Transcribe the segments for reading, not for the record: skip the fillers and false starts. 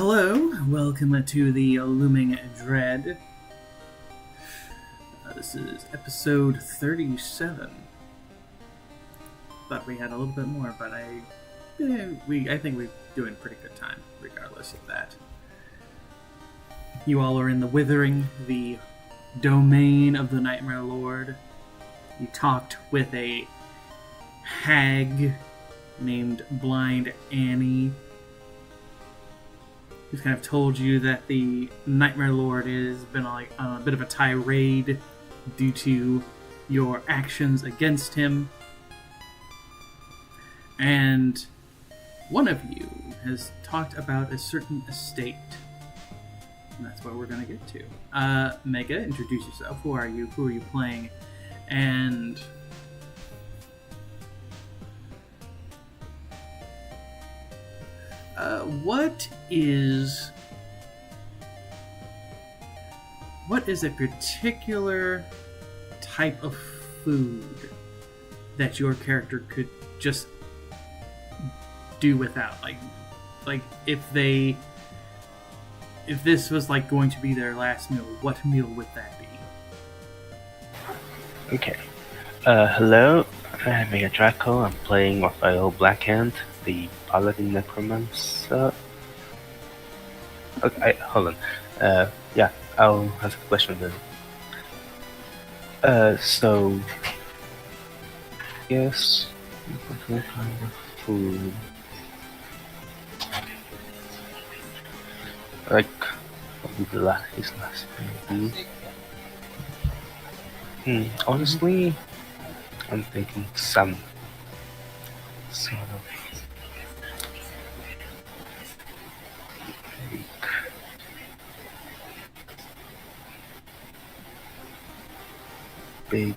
Hello, welcome to the Looming Dread. This is episode 37. Thought we had a little bit more, but I think we're doing pretty good time, regardless of that. You all are in the Withering, the domain of the Nightmare Lord. You talked with a hag named Blind Annie, who's kind of told you that the Nightmare Lord has been on a bit of a tirade due to your actions against him. And one of you has talked about a certain estate. And that's what we're going to get to. Mega, introduce yourself. Who are you? Who are you playing? And what is a particular type of food that your character could just do without? Like if this was like going to be their last meal, what meal would that be? Okay. Hello, I'm Mega Draco. I'm playing Raphael Blackhand, the Paladin Necromancer. Okay, hold on. Yeah, I'll ask a question then. So, yes, what kind of food? Like, what would his last name be? Honestly, I'm thinking some sort of big. We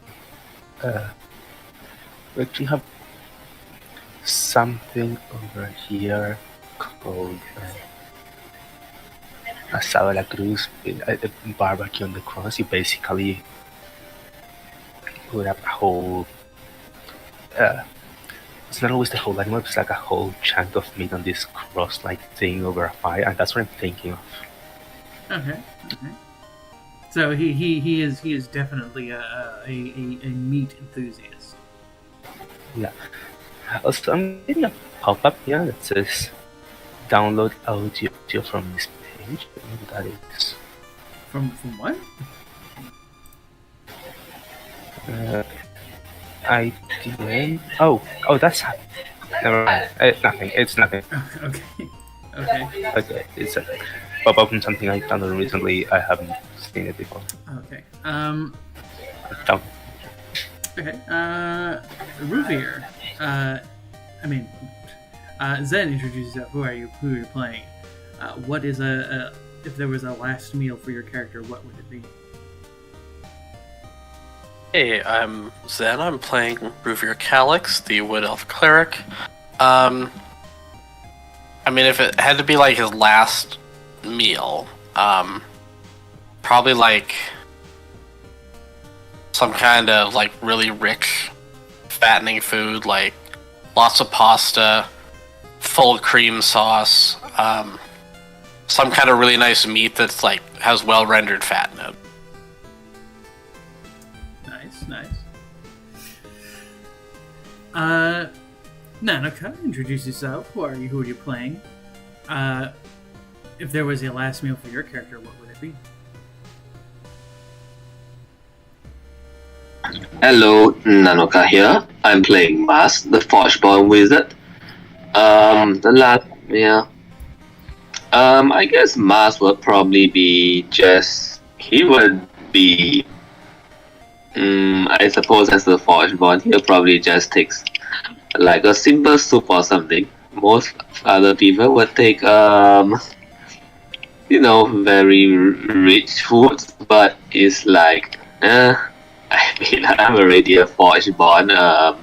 actually have something over here called asado a la cruz, a barbecue on the cross. You basically put up a whole. It's not always the whole animal, it's like a whole chunk of meat on this cross-like thing over a fire, and that's what I'm thinking of. Okay. So he is definitely a meat enthusiast. Yeah. Also, I'm getting a pop-up here that says download audio from this page. I don't know what that is. From what? I didn't. Oh, that's. Never mind. Nothing. It's nothing. Okay. Okay. It's a pop-up from something I downloaded recently. I haven't seen it before. Okay. Down. Okay. Ruvir. Zen, introduce yourself. Who are you? Who are you playing? What is if there was a last meal for your character, what would it be? Hey, I'm Zen. I'm playing Ruvir Calyx, the Wood Elf Cleric. If it had to be like his last meal, probably like some kind of like really rich, fattening food, like lots of pasta, full cream sauce, some kind of really nice meat that's like has well rendered fat in it. Nice. Nanoka, introduce yourself. Who are you? Who are you playing? If there was a last meal for your character, what would it be? Hello, Nanoka here. I'm playing Mas, the Forgeborn Wizard. I guess Mas would probably be I suppose as the Forgeborn, he'll probably just take like a simple soup or something. Most other people would take, very rich foods, but it's like, I'm already a Forgeborn. I've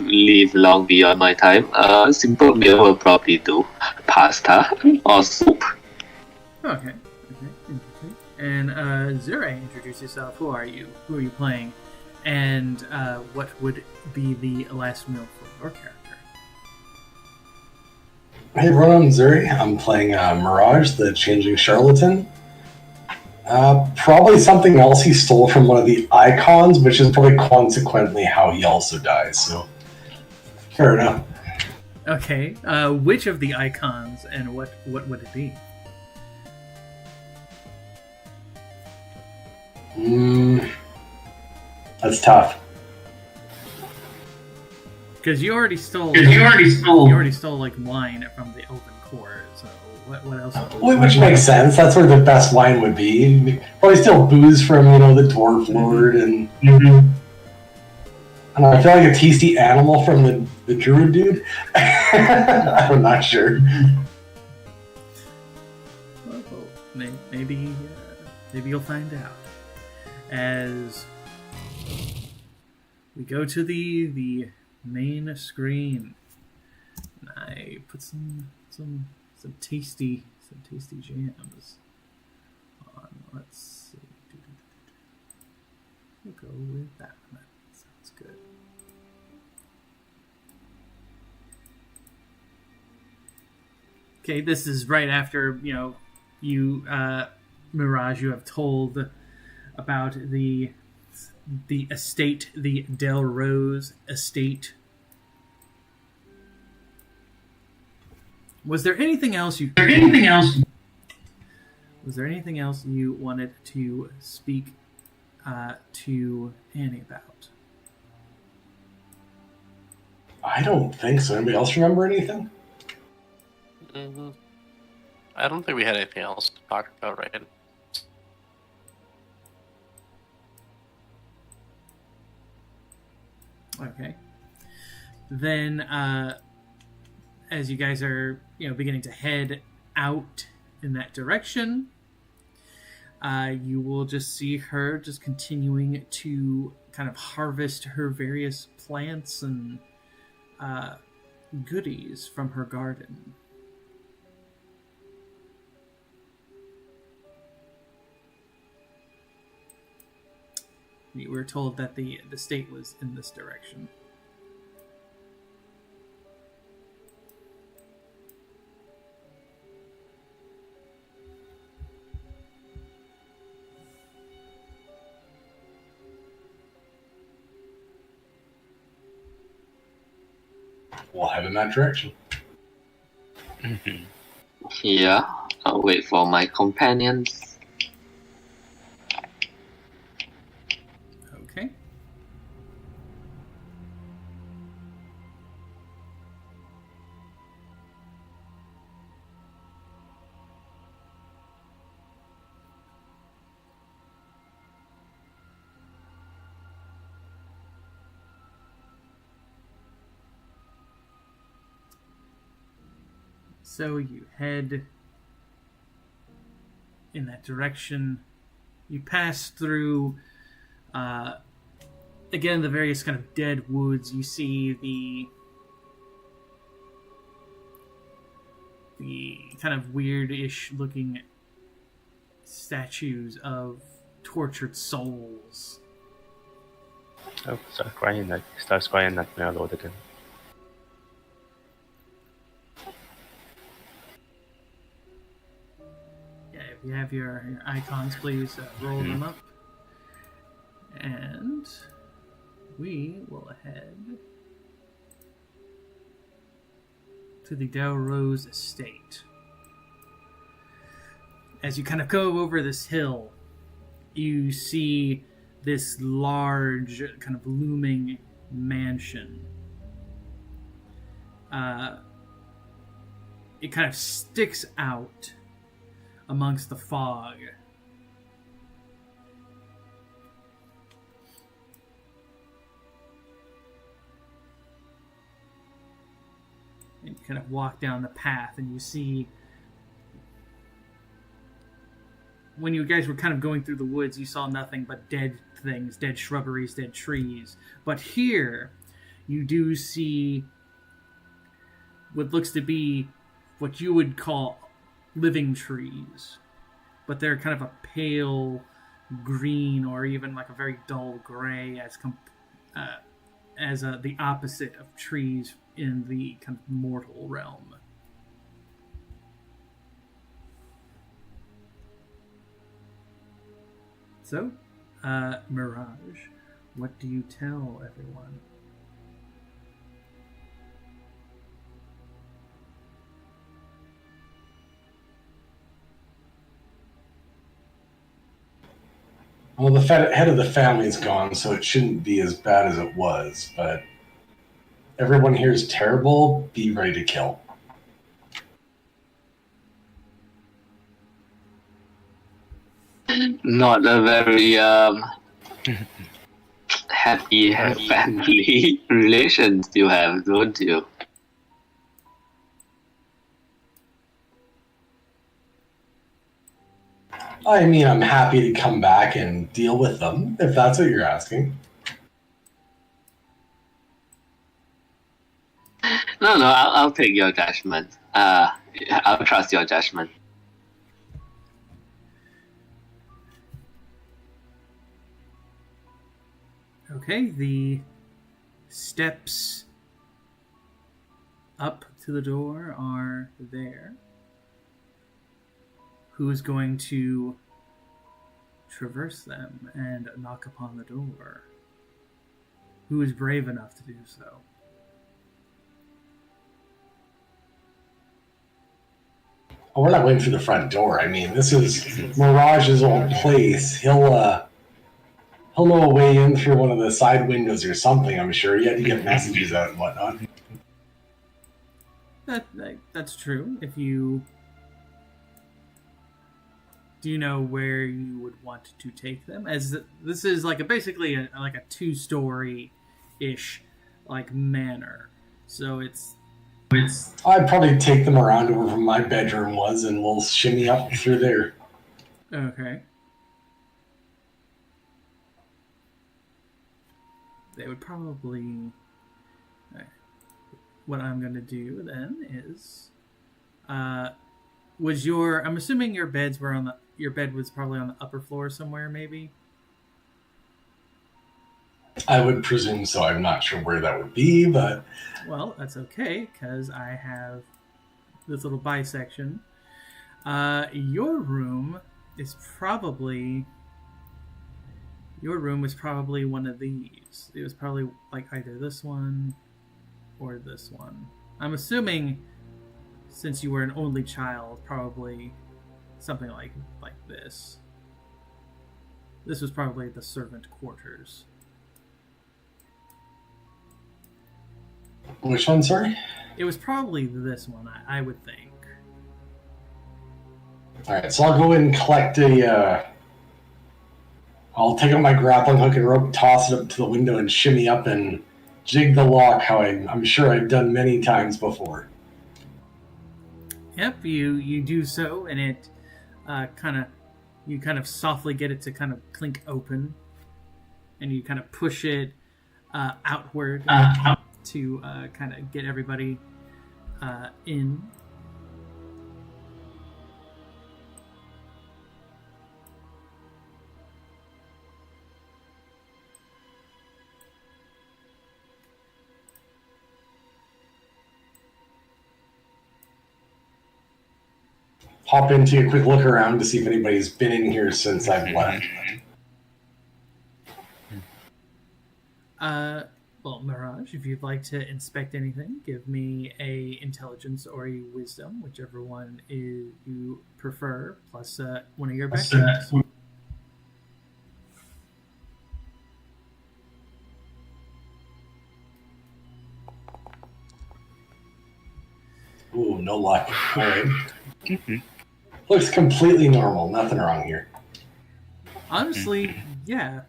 lived long beyond my time. Simple meal will probably do. Pasta or soup. Okay. Interesting. And Zure, introduce yourself. Who are you? Who are you playing? And what would be the last meal for your character? Hey everyone, I'm Zuri. I'm playing Mirage, the Changing Charlatan. Probably something else he stole from one of the icons, which is probably consequently how he also dies, so fair enough. Okay, which of the icons and what would it be? That's tough. Because you already stole like wine from the Elven Court. So what else? Which makes sense. That's where the best wine would be. Probably still booze from the Dwarf Lord and. Mm-hmm. I don't know, I feel like a tasty animal from the Druid dude. I'm not sure. Well, maybe you'll find out as we go to the main screen. And I put some tasty jams on. Let's see. We'll go with that one. That sounds good. Okay, this is right after you Mirage. You have told about the estate, the Del Rose estate. Was there anything else you wanted to speak to Annie about? I don't think so. Anybody else remember anything? Mm-hmm. I don't think we had anything else to talk about right now. Okay. Then, as you guys are, beginning to head out in that direction, you will just see her just continuing to kind of harvest her various plants and goodies from her garden. You were told that the state was in this direction. We'll head in that direction. Mm-hmm. Yeah, I'll wait for my companions. Okay. So you head in that direction. You pass through, again, the various kind of dead woods. You see the kind of weird-ish looking statues of tortured souls. Oh, starts crying at me all again. Yeah, if you have your icons, please roll them up. And we will head to the Del Rose estate. As you kind of go over this hill, you see this large, kind of looming mansion. It kind of sticks out amongst the fog. And you kind of walk down the path and you see, when you guys were kind of going through the woods, you saw nothing but dead things, dead shrubberies, dead trees. But here, you do see what looks to be what you would call living trees. But they're kind of a pale green or even like a very dull gray as the opposite of trees in the kind of mortal realm. So, Mirage, what do you tell everyone? Well, the head of the family's gone, so it shouldn't be as bad as it was, but everyone here is terrible. Be ready to kill. Not a very happy family relations you have, don't you? I mean, I'm happy to come back and deal with them, if that's what you're asking. No, I'll take your judgment. I'll trust your judgment. Okay, the steps up to the door are there. Who is going to traverse them and knock upon the door? Who is brave enough to do so? Oh, we're not going through the front door. I mean, this is Mirage's old place. He'll know a way in through one of the side windows or something, I'm sure. He had to get messages out and whatnot. That's true. If you... Do you know where you would want to take them? As this is like basically a 2-story-ish like manor. So it's I'd probably take them around to where my bedroom was, and we'll shimmy up through there. okay. They would probably... What I'm going to do then is... was your... I'm assuming your beds were on the... Your bed was probably on the upper floor somewhere, maybe? I would presume so. I'm not sure where that would be, but... Well, that's okay, because I have this little bisection. Your room is probably... Your room was probably one of these. It was probably like either this one or this one. I'm assuming, since you were an only child, probably something like this. This was probably the servant quarters. Which one, sorry? It was probably this one, I would think. Alright, so I'll go in and collect I'll take out my grappling hook and rope, toss it up to the window, and shimmy up and jig the lock how I'm sure I've done many times before. Yep, you do so, and it kind of softly get it to kind of clink open, and you kind of push it outward to kind of get everybody in. Hop in, take a quick look around to see if anybody's been in here since I've left. Well, Mirage, if you'd like to inspect anything, give me a intelligence or a wisdom, whichever one you prefer, plus one of your backgrounds. Ooh, no luck. All right. Looks completely normal. Nothing wrong here. Honestly, yeah.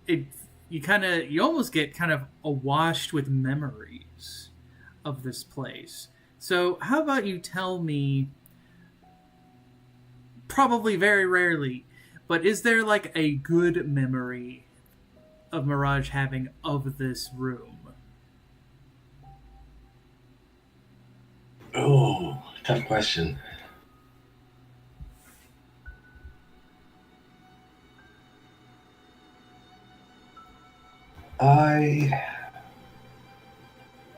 You almost get kind of awashed with memories of this place. So how about you tell me, probably very rarely, but is there like a good memory of Mirage having of this room? Oh, tough question. I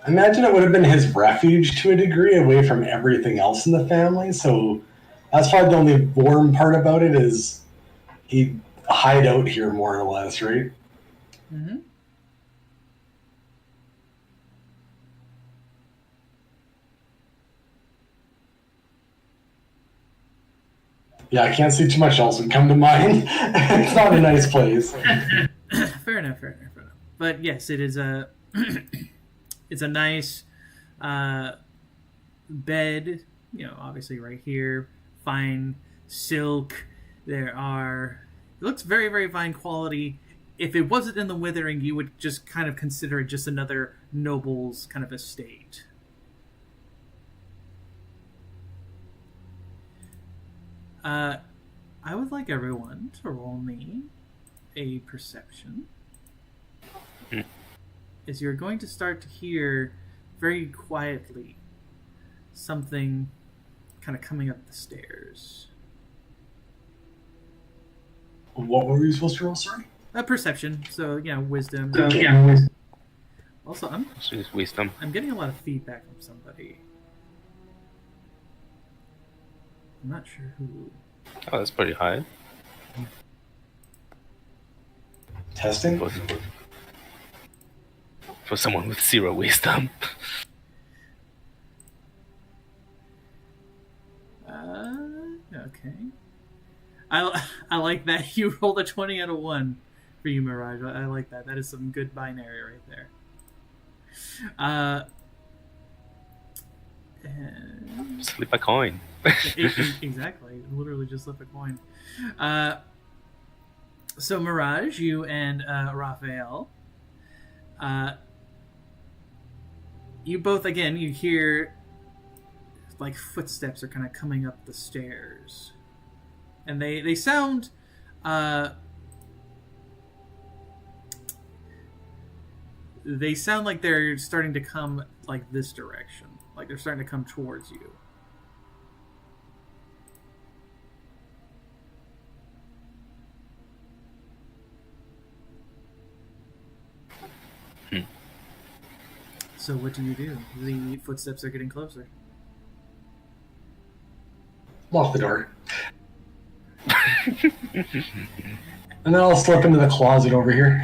imagine it would have been his refuge to a degree, away from everything else in the family. So that's probably the only warm part about it is hideout here, more or less, right? Mm-hmm. Yeah, I can't see too much else would come to mind. It's not a nice place. Fair enough. But yes, it is a it's a nice bed. You know, obviously right here, fine silk. There are. It looks very, very fine quality. If it wasn't in the Withering, you would just kind of consider it just another noble's kind of estate. I would like everyone to roll me a perception. As you're going to start to hear very quietly something kind of coming up the stairs. What were we supposed to roll, sorry? A perception, so wisdom. Also, Wisdom. I'm getting a lot of feedback from somebody. I'm not sure who. Oh, that's pretty high. Testing? For someone with 0 wisdom. Okay. I like that you rolled a 20 out of 1 for you, Mirage. I like that. That is some good binary right there. And Slip a coin. exactly. Literally just flip a coin. So Mirage, you and Raphael, you both, again, you hear like footsteps are kind of coming up the stairs. And they sound they sound like they're starting to come like this direction. Like they're starting to come towards you. So what do you do? The footsteps are getting closer. Lock the door. And then I'll slip into the closet over here.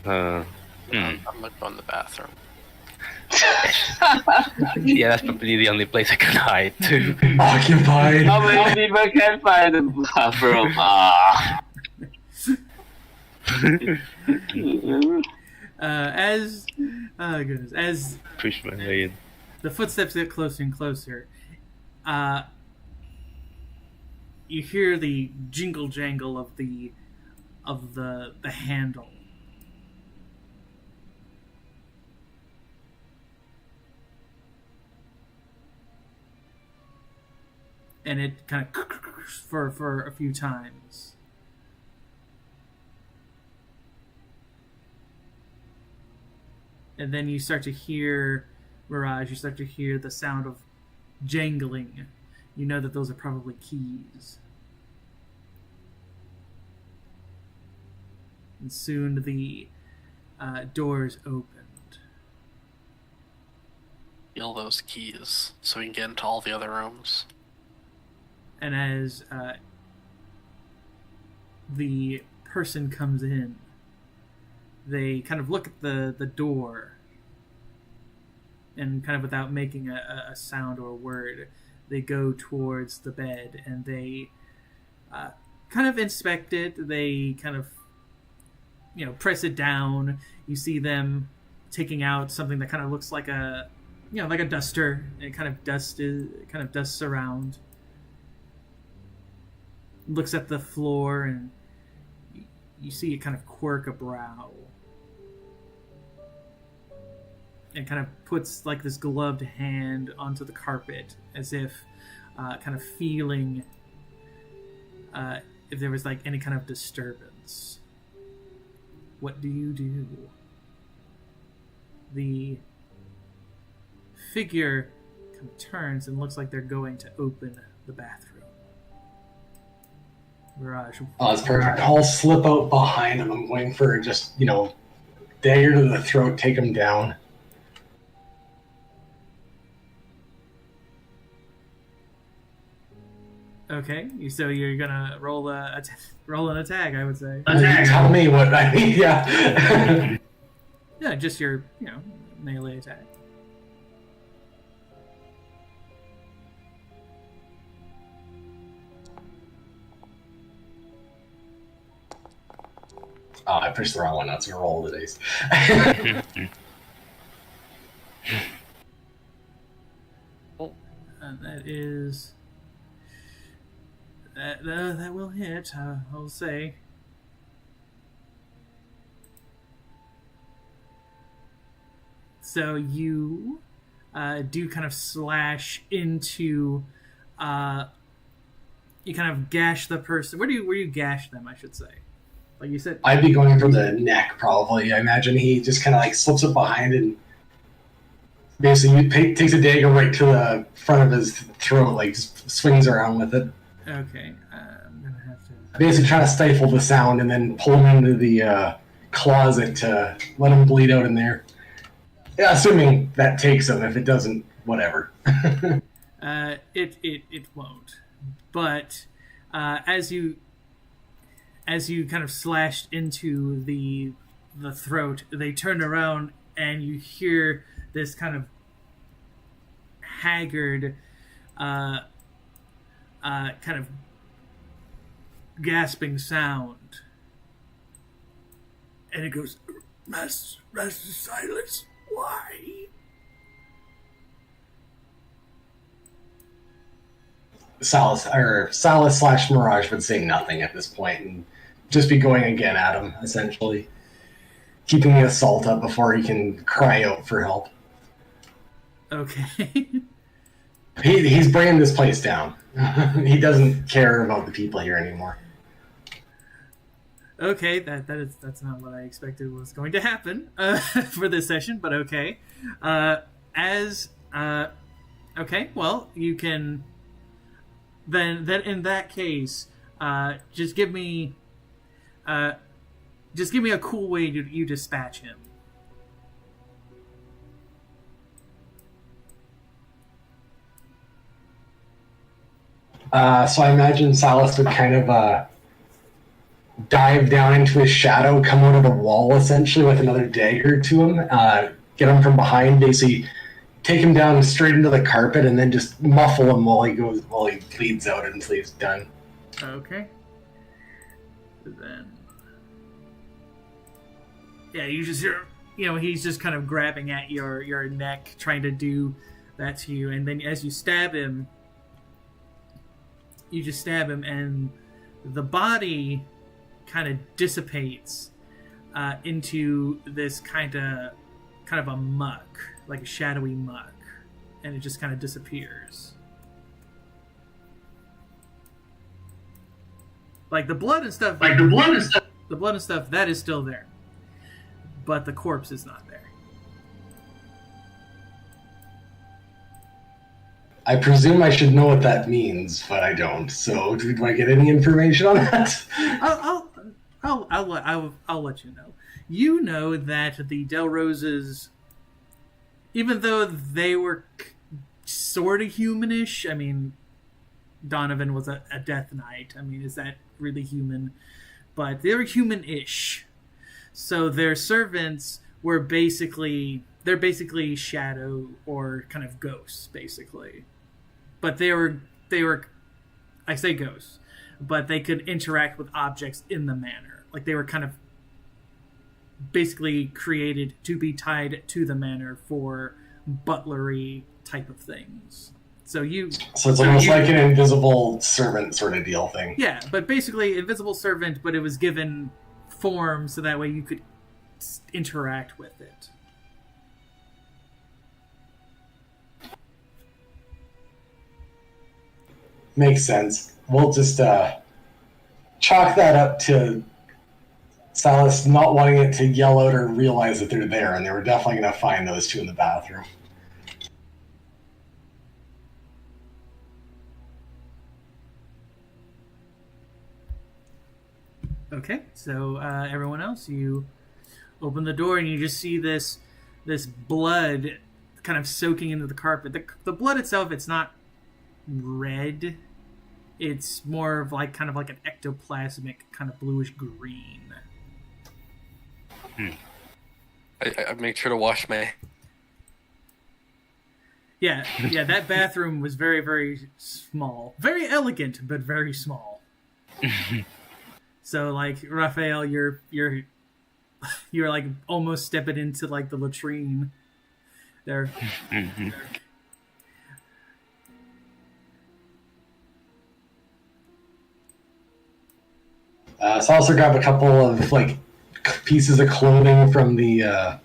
I'm gonna go in the bathroom. Yeah, that's probably the only place I can hide too. Occupied. How many people can find the bathroom? As Push my way in. the footsteps get closer and closer, you hear the jingle jangle of the handle. And it kind of for a few times. And then you start to hear, Mirage, you start to hear the sound of jangling. You know that those are probably keys. And soon the doors opened. Steal those keys so we can get into all the other rooms. And as the person comes in, they kind of look at the door, and kind of without making a sound or a word, they go towards the bed, and they kind of inspect it. They kind of, press it down. You see them taking out something that kind of looks like a duster. And it kind of dusts around. Looks at the floor, and you see it kind of quirk a brow. And kind of puts like this gloved hand onto the carpet, as if kind of feeling if there was like any kind of disturbance. What do you do? The figure kind of turns and looks like they're going to open the bathroom. Mirage. Oh, that's perfect. I'll slip out behind him. I'm waiting for just, dagger to the throat, take him down. Okay, so you're gonna roll roll an attack, I would say. Tell me what I need. Yeah. Yeah, just your melee attack. Oh, I pushed the wrong one. That's gonna roll the dice. That is that will hit. I'll say. So you do kind of slash into. You kind of gash the person. Where you gash them? I should say. Like you said. I'd be going for the neck, probably. I imagine he just kind of like slips it behind and basically takes a dagger right to the front of his throat, like swings around with it. Okay, I'm gonna have to. Basically trying to stifle the sound and then pull him into the closet to let him bleed out in there. Yeah, assuming that takes him. If it doesn't, whatever. It won't. But as you kind of slashed into the throat, they turn around and you hear this kind of haggard, kind of gasping sound, and it goes, "Master Silence, why?" Salas / Mirage would say nothing at this point and just be going again at him, essentially. Keeping the assault up before he can cry out for help. Okay. He's bringing this place down. He doesn't care about the people here anymore. Okay, that's not what I expected was going to happen for this session, but okay. Okay, well, you can then in that case, just give me a cool way you dispatch him. So I imagine Salas would kind of dive down into his shadow, come out of the wall essentially with another dagger to him, get him from behind, basically take him down straight into the carpet, and then just muffle him while he bleeds out until he's done. Okay. Then, yeah, you just hear, he's just kind of grabbing at your neck, trying to do that to you, and then as you stab him, and the body kind of dissipates into this kind of a muck, like a shadowy muck, and it just kind of disappears. Like the blood and stuff. The blood and stuff that is still there, but the corpse is not there. I presume I should know what that means, but I don't. So, do I get any information on that? I'll let you know. You know that the Del Roses, even though they were sort of humanish, I mean, Donovan was a Death Knight. I mean, is that really human? But they were human-ish. So their servants were basically shadow or kind of ghosts, basically. But they were I say ghosts, but they could interact with objects in the manor. Like they were kind of basically created to be tied to the manor for butlery type of things. So it's almost like an invisible servant sort of deal thing. Yeah, but basically invisible servant, but it was given form so that way you could interact with it. Makes sense. We'll just chalk that up to Salas not wanting it to yell out or realize that they're there, and they were definitely going to find those two in the bathroom. Okay, so everyone else, you open the door and you just see this blood kind of soaking into the carpet. The blood itself, it's not red. It's more of like kind of like an ectoplasmic kind of bluish green. I make sure to wash my. Yeah, that bathroom was very, very small. Very elegant, but very small. So, like, Raphael, you're like almost stepping into like the latrine there. So I also grab a couple of like pieces of clothing from the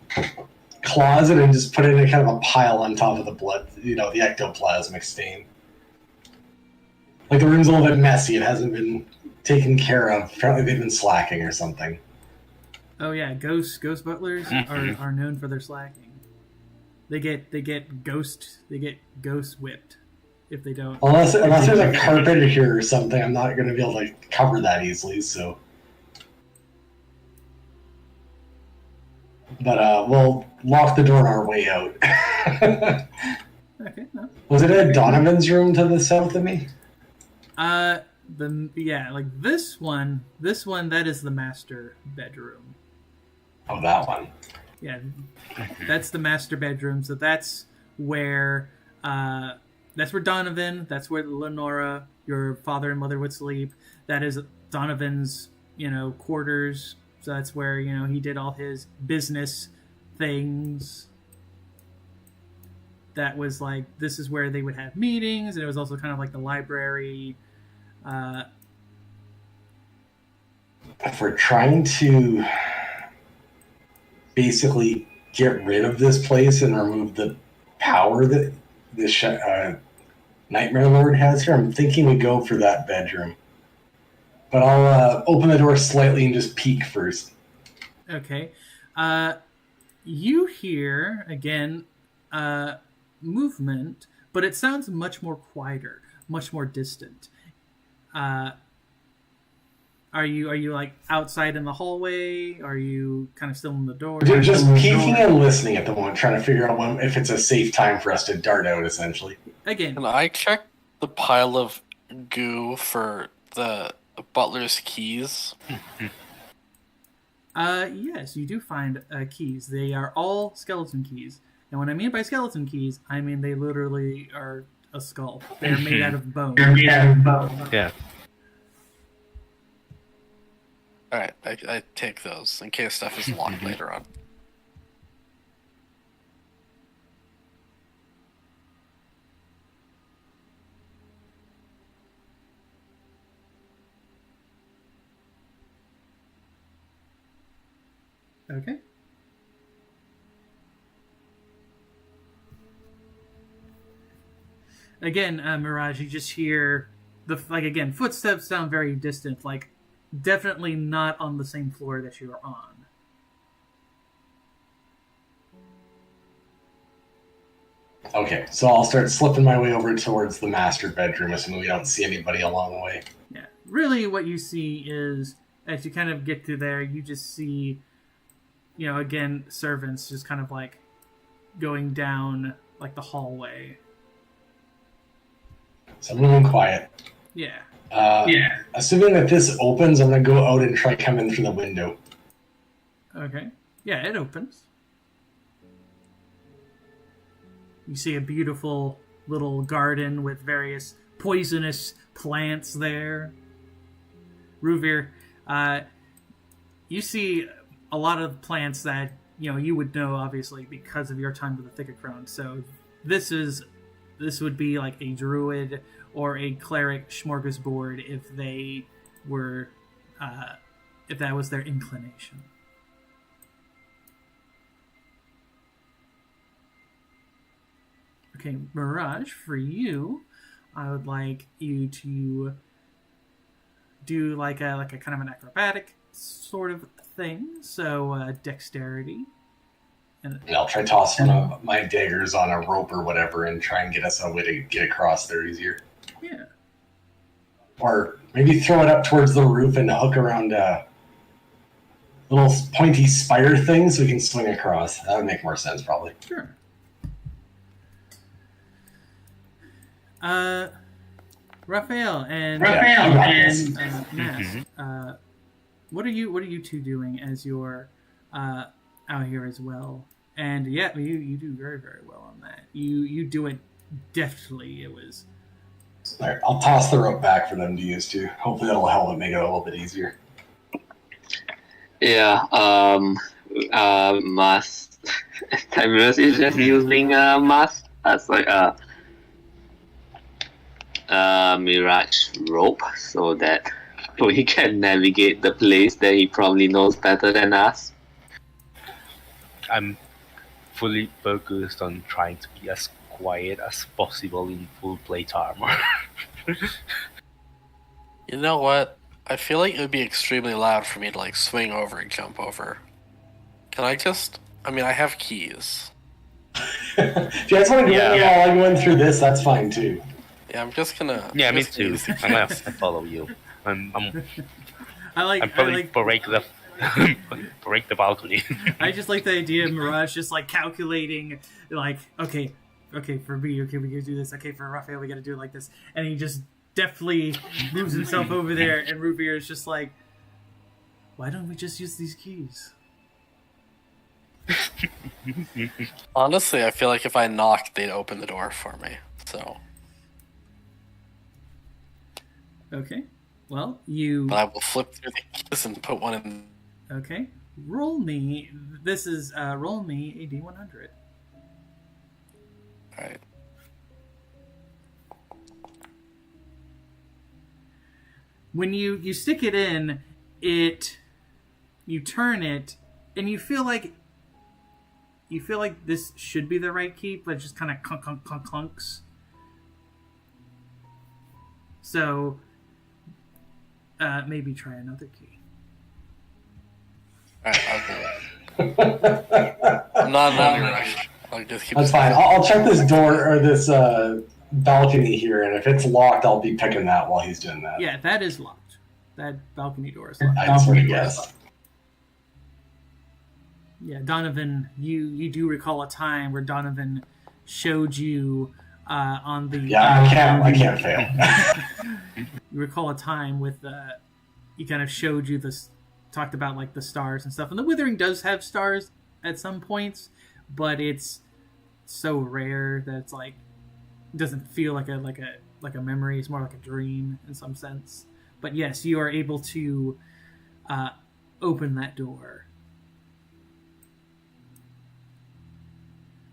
closet and just put it in kind of a pile on top of the blood, the ectoplasmic stain. Like the room's a little bit messy; it hasn't been taken care of. Apparently, they've been slacking or something. Oh yeah, ghost butlers are known for their slacking. They get ghost whipped if they don't. Unless there's a carpet here or something, I'm not going to be able to cover that easily. So, but we'll lock the door on our way out. Okay. No. Was it at Donovan's room to the south of me? Like this one, that is the master bedroom. Oh, that one. Yeah, that's the master bedroom. So that's where Donovan, that's where Lenora, your father and mother would sleep. That is Donovan's, quarters. So that's where, he did all his business things. That was like, this is where they would have meetings, and it was also kind of like the library. If we're trying to basically get rid of this place and remove the power that this Nightmare Lord has here, I'm thinking we go for that bedroom. But I'll open the door slightly and just peek first. Okay. You hear, again, movement, but it sounds much more quieter, much more distant. Are you like outside in the hallway? Are you kind of still in the door? Just peeking and listening at the moment, trying to figure out if it's a safe time for us to dart out, essentially. Again, Can I check the pile of goo for the butler's keys? Yes, you do find keys. They are all skeleton keys. And what I mean by skeleton keys, I mean they literally are a skull. They're made out of bone. Yeah. Alright, I take those in case stuff is locked later on. Okay. Again, Mirage, you just hear footsteps sound very distant, like definitely not on the same floor that you are on. Okay, so I'll start slipping my way over towards the master bedroom, assuming we don't see anybody along the way. Yeah. Really what you see is, as you kind of get through there, you just see, again, servants just kind of like going down like the hallway. So I'm moving quiet. Yeah. Assuming that this opens, I'm going to go out and try to come in through the window. Okay. Yeah, it opens. You see a beautiful little garden with various poisonous plants there. Ruvir, you see a lot of plants that, you would know, obviously, because of your time with the Thicacrone. So this would be like a druid or a cleric smorgasbord if they were, if that was their inclination. Okay, Mirage, for you, I would like you to do like a kind of an acrobatic sort of thing. So dexterity. And I'll try tossing one of my daggers on a rope or whatever and try and get us a way to get across there easier. Yeah. Or maybe throw it up towards the roof and hook around a little pointy spire thing so we can swing across. That would make more sense, probably. Sure. Raphael and Mask. What are you two doing as you're out here as well? And yeah, you do very, very well on that. You do it deftly. It was. All right, I'll toss the rope back for them to use too. Hopefully that'll help it make it a little bit easier. Yeah, Mask. Timeless is just using Mask as like a Mirage rope so that we can navigate the place that he probably knows better than us. I'm fully focused on trying to be as quiet as possible in full plate armor. You know what? I feel like it would be extremely loud for me to like swing over and jump over. Can I just? I mean, I have keys. If you guys want to go while I'm going through this, that's fine too. Yeah, I'm just gonna. Yeah, me too. I'm gonna follow you. I'm probably break the break the balcony. I just like the idea of Mirage just like calculating, like, okay, for me, okay, we gotta do this. Okay, for Raphael, we gotta do it like this, and he just deftly moves himself over there, and Rootbeer is just like, why don't we just use these keys? Honestly, I feel like if I knocked, they'd open the door for me. So. Okay. Well, you. But I will flip through the keys and put one in. Okay. Roll me. This is roll me a D100. All right. When you stick it in, you turn it, and you feel like this should be the right key, but it just kind of clunks. So maybe try another key. All right, I'll go. I'm not in any rush. I'll just keep. That's fine. I'll check this door or this balcony here, and if it's locked, I'll be picking that while he's doing that. Yeah, that is locked. That balcony door is locked. I sort of guess. Yeah, Donovan, you do recall a time where Donovan showed you on the. Yeah, I can't fail. You recall a time with he kind of showed you this, talked about like the stars and stuff, and the Withering does have stars at some points, but it's so rare that it's like doesn't feel like a memory. It's more like a dream in some sense. But yes, you are able to open that door.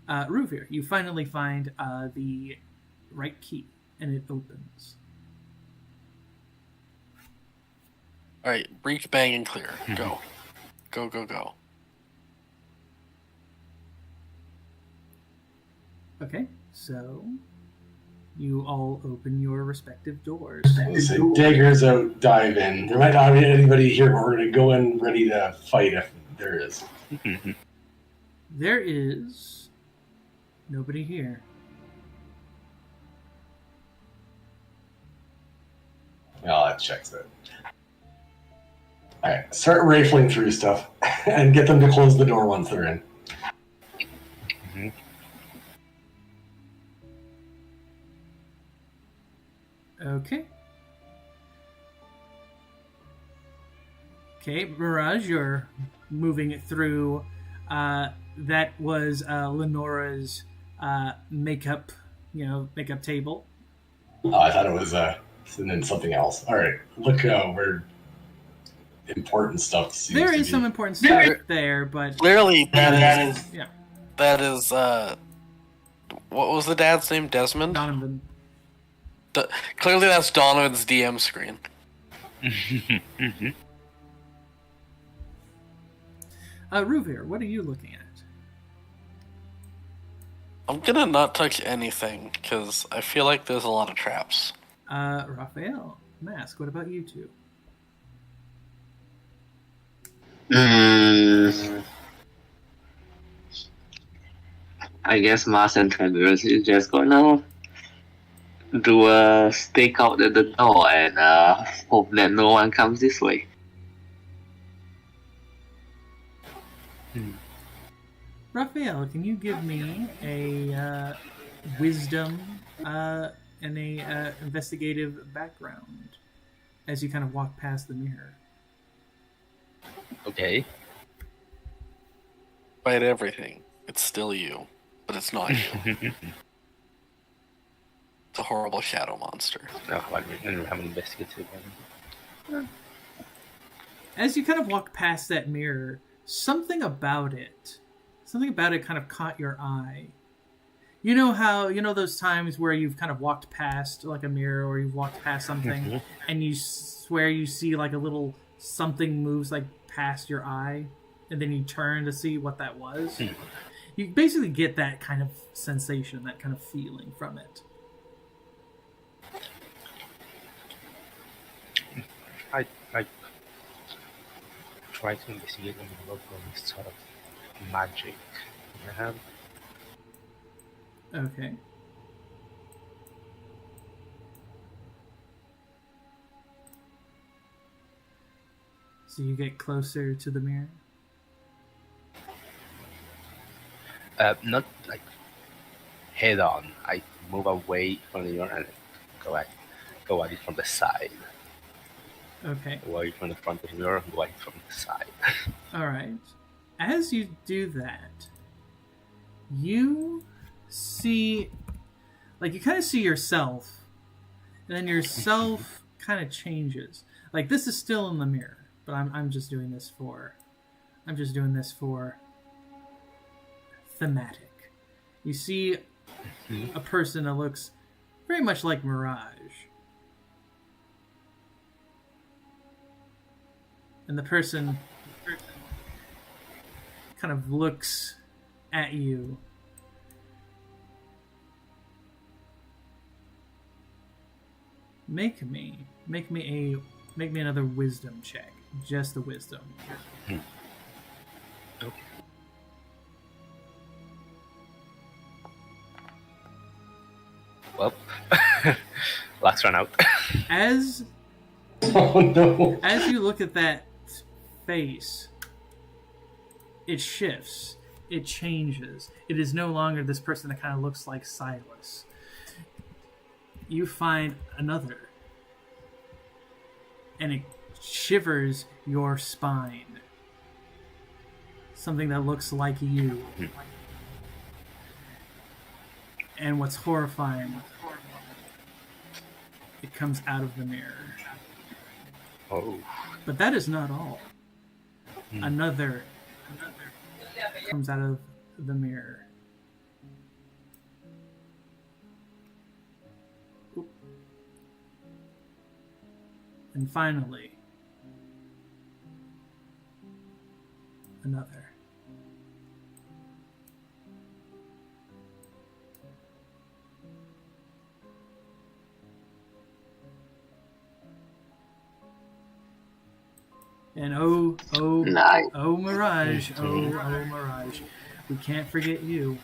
Ruvir, you finally find the right key, and it opens. All right, breach, bang, and clear. Go. Go, go, go. Okay, so you all open your respective doors. So daggers out, dive in. There might not be anybody here, but we're going to go in ready to fight if there is. There is nobody here. Well, that checks it. Alright, start rifling through stuff and get them to close the door once they're in. Okay. Okay, Mirage, you're moving it through. That was Lenora's makeup table. Oh, I thought it was something else. Alright, look where important stuff seems There to is be. some important stuff there, but Clearly, that is. yeah, That is. What was the dad's name? Desmond? Donovan. Clearly, that's Donovan's DM screen. Ruvir, what are you looking at? I'm gonna not touch anything, because I feel like there's a lot of traps. Raphael, Mask, what about you two? I guess Mars and Traverse is just gonna do a stake out at the door and hope that no one comes this way. Raphael, can you give me a wisdom and a investigative background as you kind of walk past the mirror. Okay. Despite everything, it's still you, but it's not you. It's a horrible shadow monster. No, I don't have an investigative one. As you kind of walk past that mirror, something about it kind of caught your eye. You know those times where you've kind of walked past like a mirror or you've walked past something and you swear you see like a little something moves like past your eye and then you turn to see what that was? You basically get that kind of sensation, that kind of feeling from it. I try to investigate and look for this sort of magic I have. Okay. So you get closer to the mirror? Not like head on. I move away from the mirror and go at it from the side. Okay. Away from the front of the mirror, go at it from the side. All right. As you do that, you see, like, you kind of see yourself, and then yourself kind of changes. Like, this is still in the mirror, but I'm just doing this for thematic. You see a person that looks very much like Mirage. And the person kind of looks at you. Make me another wisdom check. Just a wisdom. Okay. Well, last run out. As Oh no. As you look at that face, it shifts. It changes. It is no longer this person that kind of looks like Silas. You find another, and it shivers your spine. Something that looks like you. And what's horrifying, it comes out of the mirror. Oh. But that is not all. Another comes out of the mirror. Oop. And finally, another. And Nice. Mirage, Mirage, we can't forget you.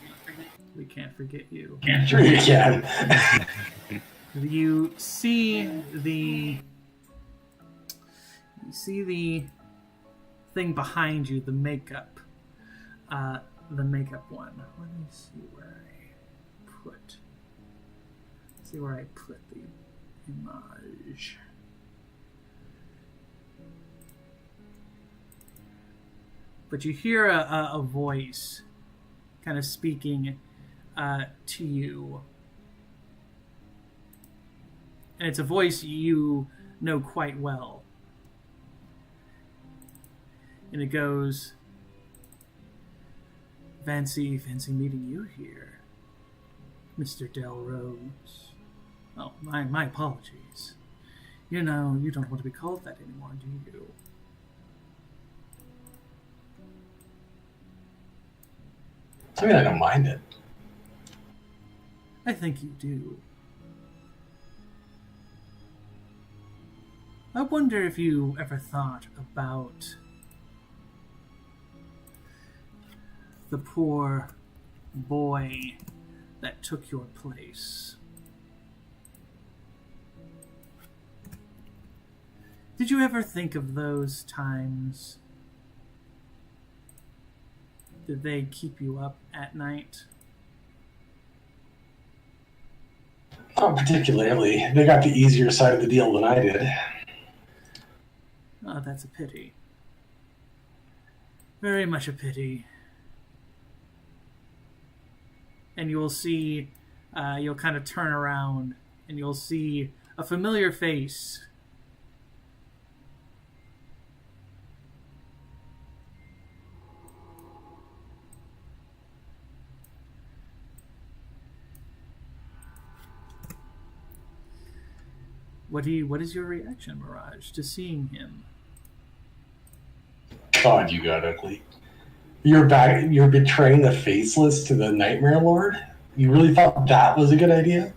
We can't forget you. Sure you can. You see the thing behind you, the makeup one. Let me see where I put the image. But you hear a voice kind of speaking to you. And it's a voice you know quite well. And it goes, Fancy meeting you here, Mr. Del Rose. Oh, my apologies. You know, you don't want to be called that anymore, do you? I mean, I don't mind it. I think you do. I wonder if you ever thought about the poor boy that took your place. Did you ever think of those times? Did they keep you up at night? Not particularly. They got the easier side of the deal than I did. Oh, that's a pity. Very much a pity. And you'll see, you'll kind of turn around, and you'll see a familiar face. What is your reaction, Mirage, to seeing him? God, you got ugly. You're betraying the Faceless to the Nightmare Lord? You really thought that was a good idea?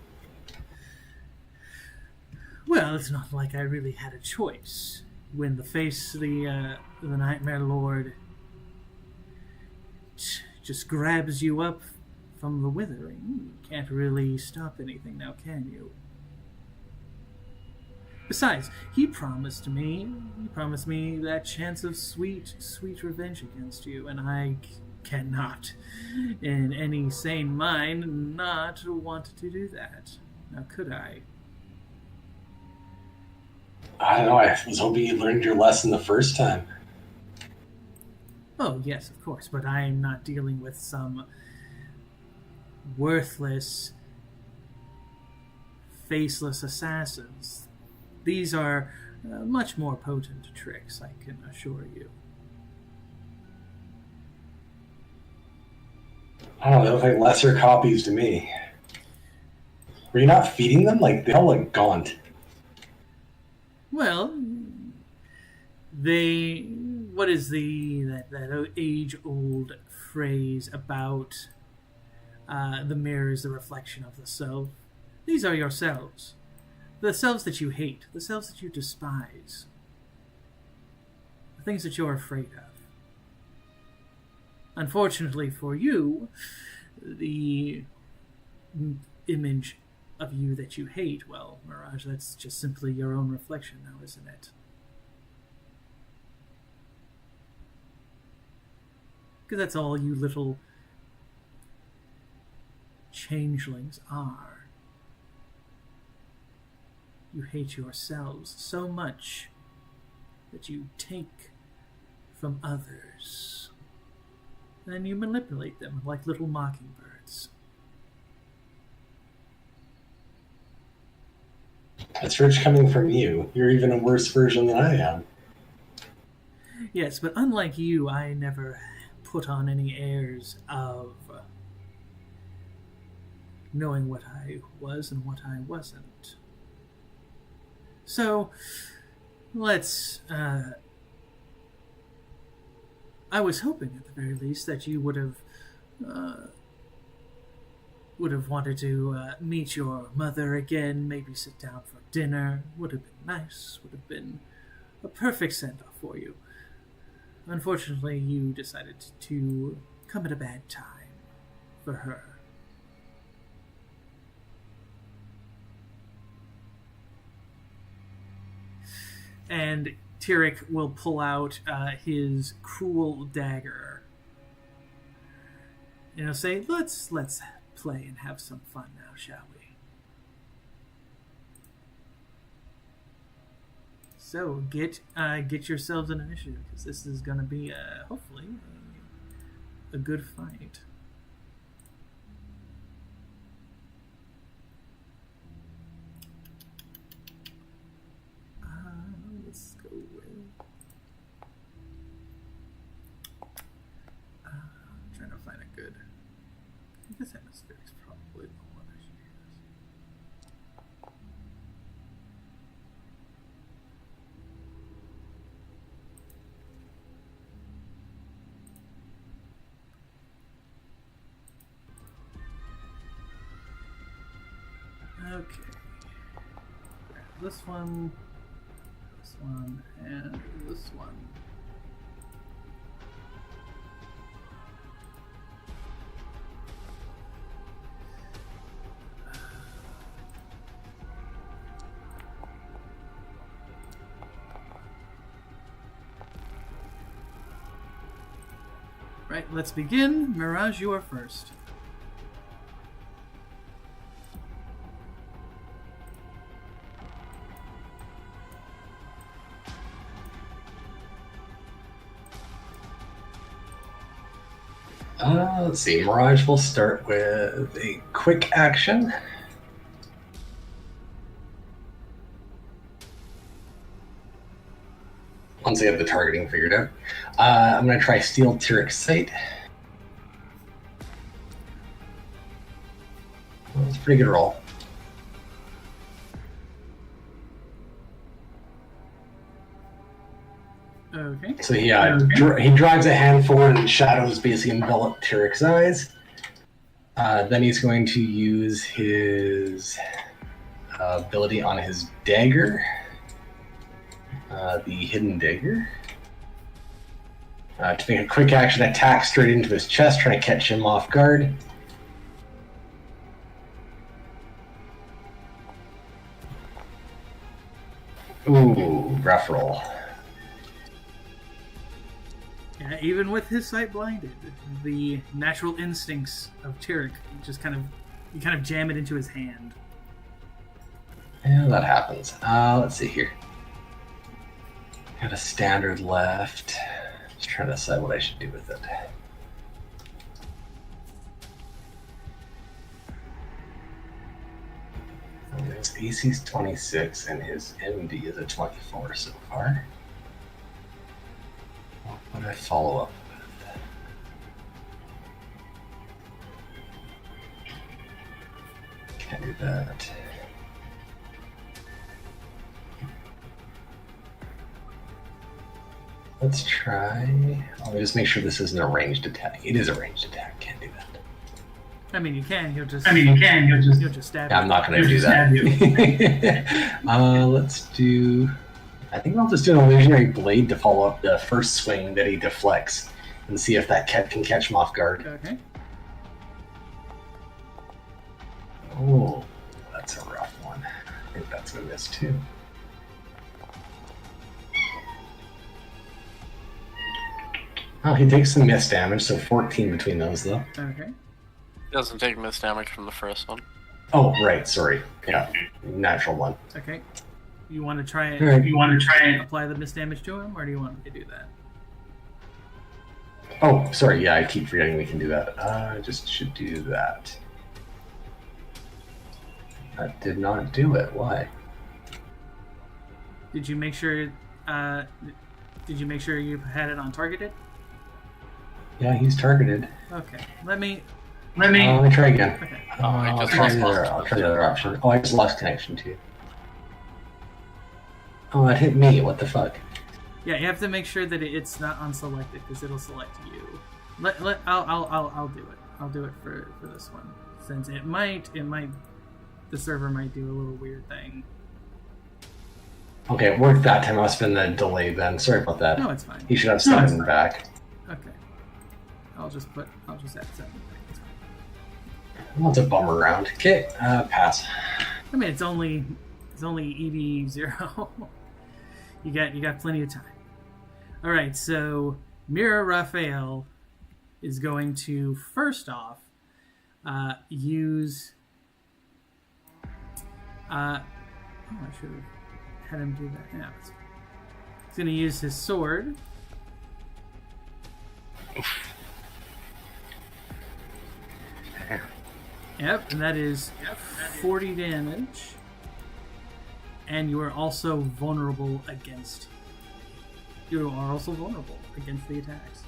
Well, it's not like I really had a choice. When the Nightmare Lord just grabs you up from the withering, you can't really stop anything now, can you? Besides, he promised me that chance of sweet, sweet revenge against you, and I cannot, in any sane mind, not want to do that. Now, could I? I don't know. I was hoping you learned your lesson the first time. Oh, yes, of course, but I am not dealing with some worthless, faceless assassins. These are much more potent tricks, I can assure you. I don't know, they look like lesser copies to me. Were you not feeding them? Like, they all look gaunt. Well, what is that age-old phrase about the mirror is the reflection of the self? These are yourselves. The selves that you hate, the selves that you despise, the things that you're afraid of. Unfortunately for you, the image of you that you hate, well, Mirage, that's just simply your own reflection now, isn't it? Because that's all you little changelings are. You hate yourselves so much that you take from others. And then you manipulate them like little mockingbirds. That's rich coming from you. You're even a worse version than I am. Yes, but unlike you, I never put on any airs of knowing what I was and what I wasn't. So, let's, I was hoping at the very least that you would have wanted to meet your mother again, maybe sit down for dinner. Would have been nice, would have been a perfect send-off for you. Unfortunately, you decided to come at a bad time for her. And Tyrek will pull out his cruel dagger. And he'll say, let's play and have some fun now, shall we? So get yourselves an initiative, because this is going to be hopefully a good fight. Let's go with. I'm trying to find a good. I guess atmosphere is probably the one I should use. Okay. Grab this one, and this one. Right, let's begin. Mirage, you are first. Let's see. Mirage will start with a quick action. Once I have the targeting figured out, I'm going to try Steel Tyrrhic Sight. Well, it's a pretty good roll. Okay. So he drives a hand forward and shadows basically envelop Tyrric's eyes. Then he's going to use his ability on his dagger, the hidden dagger, to make a quick action attack straight into his chest, trying to catch him off guard. Ooh, rough roll. Yeah, even with his sight blinded, the natural instincts of Tyrrhic just kind of jam it into his hand. Yeah, that happens. Let's see here. Got a standard left. Just trying to decide what I should do with it. His AC's 26 and his MD is a 24 so far. What do I follow up with? Can't do that. Let's try. I'll just make sure this isn't a ranged attack. It is a ranged attack. Can't do that. I mean, you can. He'll just stab Yeah, you. I'm not going to do that. Let's do. I think I'll just do an illusionary blade to follow up the first swing that he deflects and see if that can catch him off guard. Okay. Oh, that's a rough one. I think that's going to miss too. Oh, he takes some miss damage, so 14 between those though. Okay. Doesn't take miss damage from the first one. Oh, right, sorry. Yeah, natural one. Okay. You want to try it? All right. You want to try and apply the misdamage to him, or do you want me to do that? Oh, sorry, yeah, I keep forgetting we can do that. I just should do that. That did not do it. Why? Did you make sure? Did you make sure you had it on targeted? Yeah, he's targeted. Okay. Let me Let me try again. Okay. I'll try the other option. Oh, I just lost connection to you. Oh, it hit me. What the fuck? Yeah, you have to make sure that it's not unselected because it'll select you. I'll do it. I'll do it for this one since it might the server might do a little weird thing. Okay, it worked that time. I must have been the delay then. Sorry about that. No, it's fine. He should have 7 back. Okay. I'll just add 7 back. It's fine. Well, it's a bummer round. Okay, pass. I mean, it's only ED0. You got plenty of time. All right, so Mira Raphael is going to first off use. I should have had him do that. Yeah, he's going to use his sword. Yep, and that is 40 damage. And you are also vulnerable against. You are also vulnerable against the attacks.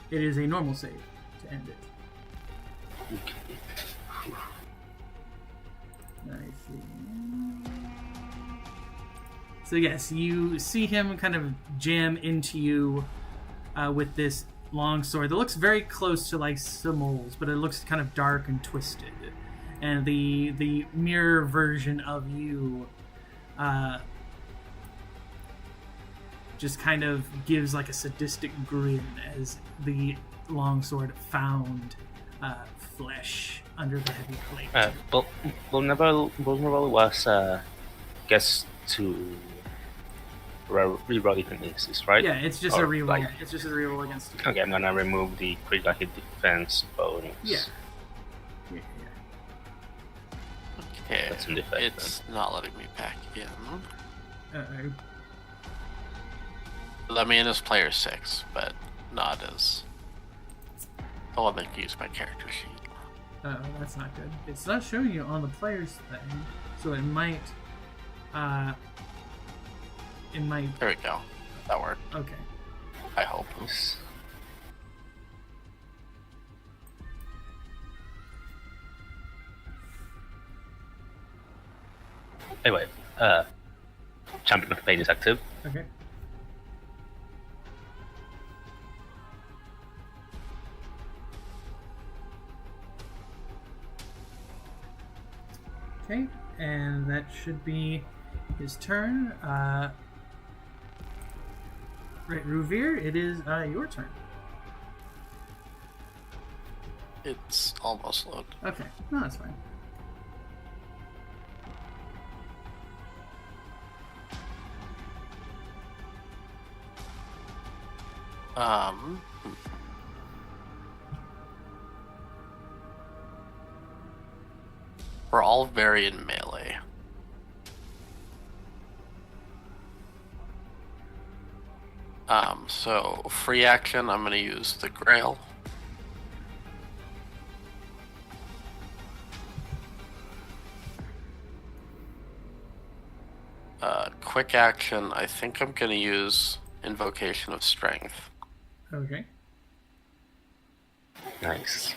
It is a normal save to end it. Okay. I see. So yes, you see him kind of jam into you with this long sword that looks very close to like Simul's, but it looks kind of dark and twisted. And the mirror version of you just kind of gives like a sadistic grin as the longsword found flesh under the heavy plate. Vulnerable was gets to reroll defenses, right? Yeah, it's just a reroll. Like, It's just a reroll against you. okay, I'm gonna remove the critical hit defense bonus. Yeah. Okay, That's an effect, it's not letting me back in. Uh-oh. Let me in as player 6, but not as I'll make you use my character sheet. Oh, that's not good. It's not showing you on the player's thing, so it might. It might. There we go. That worked. Okay. I hope. Anyway, champion campaign is active. Okay. Okay, and that should be his turn. Right, Ruvir, it is your turn. It's almost loaded. Okay, no, that's fine. Hmm. We're all very in melee. So free action, I'm gonna use the Grail. Quick action, I think I'm gonna use Invocation of Strength. Okay. Nice.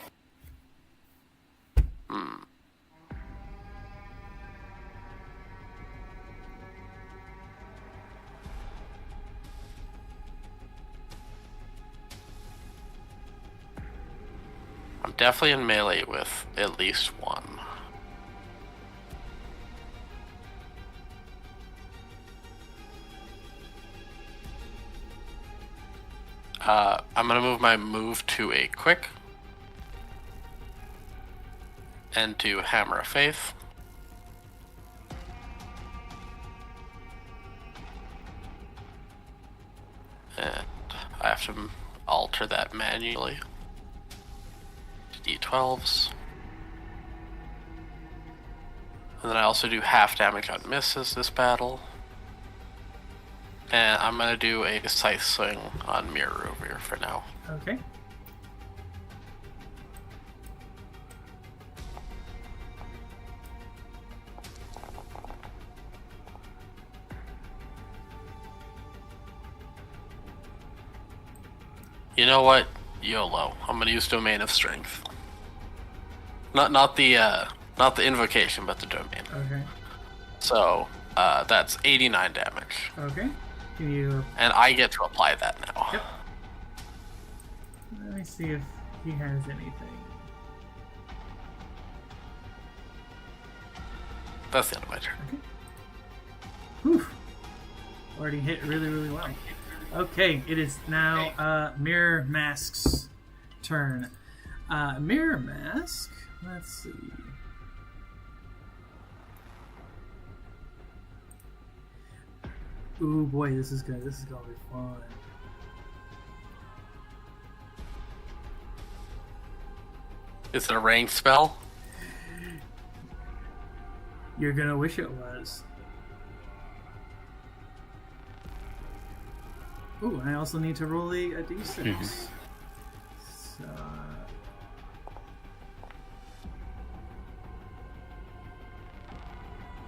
I'm definitely in melee with at least one. I'm gonna move my move to a quick and do Hammer of Faith. And I have to alter that manually to D12s. And then I also do half damage on misses this battle. And I'm gonna do a Scythe Swing on Mirror Ruvir for now. Okay. You know what? YOLO. I'm gonna use Domain of Strength. Not the invocation, but the domain. Okay. So that's 89 damage. Okay. Can you? And I get to apply that now. Yep. Let me see if he has anything. That's the end of my turn. Okay. Whew. Already hit really well. Okay, it is now Mirror Mask's turn. Mirror Mask. Let's see. Ooh boy, this is good. This is gonna be fun. Is it a ranged spell? You're gonna wish it was. Ooh, I also need to roll a d6. Mhm. So,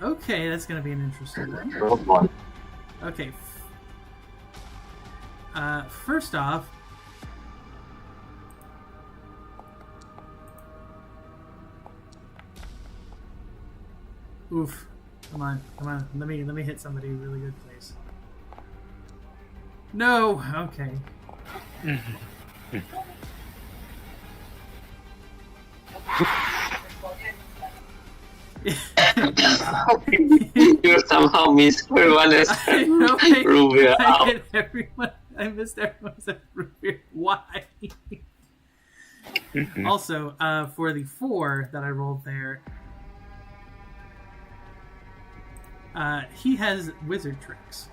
okay, that's gonna be an interesting one. Oh boy. Okay. First off, oof. Come on. Let me hit somebody really good, please. No. Okay. You somehow missed everyone else. I know, Ruvir I out. hit everyone. I missed everyone except Ruvir. Why? Also, for the 4 that I rolled there, he has wizard tricks.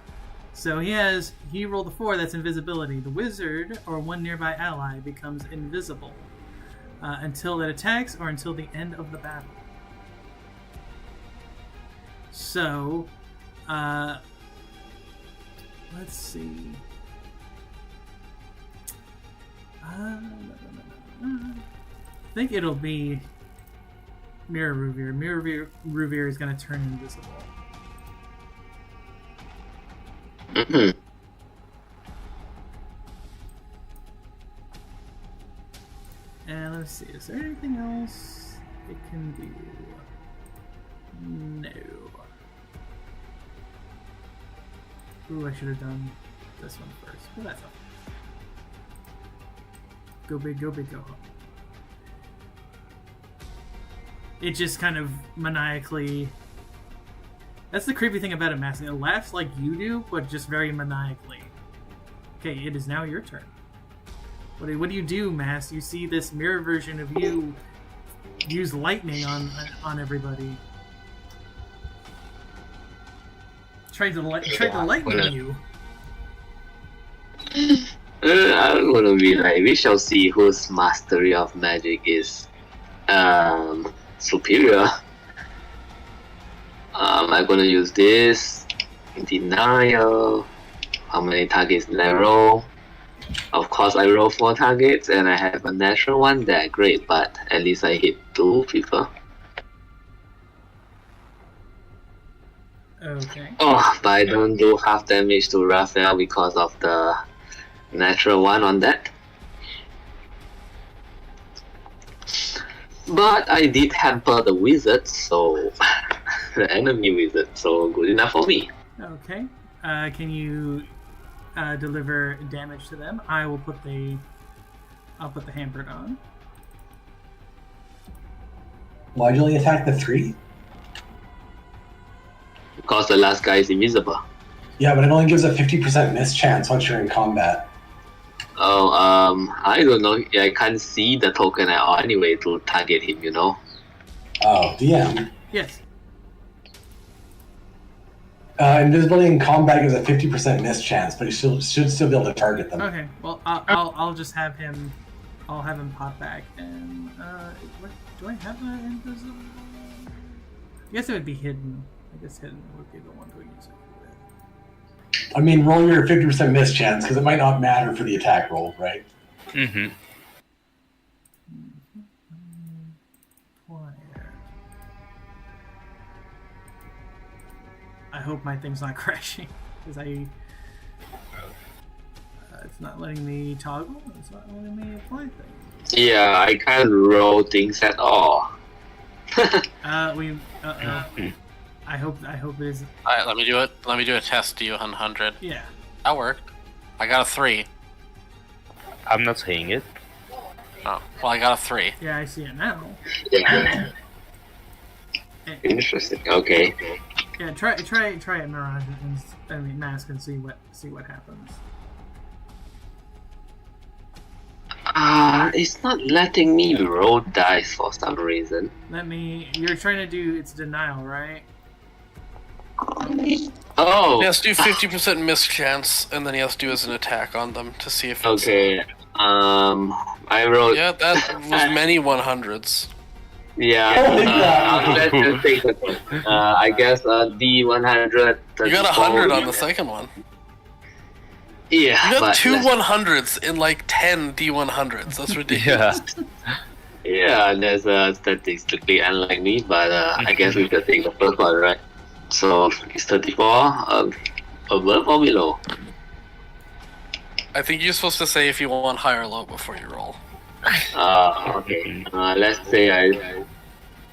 So he rolled a 4, that's invisibility. The wizard or one nearby ally becomes invisible until it attacks or until the end of the battle. So, let's see. I think it'll be Mirror Ruvir. Mirror Ruvir is going to turn invisible. Mhm. And let's see, is there anything else it can do? No. Ooh, I should have done this one first, but that's all. Go big, go big, go home. It just kind of maniacally... That's the creepy thing about it, Mass. It laughs like you do, but just very maniacally. Okay, it is now your turn. What do you do, Mass? You see this mirror version of you use lightning on everybody. Tried to lightning you. I'm gonna be like, we shall see whose mastery of magic is superior. I'm gonna use this. Denial. How many targets did I roll? Of course, I roll 4 targets and I have a natural one. That's great, but at least I hit 2 people. Okay. Oh, but I don't do half damage to Raphael because of the natural one on that. But I did hamper the wizard, so the enemy wizard, so good enough for me. Okay. Can you deliver damage to them? I'll put the hampered on. Why'd you only attack the 3? Because the last guy is invisible. Yeah, but it only gives a 50% miss chance once you're in combat. Oh, I don't know. I can't see the token at all anyway to target him, you know? Oh, DM. Yes. Invisibility in combat gives a 50% miss chance, but you should still be able to target them. Okay. Well, I'll just have him. I'll have him pop back. And what, do I have an invisible? I guess it would be hidden. I guess hidden would be the one to use it with. I mean, roll your 50% miss chance, because it might not matter for the attack roll, right? Mm-hmm. I hope my thing's not crashing, because it's not letting me toggle. It's not letting me apply things. Yeah, I can't roll things at all. I hope it is. Alright, let me do it. Let me do a test D100. Yeah. That worked. I got a 3. I'm not saying it. Oh, well, I got a 3. Yeah, I see it now. Yeah. Interesting. Okay. Yeah, try it, Mirage, and Mask, and see what happens. It's not letting me roll dice for some reason. You're trying to do its denial, right? Oh. He has to do 50% miss chance, and then he has to do as an attack on them to see if it's... Okay. I rolled... Yeah, that was many 100s. Yeah. Let's just take it. I guess D100... You got 100 on the second one. Yeah, You got but 2 100s in like 10 D100s. That's ridiculous. Yeah, that's statistically unlike me, but I guess we should take the first one, right? So it's 34, above or below? I think you're supposed to say if you want high or low before you roll. Okay. Let's say I...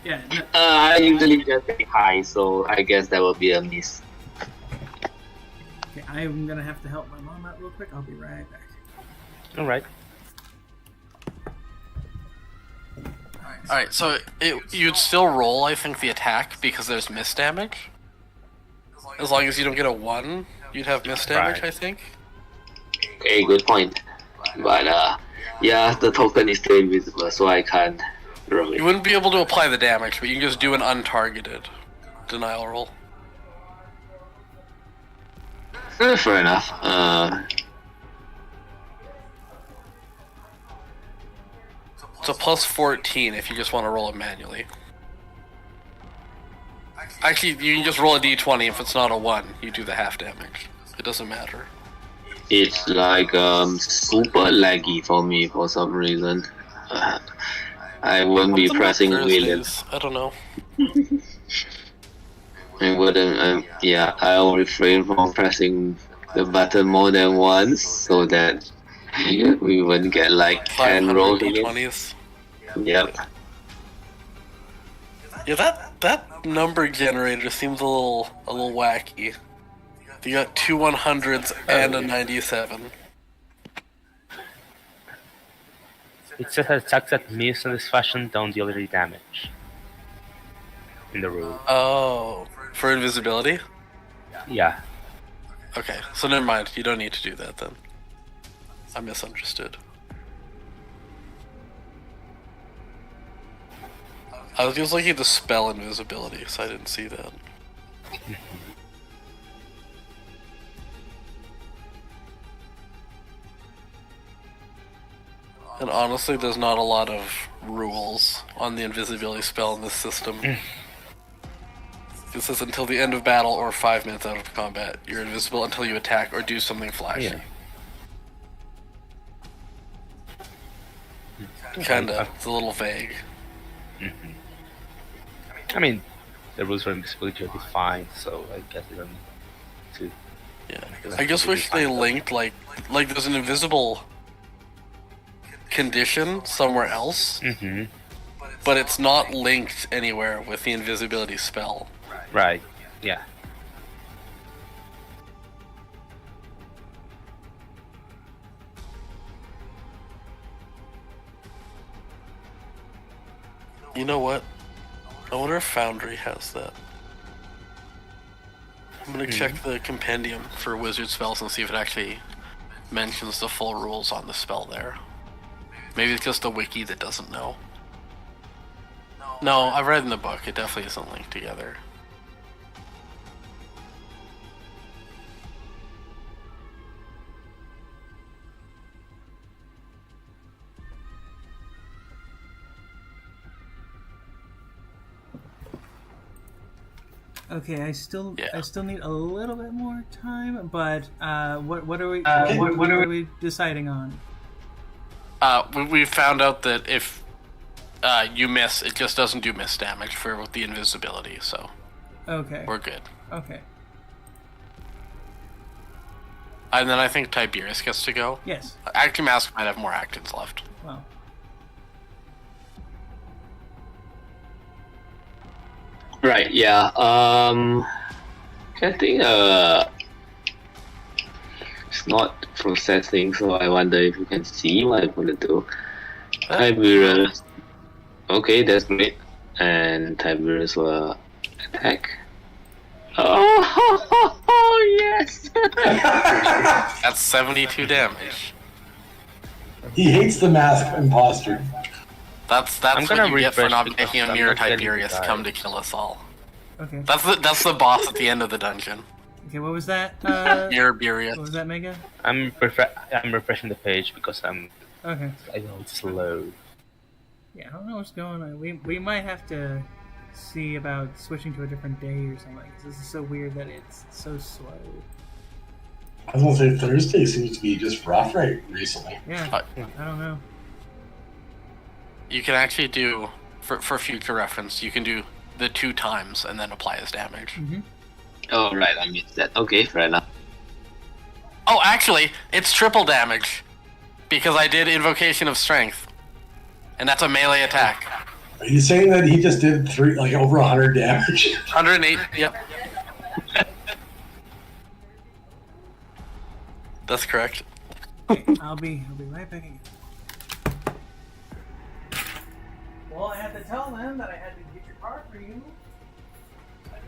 Yeah. No. I usually just say high, so I guess that will be a miss. Okay, I'm gonna have to help my mom out real quick. I'll be right back. Alright. Alright, so you'd still roll, I think, the attack because there's miss damage. As long as you don't get a 1, you'd have miss damage, Right. I think. Okay, good point. But yeah, the token is still invisible, so I can't roll it. You wouldn't be able to apply the damage, but you can just do an untargeted denial roll. Fair enough. It's a plus 14 if you just want to roll it manually. Actually, you can just roll a d20. If it's not a 1, you do the half damage. It doesn't matter. It's like super laggy for me for some reason. I wouldn't be What's about pressing William. Thursdays? I don't know. I wouldn't. Yeah, I'll refrain from pressing the button more than once so that we wouldn't get like 10 rolls again. D20s. Yep. Yeah, that number generator seems a little wacky. You got two 100s and a 97. It says attacks that miss in this fashion don't deal any damage. In the rule. Oh, for invisibility? Yeah. Okay, so never mind. You don't need to do that then. I misunderstood. I was just looking at the spell invisibility, so I didn't see that. And honestly, there's not a lot of rules on the invisibility spell in this system. It says until the end of battle or 5 minutes out of combat, you're invisible until you attack or do something flashy. Yeah. Kinda. It's a little vague. I mean, the rules for invisibility are defined, so I guess they don't need to. Yeah. I just wish they linked, like there's an invisible condition somewhere else, but it's not linked anywhere with the invisibility spell. Right, yeah. You know what? I wonder if Foundry has that. I'm gonna check the compendium for wizard spells and see if it actually mentions the full rules on the spell there. Maybe it's just the wiki that doesn't know. No, I've read in the book. It definitely isn't linked together. Okay, I still need a little bit more time, but what are we deciding on? We found out that if you miss, it just doesn't do miss damage for the invisibility, so Okay. we're good. Okay. And then I think Tiberius gets to go. Yes. Actually, Mask might have more actions left. Well. Right, yeah. I think it's not processing, so I wonder if you can see what I'm gonna do. Tiberius. Okay, that's great. And Tiberius will attack. Oh, yes! That's 72 damage. He hates the mask imposter. That's what you get for not making a mirror Tiberius come to kill us all. Okay. That's the boss at the end of the dungeon. Okay, what was that? Tiberius. What was that, Mega? I'm refreshing the page because I know it's slow. Yeah, I don't know what's going on. We might have to see about switching to a different day or something, because this is so weird that it's so slow. I was gonna say Thursday seems to be just rough right recently. Yeah, I don't know. You can actually do, for future reference, you can do the 2 times and then apply as damage. Oh, right, I missed that. Okay, fair enough. Oh, actually, it's triple damage. Because I did Invocation of Strength. And that's a melee attack. Are you saying that he just did over 100 damage? 108, yep. That's correct. Okay, I'll be right back again. Well, I had to tell them that I had to get your car for you.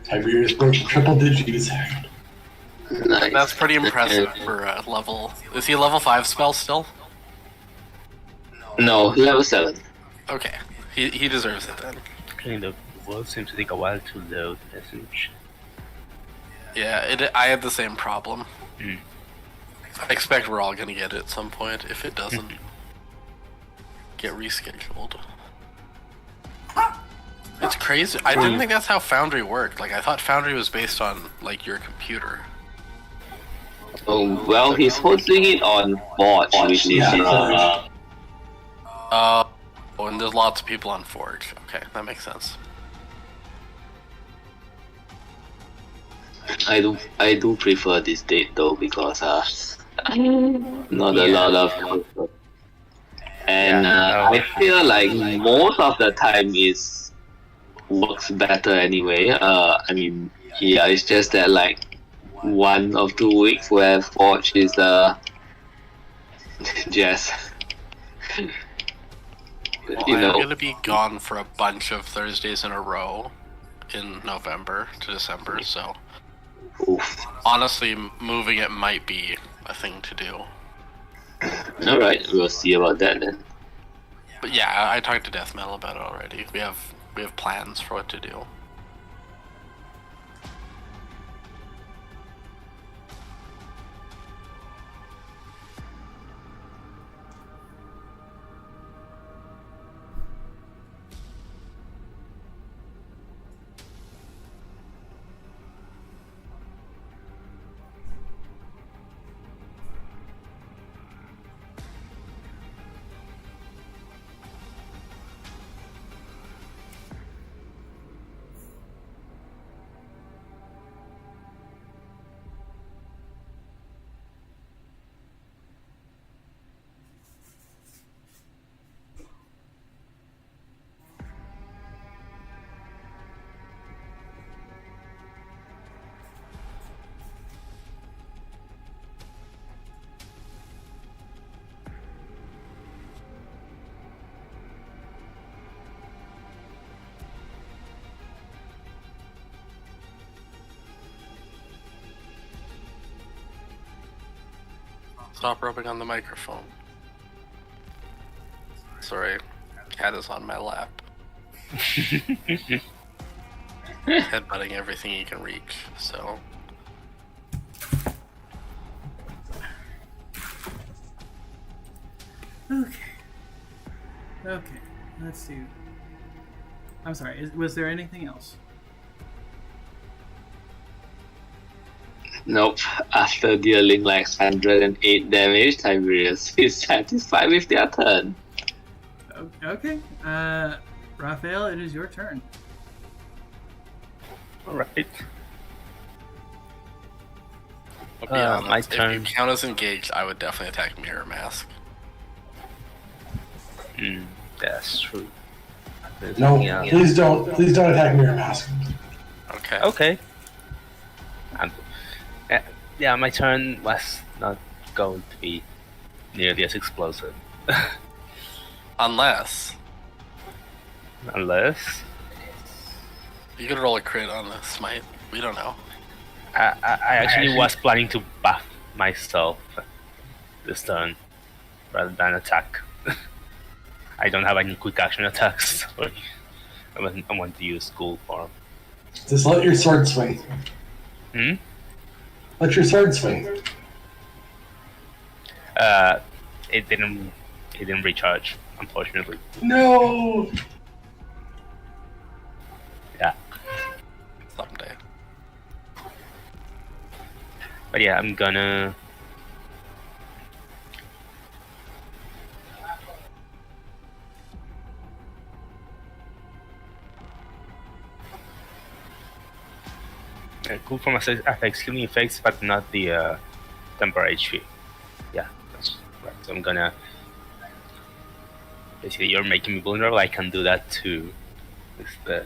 Tiberius broke triple digits. Nice. That's pretty impressive for level... Is he a level 5 spell still? No, level 7. Okay. He deserves it then. The world seems to take a while to load the message. Yeah, I had the same problem. I expect we're all gonna get it at some point if it doesn't get rescheduled. It's crazy. I didn't think that's how Foundry worked. Like, I thought Foundry was based on, like, your computer. Oh, well, he's hosting it on Botch, which is Oh, and there's lots of people on Forge. Okay, that makes sense. I do prefer this date though because not a lot of and I feel like most of the time is works better anyway. I mean, yeah, it's just that like 1 or 2 weeks where Forge is just Well, you I'm know. gonna be gone for a bunch of Thursdays in a row in November to December, so Oof. honestly, moving it might be a thing to do. All right, we'll see about that then. But yeah, I talked to Death Metal about it already. We have plans for what to do. Stop rubbing on the microphone. Sorry, cat is on my lap. Headbutting everything he can reach, so. Okay, let's see. I'm sorry, was there anything else? Nope. After dealing like 108 damage, Tiberius is satisfied with their turn. Okay, Raphael, it is your turn. Alright. I'll be honest, my if turn. you count as engaged, I would definitely attack Mirror Mask. That's true. No, please don't attack Mirror Mask. Okay. Okay. Yeah, my turn was not going to be nearly as explosive. Unless Unless you could roll a crit on the smite. We don't know. I actually was planning to buff myself this turn rather than attack. I don't have any quick action attacks. I want to use school form. Just let your sword swing. Let your sword swing. It didn't recharge, unfortunately. No. Yeah. Someday. But yeah, I'm gonna cool from effects, healing effects, but not the temporary HP. Yeah, that's right. So I'm gonna basically, you're making me vulnerable. I can do that too. With the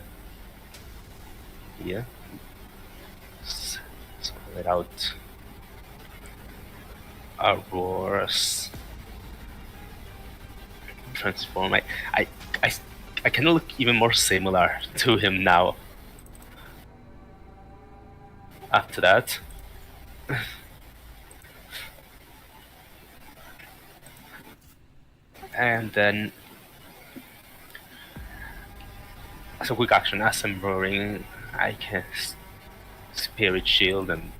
without Aurora's transform. I kind of look even more similar to him now. After that, and then as a quick action, as I'm roaring, I can Spirit Shield, and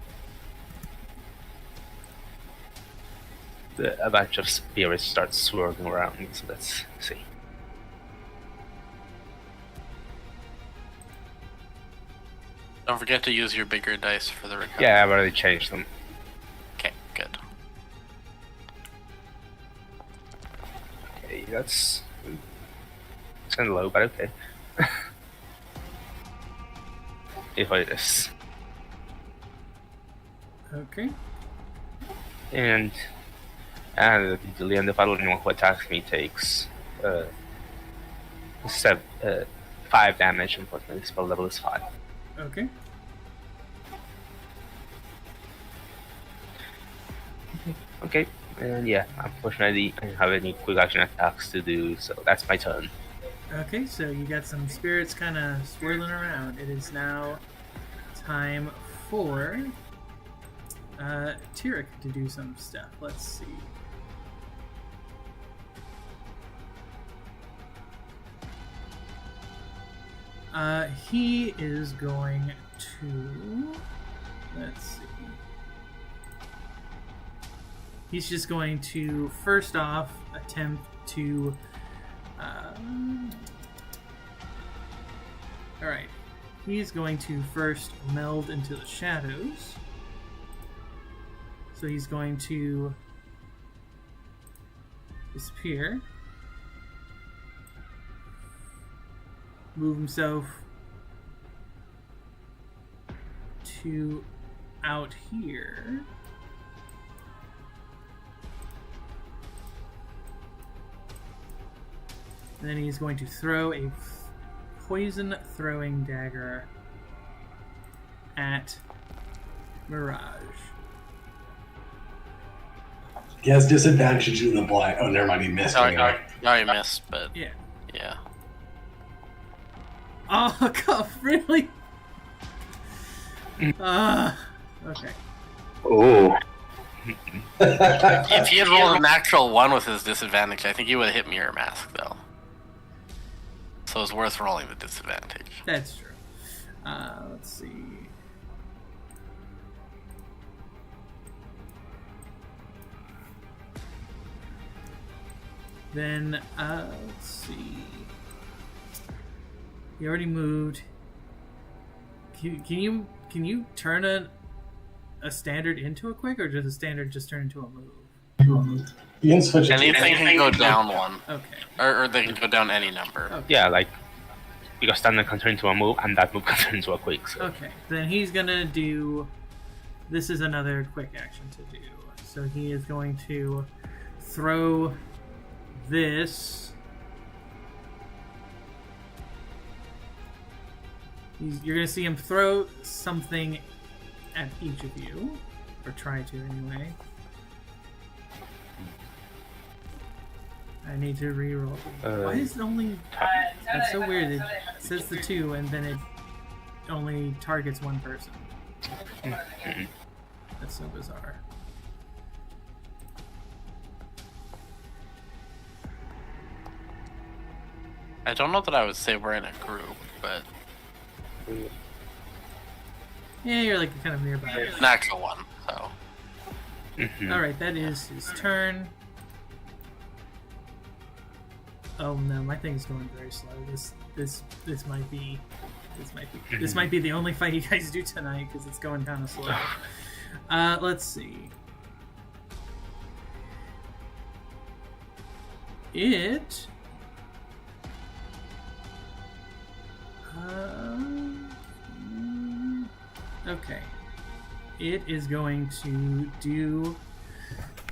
a bunch of spirits start swirling around me. So let's see. Don't forget to use your bigger dice for the recovery. Yeah, I've already changed them. Okay, good. Okay, that's It's kind of low, but okay. If it is. Okay. And the end, the following one who attacks me takes 5 damage. Unfortunately, the spell level is 5. Okay. Okay, and yeah, unfortunately, I don't have any quick action attacks to do, so that's my turn. Okay, so you got some spirits kind of swirling around. It is now time for Tyrek to do some stuff. Let's see. He is going to... Let's see. He's just going to, first off, attempt to... Alright. He's going to first meld into the shadows. So he's going to disappear. Move himself to out here. And then he's going to throw a poison throwing dagger at Mirage. He has disadvantage in the blind. Oh, never mind, he missed. Anyway. I missed, but Yeah. yeah. Oh, cuff, really? Okay. Oh. If he had rolled an actual 1 with his disadvantage, I think he would have hit Mirror Mask, though. So it's worth rolling the disadvantage. That's true. Let's see. Then, let's see. You already moved. Can you turn a standard into a quick, or does a standard just turn into a move? You can switch it. Anything can go down 1. Okay. Or they can go down any number. Okay. Yeah, like, because standard can turn into a move, and that move can turn into a quick. So. Okay. Then he's gonna do. This is another quick action to do. So he is going to throw this. You're going to see him throw something at each of you, or try to anyway. I need to reroll. Why is it only... That's so weird. It says the 2 and then it only targets one person. That's so bizarre. I don't know that I would say we're in a group, but Yeah, you're like kind of nearby. an actual one, so. Alright, that is his turn. Oh no, my thing's going very slow. This might be the only fight you guys do tonight because it's going kind of slow. Let's see. It. Okay. It is going to do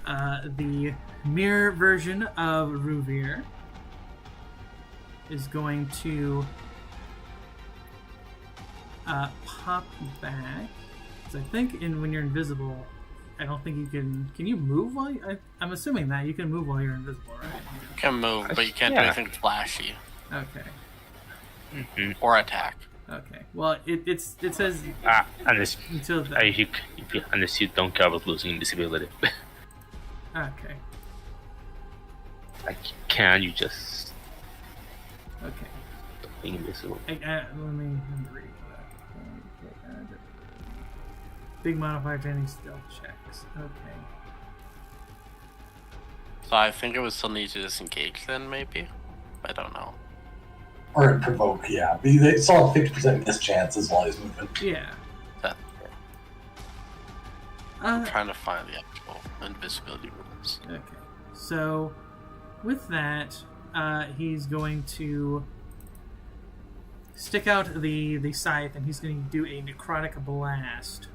the mirror version of Ruvir. Is going to pop back. So I think when you're invisible, I don't think you can. Can you move while? I'm assuming that you can move while you're invisible, right? You can move, but you can't do anything flashy. Okay. Or attack. Okay. Well, it says Unless until the, unless you don't care about losing invisibility. okay. Like, can you just Okay. be invisible? Let me read that. Big modifier to any stealth checks. Okay. So I think it would still need to disengage then, maybe? I don't know. Or provoke, yeah. They still have 50% miss chances while he's moving. Yeah. I'm trying to find the actual invisibility rules. Okay. So, with that, he's going to stick out the scythe, and he's going to do a necrotic blast.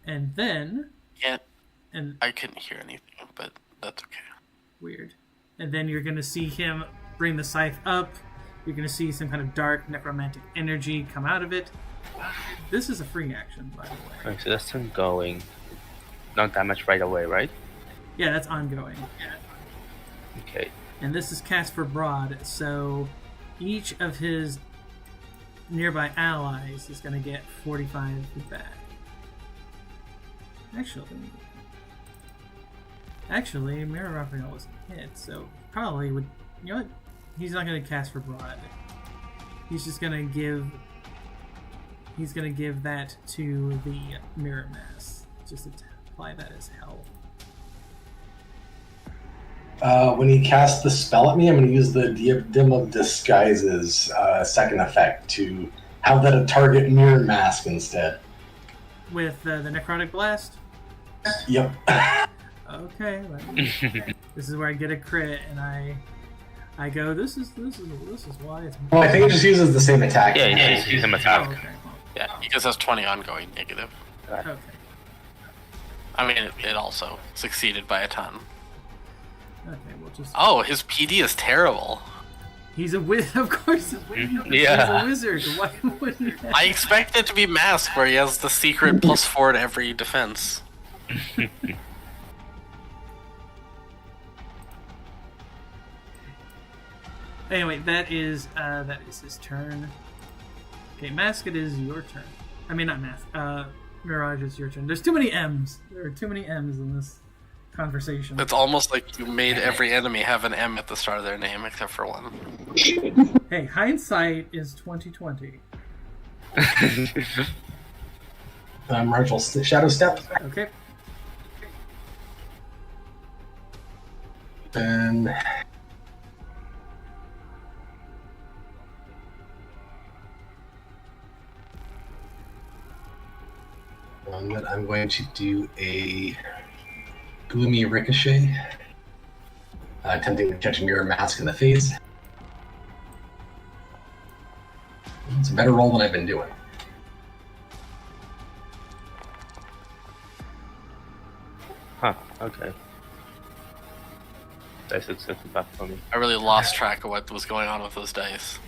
And then... Yeah, and I couldn't hear anything, but that's okay. Weird. And then you're going to see him bring the scythe up. You're going to see some kind of dark necromantic energy come out of it. This is a free action, by the way. Okay, so that's ongoing. Not damage right away, right? Yeah, that's ongoing. Okay. And this is cast for broad, so each of his nearby allies is going to get 45 back. Actually, Mirror Raphael wasn't hit, so probably would. You know what? He's not going to cast for broad. He's just going to give. He's going to give that to the Mirror Mass. Just to apply that as health. When he casts the spell at me, I'm going to use the Diadem of Disguise's second effect to have that a target mirror mask instead. With the Necrotic Blast? Yep. Okay. This is where I get a crit, and I go. This is why it's. Well, I think it just uses the same attack. Yeah, you just use him attack. Oh, okay. Well, Yeah, he just has 20 ongoing negative. okay. I mean, it also succeeded by a ton. Okay. We'll just. Oh, his PD is terrible. He's a wizard, of course. Yeah. He's a wizard. Why would he? I expect it to be Mask, where he has the secret +4 to every defense. Anyway, that is his turn. Okay, Mask, it is your turn. I mean, not Mask. Mirage, it's your turn. There's too many M's. There are too many M's in this conversation. It's almost like you made every enemy have an M at the start of their name, except for one. Hey, hindsight is 2020. Mirage will Shadow Step. Okay. Then I'm going to do a Gloomy Ricochet, attempting to catch a Mirror Mask in the face. It's a better roll than I've been doing. Huh, okay. Dice looks like back for me. I really lost track of what was going on with those dice.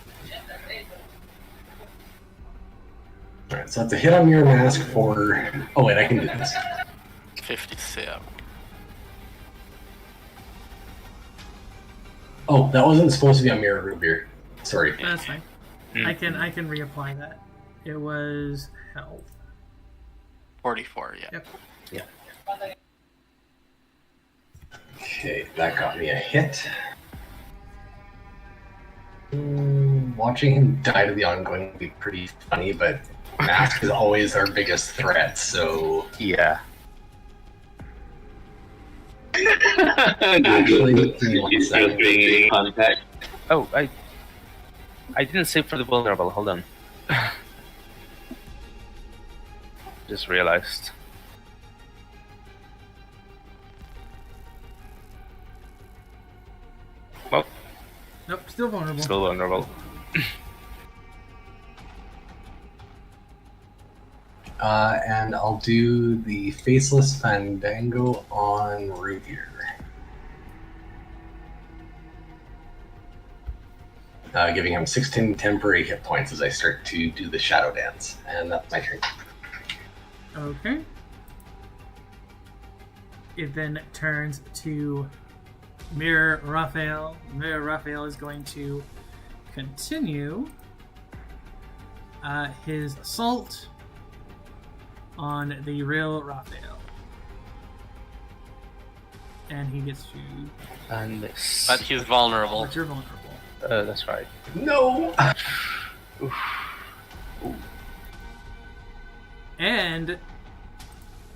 Alright, so that's a hit on Mirror Mask for... Oh wait, I can do this. 56. Oh, that wasn't supposed to be on Mirror Rubier. Sorry. That's fine. I can reapply that. It was health. 44, yeah. Yep. Yeah. Okay, that got me a hit. Watching him die to the ongoing would be pretty funny, but Mask is always our biggest threat, so... Yeah. Actually, give me 1 second. Bringing contact. Oh, I didn't save for the vulnerable. Hold on. Just realized. Well, Nope, still vulnerable. still vulnerable. And I'll do the Faceless Fandango on Rubier. Giving him 16 temporary hit points as I start to do the Shadow Dance. And that's my turn. Okay. It then turns to Mirror Raphael. Mirror Raphael is going to continue his assault on the real Raphael. And he gets to... And this. But he's vulnerable. But you're vulnerable. That's right. No! And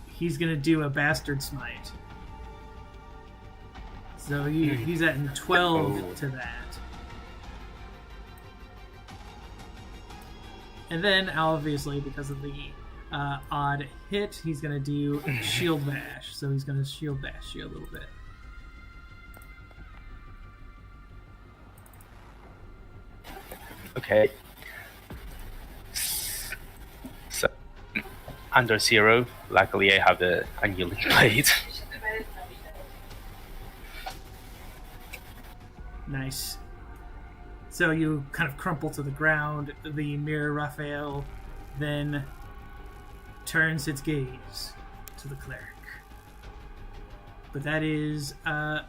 he's going to do a Bastard Smite. So he's adding 12 to that. And then, obviously, because of the odd hit, he's going to do Shield Bash. So he's going to Shield Bash you a little bit. Okay. So, under 0, luckily I have the Unyielding Blade. Nice. So you kind of crumple to the ground. The Mirror Raphael then turns its gaze to the cleric. But that is all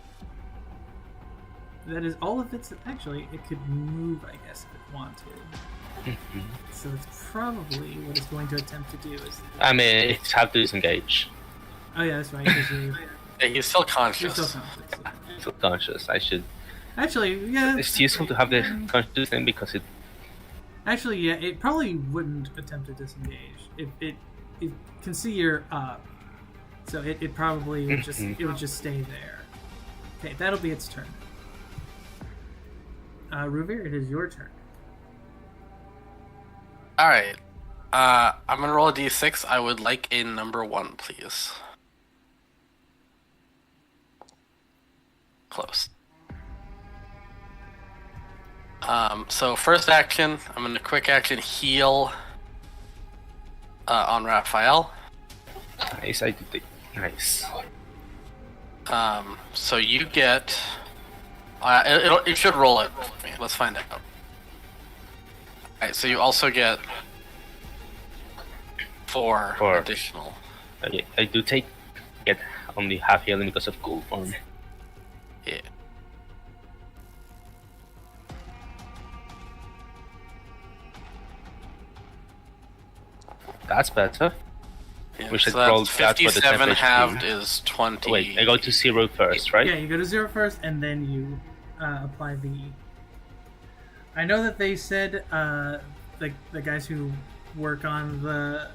of its. Actually, it could move, I guess, if it wanted. So it's probably what it's going to attempt to do is. I mean, it's have to disengage. Oh yeah, that's right. 'Cause Yeah, he's still conscious. you're still conscious. Still conscious. I should. Actually, yeah. It's useful to have the conscious thing because it. Actually, yeah. It probably wouldn't attempt to disengage. It can see you're up, so it probably would just stay there. Okay, that'll be its turn. Ruvir, it is your turn. Alright. I'm gonna roll a d6. I would like a number 1, please. Close. So first action, I'm gonna quick action heal on Raphael. Nice, I did it. Nice. So you get... it should roll it for me. Let's find out. Alright, so you also get 4 additional. Okay, I do get only half healing because of cool form. Yeah. That's better. Yeah, We should so roll that's that for the 57 temperature. halved is 20. Wait, I go to 0 first, right? Yeah, you go to 0 first, and then you apply the. I know that they said the guys who work on the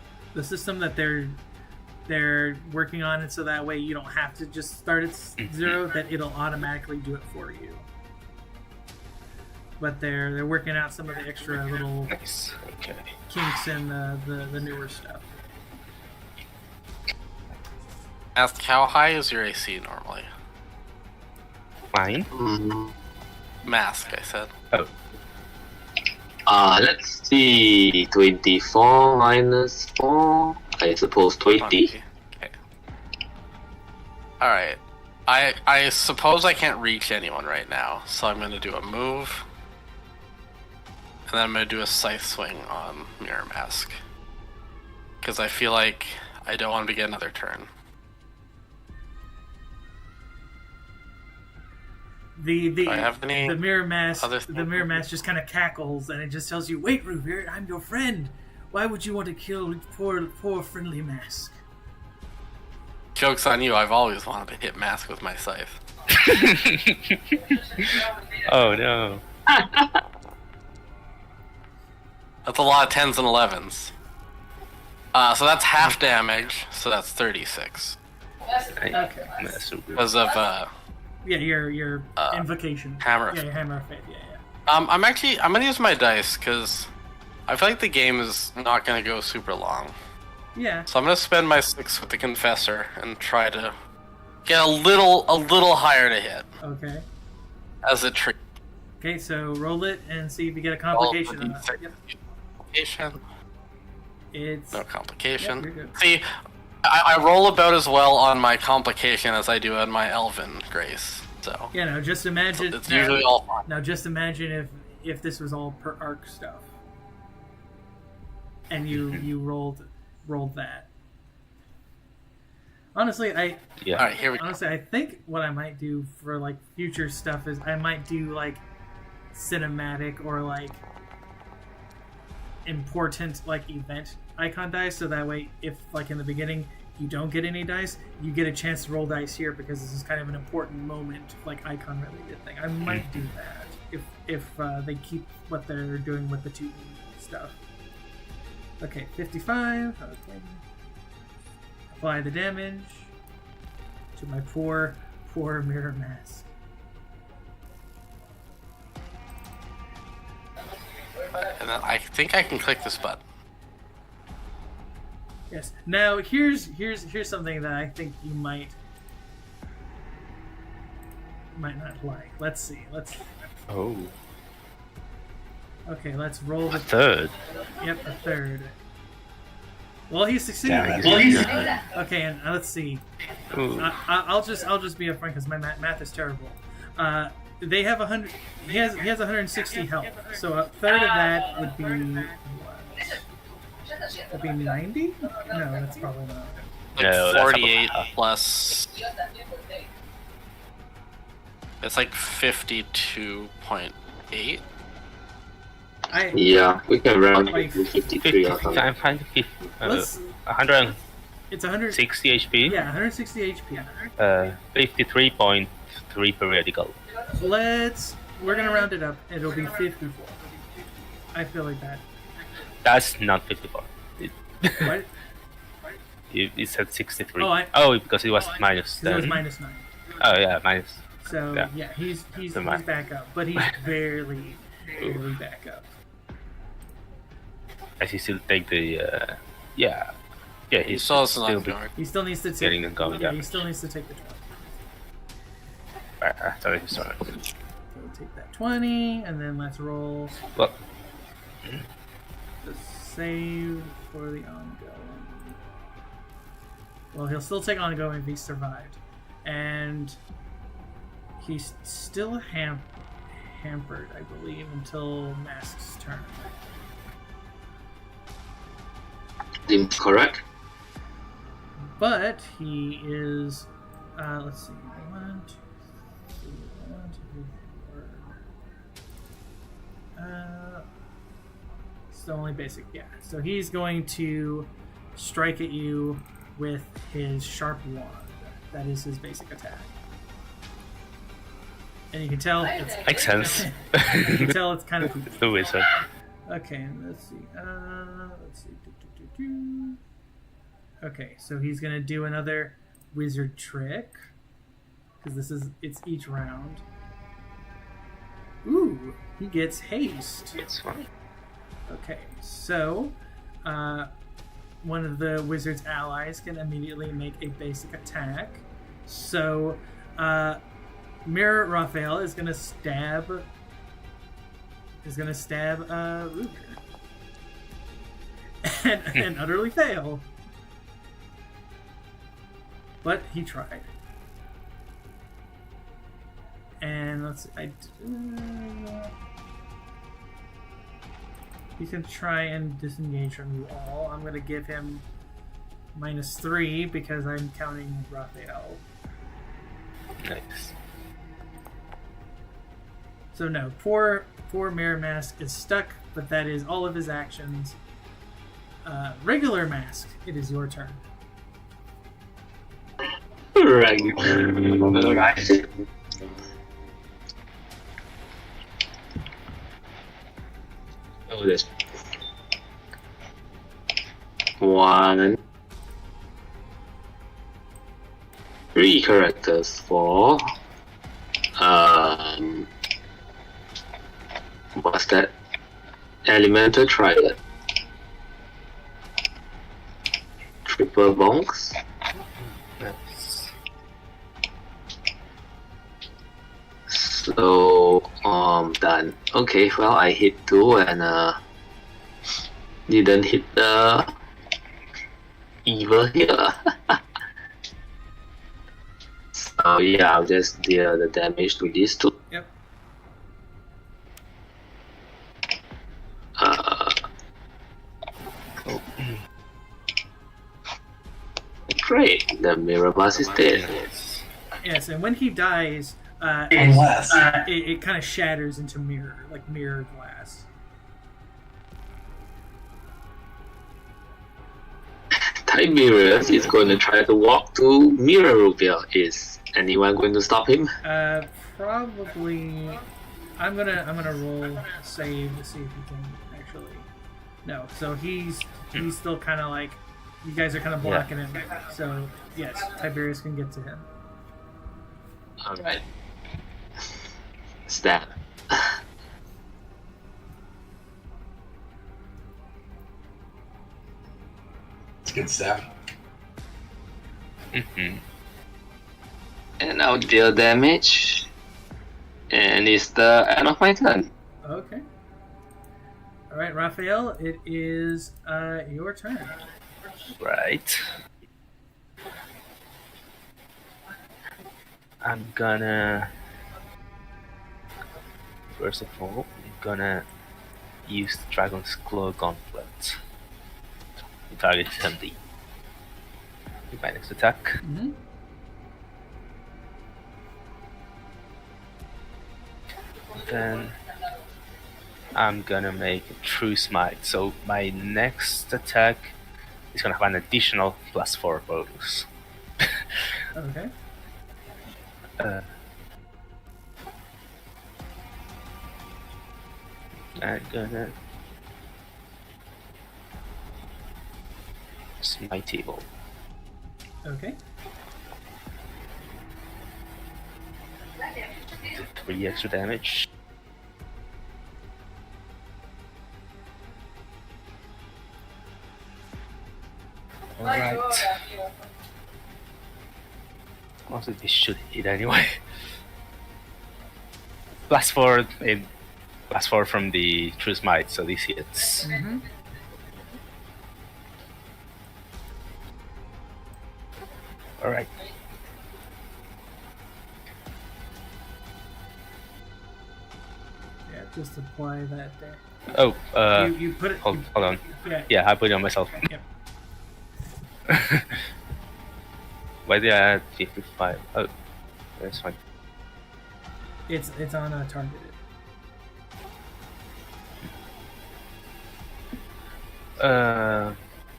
system that they're working on it so that way you don't have to just start at 0, that it'll automatically do it for you. But they're working out some of the extra little Nice. Okay. kinks in the newer stuff. Ask, how high is your AC normally? Fine. Mask, I said. Oh. Let's see. 24 minus 4. I suppose 20. Okay. Alright. I suppose I can't reach anyone right now, so I'm gonna do a move. And then I'm gonna do a scythe swing on Mirror Mask. Because I feel like I don't want to get another turn. Do I have any the mirror mask other the mirror mask just kind of cackles and it just tells you, "Wait, Ruvir, I'm your friend. Why would you want to kill poor friendly Mask?" Joke's on you, I've always wanted to hit Mask with my scythe. Oh no. That's a lot of 10s and 11s. So that's half damage, so that's 36. Okay. Because of Yeah, your invocation. Hammer of Yeah, your hammer of fate. Yeah. I'm gonna use my dice because I feel like the game is not gonna go super long. Yeah. So I'm gonna spend my 6 with the Confessor and try to get a little higher to hit Okay. as a treat. Okay, so roll it and see if you get a complication on that. Yep. Complication. It's No complication. Yep, you're good. See, I roll about as well on my complication as I do on my Elven Grace. So yeah. Now just imagine. it's usually all fine. Now just imagine if this was all per arc stuff, and you rolled that. Honestly, Yeah. Alright, here we go. Honestly, I think what I might do for like future stuff is I might do like cinematic or like important like event icon dice, so that way if like in the beginning you don't get any dice, you get a chance to roll dice here because this is kind of an important moment, like icon related thing. I might do that if they keep what they're doing with the 2E stuff. Okay, 55. Okay. Apply the damage to my poor poor Mirror Mask. And then I think I can click this button. Yes. Now here's something that I think you might not like. Let's see. Oh, Okay, let's roll a the third. Yep, a third. Well, he succeeded. Damn, Okay, and let's see. Ooh. I'll just be upfront because my math is terrible. They have 100. He has 160 health, so a third of that would be what? Would be 90? No, that's probably not. Like No, that's 48 about- plus. It's like 52.8. Yeah, we can round Like it to 53 50, or something. I'm fine. 160 let's. It's 100. HP. Yeah, 160 HP. 53.3 periodical. We're gonna round it up. It'll be 54. I feel like that. That's not 54. What? It said 63. Oh, Because it was minus 10. It was minus 9. Oh yeah, minus. So Yeah. yeah, he's So my- back up, but he's barely back up. I see still take the yeah. Yeah, He he's still has still an be- ongoing. He still needs to take. Getting them going, Yeah, yeah. he still needs to take the 20. Sorry, sorry. So we'll take that 20, and then let's roll Well, the save for the ongoing. Well, he'll still take ongoing if he survived, and he's still hampered, I believe, until Mask's turn. Seems correct. But he is. Let's see. 1, 2, 3, 1, 2, 4. It's the only basic, yeah. So he's going to strike at you with his sharp wand. That is his basic attack. And you can tell it's makes sense. you can tell it's kind of It's the wizard. Okay, and let's see. Let's see. Okay, so he's gonna do another wizard trick because it's each round. Ooh, he gets haste. It's fine. Okay, so one of the wizard's allies can immediately make a basic attack. So Mirror Raphael is gonna stab. Ruger. And utterly fail. But he tried. And let's see. He can try and disengage from you all. I'm going to give him -3 because I'm counting Raphael. Nice. So no, poor Mirror Mask is stuck, but that is all of his actions. Regular Mask, it is your turn. Right. Oh, this 1, 3 characters for what's that? Elemental Trident. Triple bonks. Nice. So done. Okay, well I hit 2 and didn't hit the evil here. So yeah, I'll just deal the damage to these 2. Yep. Great, the mirror bus is dead. Yes, and when he dies, Unless. it kind of shatters into mirror glass. Tiberius is going to try to walk to Mirror Rubia. Is anyone going to stop him? Probably. I'm gonna roll save to see if he can actually. No, so he's still kind of like, you guys are kind of blocking him. So yes, Tiberius can get to him. Alright. Stab. It's good stuff. Mm-hmm. And I'll deal damage. And it's the end of my turn. Okay. All right, Raphael, it is your turn. Right. I'm gonna... First of all, I'm gonna use the Dragon's Claw Gauntlet. The target is empty. With my next attack. Mm-hmm. Then I'm gonna make a True Smite. So my next attack is gonna have an additional +4 bonus. Okay. I'm gonna smite evil. Okay. 3 extra damage. Alright. Also, this should hit anyway. +4, +4 from the True Smite, so this hits. Mm-hmm. Alright. Yeah, just apply that there. Oh, You put it. hold on. Yeah. Yeah, I put it on myself. Yep. Why did I add 55? Oh, that's fine. It's on a targeted.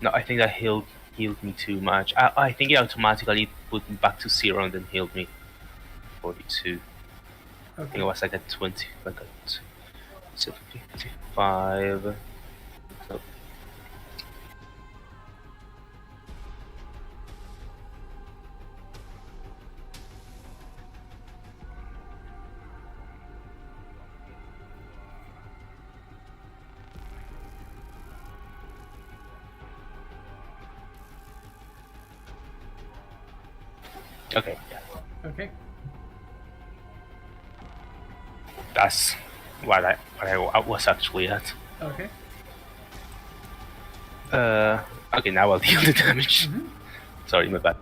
No, I think that healed me too much. I think it automatically put me back to 0 and then healed me 42. I think it Okay. was like a 20, like a 55. So, okay, yeah. Okay. That's what I was actually at. Okay. Okay, now I'll deal the damage. Mhm. Sorry, my bad.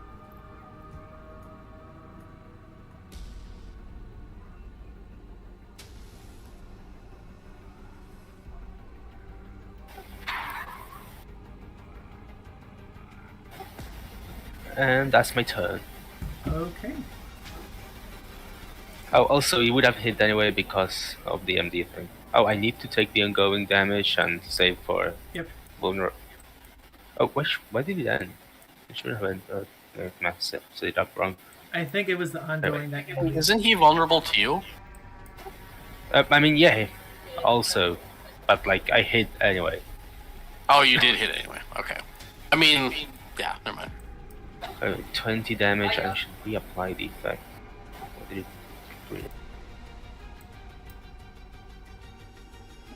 And that's my turn. Okay. Oh, also, it would have hit anyway because of the MD thing. Oh, I need to take the ongoing damage and save for Yep. vulnerable. Oh, why did it end? I should have ended. Set it up wrong. I think it was the ongoing that. Isn't he vulnerable to you? I mean, yeah, also, but like I hit anyway. Oh, you did hit anyway. Okay. I mean, yeah, never mind. 20 damage. I should reapply the effect. What did it do?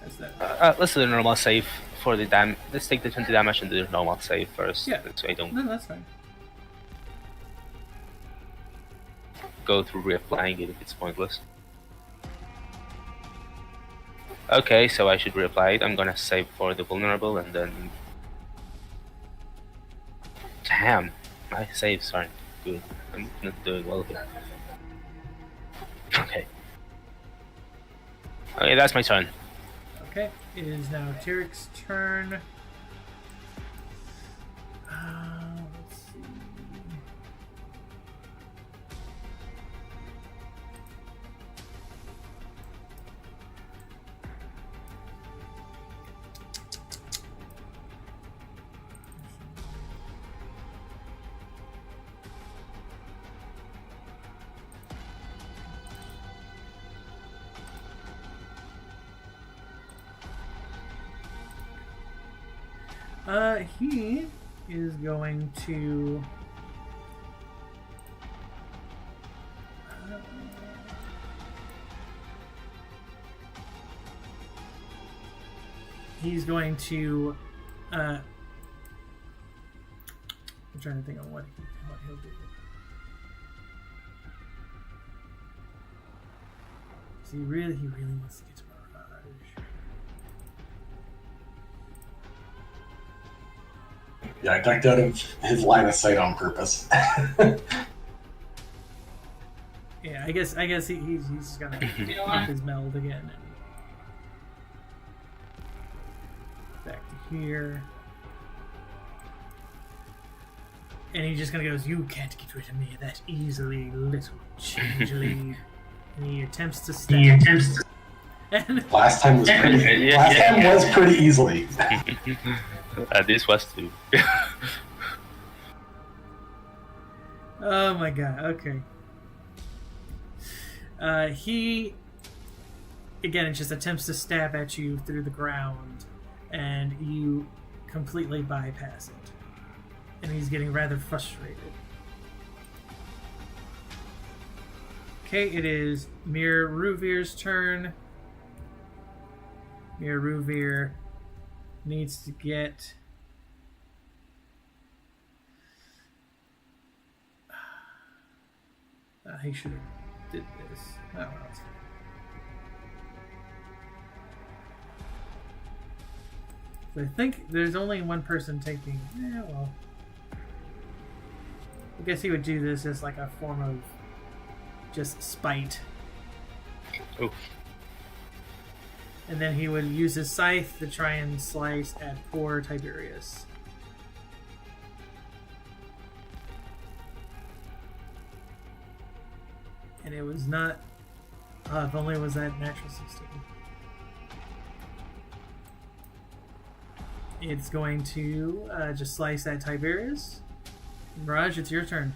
That's that. Let's do the normal save for the dam. Let's take the 20 damage and do the normal save first. Yeah. So I don't No, that's fine. go through reapplying it if it's pointless. Okay, so I should reapply it. I'm gonna save for the vulnerable and then. Damn, my saves aren't good. I'm not doing well here. Okay. Okay, that's my turn. Okay. It is now Tyrik's turn. Let's see. He is going to he's going to. I'm trying to think of what he'll do. So he really wants to get to Mirage. Yeah, I ducked out of his line of sight on purpose. Yeah, I guess he's gonna up his meld again and back to here. And he just kind of goes, "You can't get rid of me that easily, little changeling." And he attempts to stab. And Last time was pretty. Was pretty easily. This was too. oh my god! Okay. He again just attempts to stab at you through the ground, and you completely bypass it. And he's getting rather frustrated. Okay, it is Mir Ruvir's turn. Mir Ruvir needs to get... he should have did this. Oh, well, that's fine. So I think there's only one person taking... Yeah, well... I guess he would do this as like a form of just spite. Oof. And then he would use his scythe to try and slice at poor Tiberius. And it was not... if only it was that natural 16. It's going to just slice at Tiberius. Raj, it's your turn.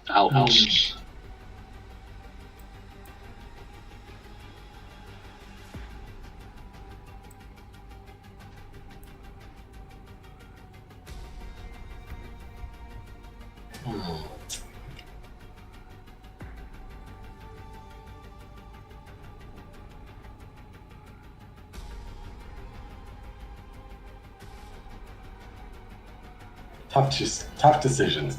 Ouch. Tough decisions.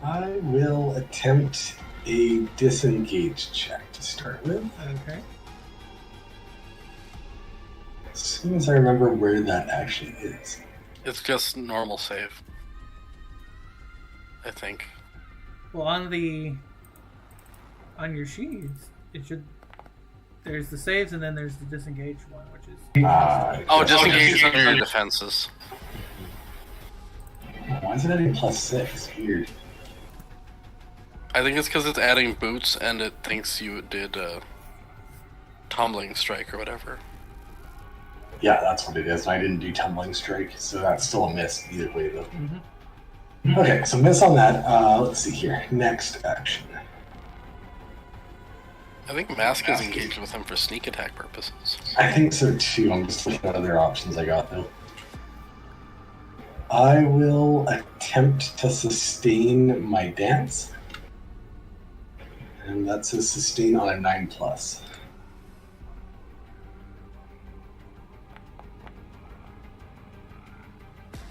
I will attempt a disengage check to start with. Okay. As soon as I remember where that actually is. It's just normal save, I think. Well, on your sheets, it should... There's the saves, and then there's the disengaged one, which is... Disengage is under your defenses. Why is it adding +6? Weird. I think it's because it's adding boots, and it thinks you did tumbling strike or whatever. Yeah, that's what it is. I didn't do tumbling strike, so that's still a miss either way, though. Mm-hmm. Okay, so miss on that. Let's see here. Next action. I think Mask is engaged with him for sneak attack purposes. I think so too. I'm just looking at other options I got though. I will attempt to sustain my dance. And that's a sustain on a 9+.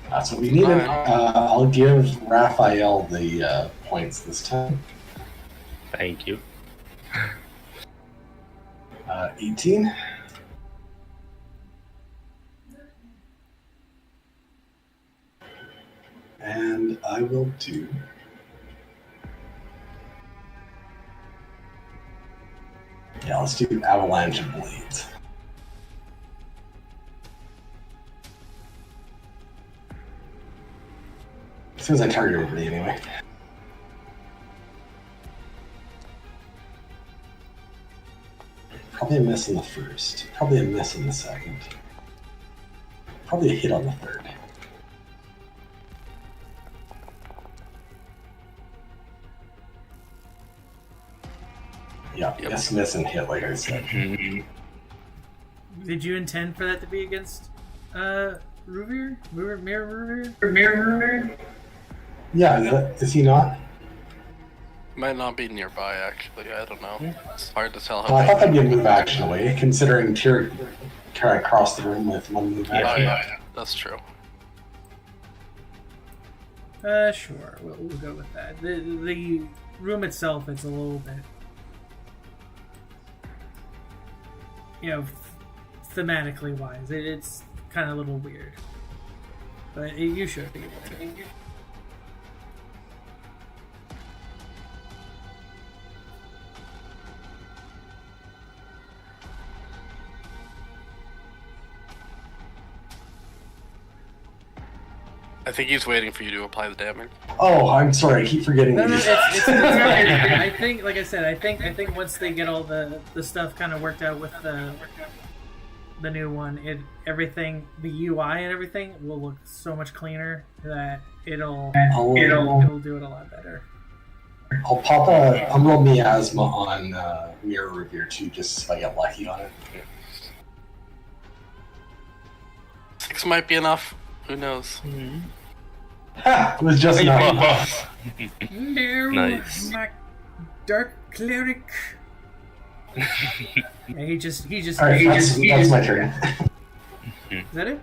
That's what we needed. I'll give Raphael the points this time. Thank you. 18. And I will do... Yeah, let's do Avalanche of Blades. As soon as I target everybody, anyway. Probably a miss on the first. Probably a miss on the second. Probably a hit on the third. Yeah, Yep. miss and hit, like I said. Did you intend for that to be against Ruvir? Mirror Ruvir? Yeah, is he not? Might not be nearby, actually. I don't know. It's hard to tell how. Well, I thought that'd be a move action away, considering Tyr carried across the room with one move Oh, action. yeah, that's true. Sure. We'll go with that. The room itself, it's a little bit, thematically wise, it's kind of a little weird. But you should be able to. I think he's waiting for you to apply the damage. Oh, I'm sorry, I keep forgetting No, these. it's I think, like I said, I think once they get all the stuff kind of worked out with the new one, everything, the UI and everything will look so much cleaner that it'll do it a lot better. I'll pop a Emerald Miasma on Mirror Revere too, just if I get lucky on it. 6 might be enough. Who knows? Ha! It was just enough. No, Nice. my dark cleric. Yeah, he just. Alright, that's my turn. Is that it?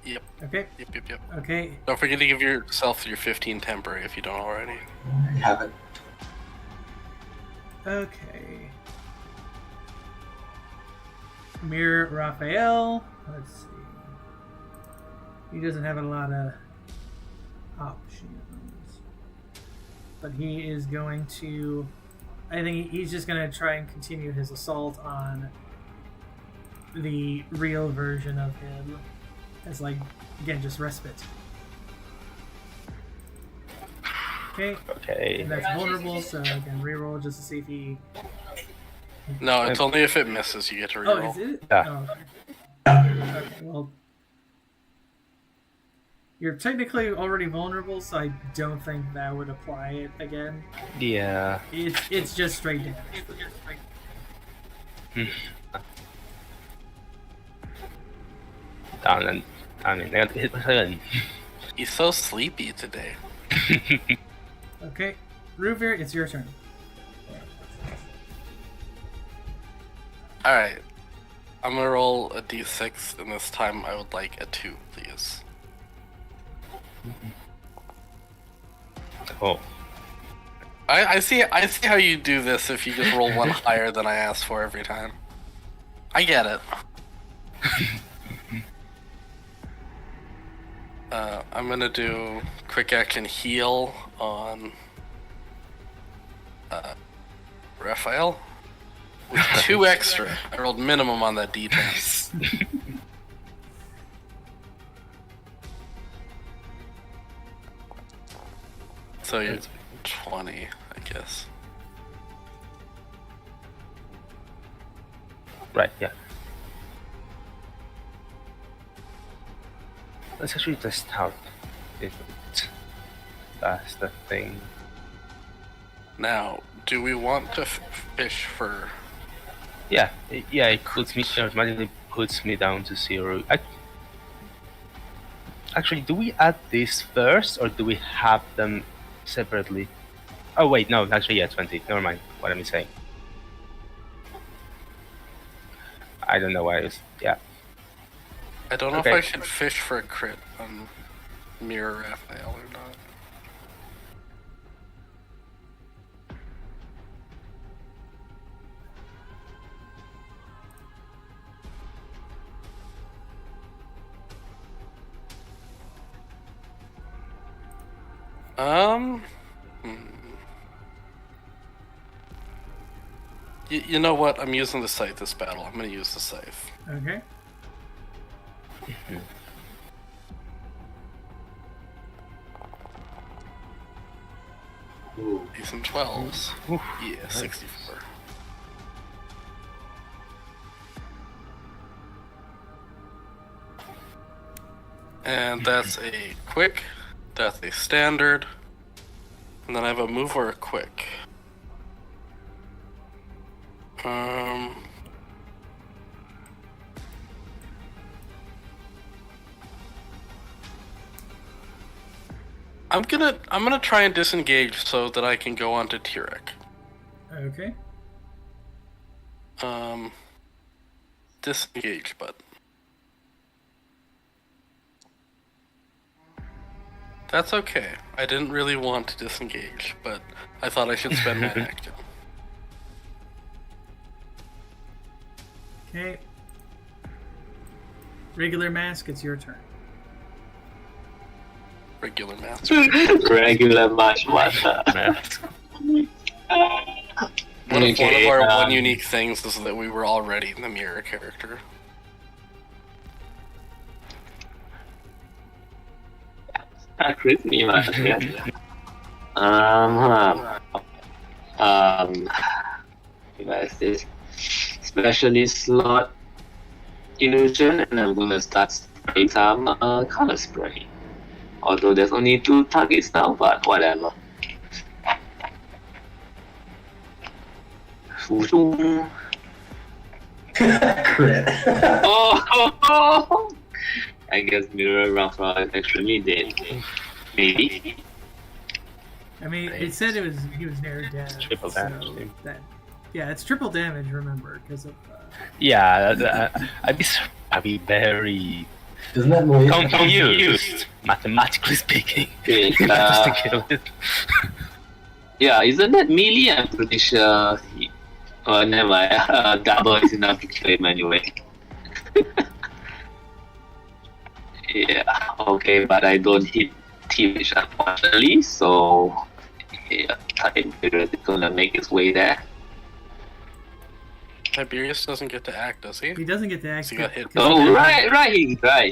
Yep. Okay. Yep. Okay. Don't forget to give yourself your 15 temporary if you don't already. I have it. Okay. Mirror Raphael. Let's see. He doesn't have a lot of options. But he is going to. I think he's just going to try and continue his assault on the real version of him. As, like, again, just respite. Okay. Okay. And that's vulnerable, so again, reroll just to see if he. No, it's only if it misses you get to Oh, reroll. is it? Yeah. Oh, okay. Okay, well. You're technically already vulnerable, so I don't think that would apply it again. Yeah. It's just straight damage. He's so sleepy today. Okay. Ruvir, it's your turn. Alright. I'm gonna roll a d6, and this time I would like a 2, please. Oh. I see how you do this if you just roll one higher than I ask for every time. I get it. I'm gonna do quick action heal on Raphael. With 2 extra. I rolled minimum on that d10. So you're 20, I guess. Right, yeah. Let's actually test out if that's the thing. Now, do we want to fish for... Yeah, it automatically puts me down to 0. Actually, do we add this first, or do we have them separately? Oh wait, no, actually, yeah, 20. Never mind. What am I saying? I don't know why I was. Yeah. I don't know Okay. if I should fish for a crit on Mirror Raphael or not. You know what? I'm using the scythe this battle. I'm gonna use the scythe. Okay. Ooh. These some 12s. Yeah, 64. And that's a quick. That's a standard. And then I have a move or a quick. I'm gonna try and disengage so that I can go on to Tyrek. Okay. Disengage button. That's okay. I didn't really want to disengage, but I thought I should spend my action. Okay. Regular mask, it's your turn. Regular mask. Regular match master. One of our one unique things is that we were already the mirror character. Chris me, man. Device this specialist slot illusion, and I'm gonna start spraying some color spray. Although there's only 2 targets now, but whatever. Crit. Oh, I guess mirror rough is extremely dead. Maybe. I mean, it said he was near dead. Triple damage. So yeah, it's triple damage. Remember, because of. Yeah, I'd be very Isn't that noise? confused, mathematically speaking. Okay, Just to kill it. yeah, isn't that melee? I'm pretty sure. Never mind. Double is enough to kill him anyway. Yeah, okay, but I don't hit T-Wish unfortunately, so yeah, Time Period is gonna make its way there. Tiberius doesn't get to act, does he? He doesn't get to act. So he got hit. Oh, right, he got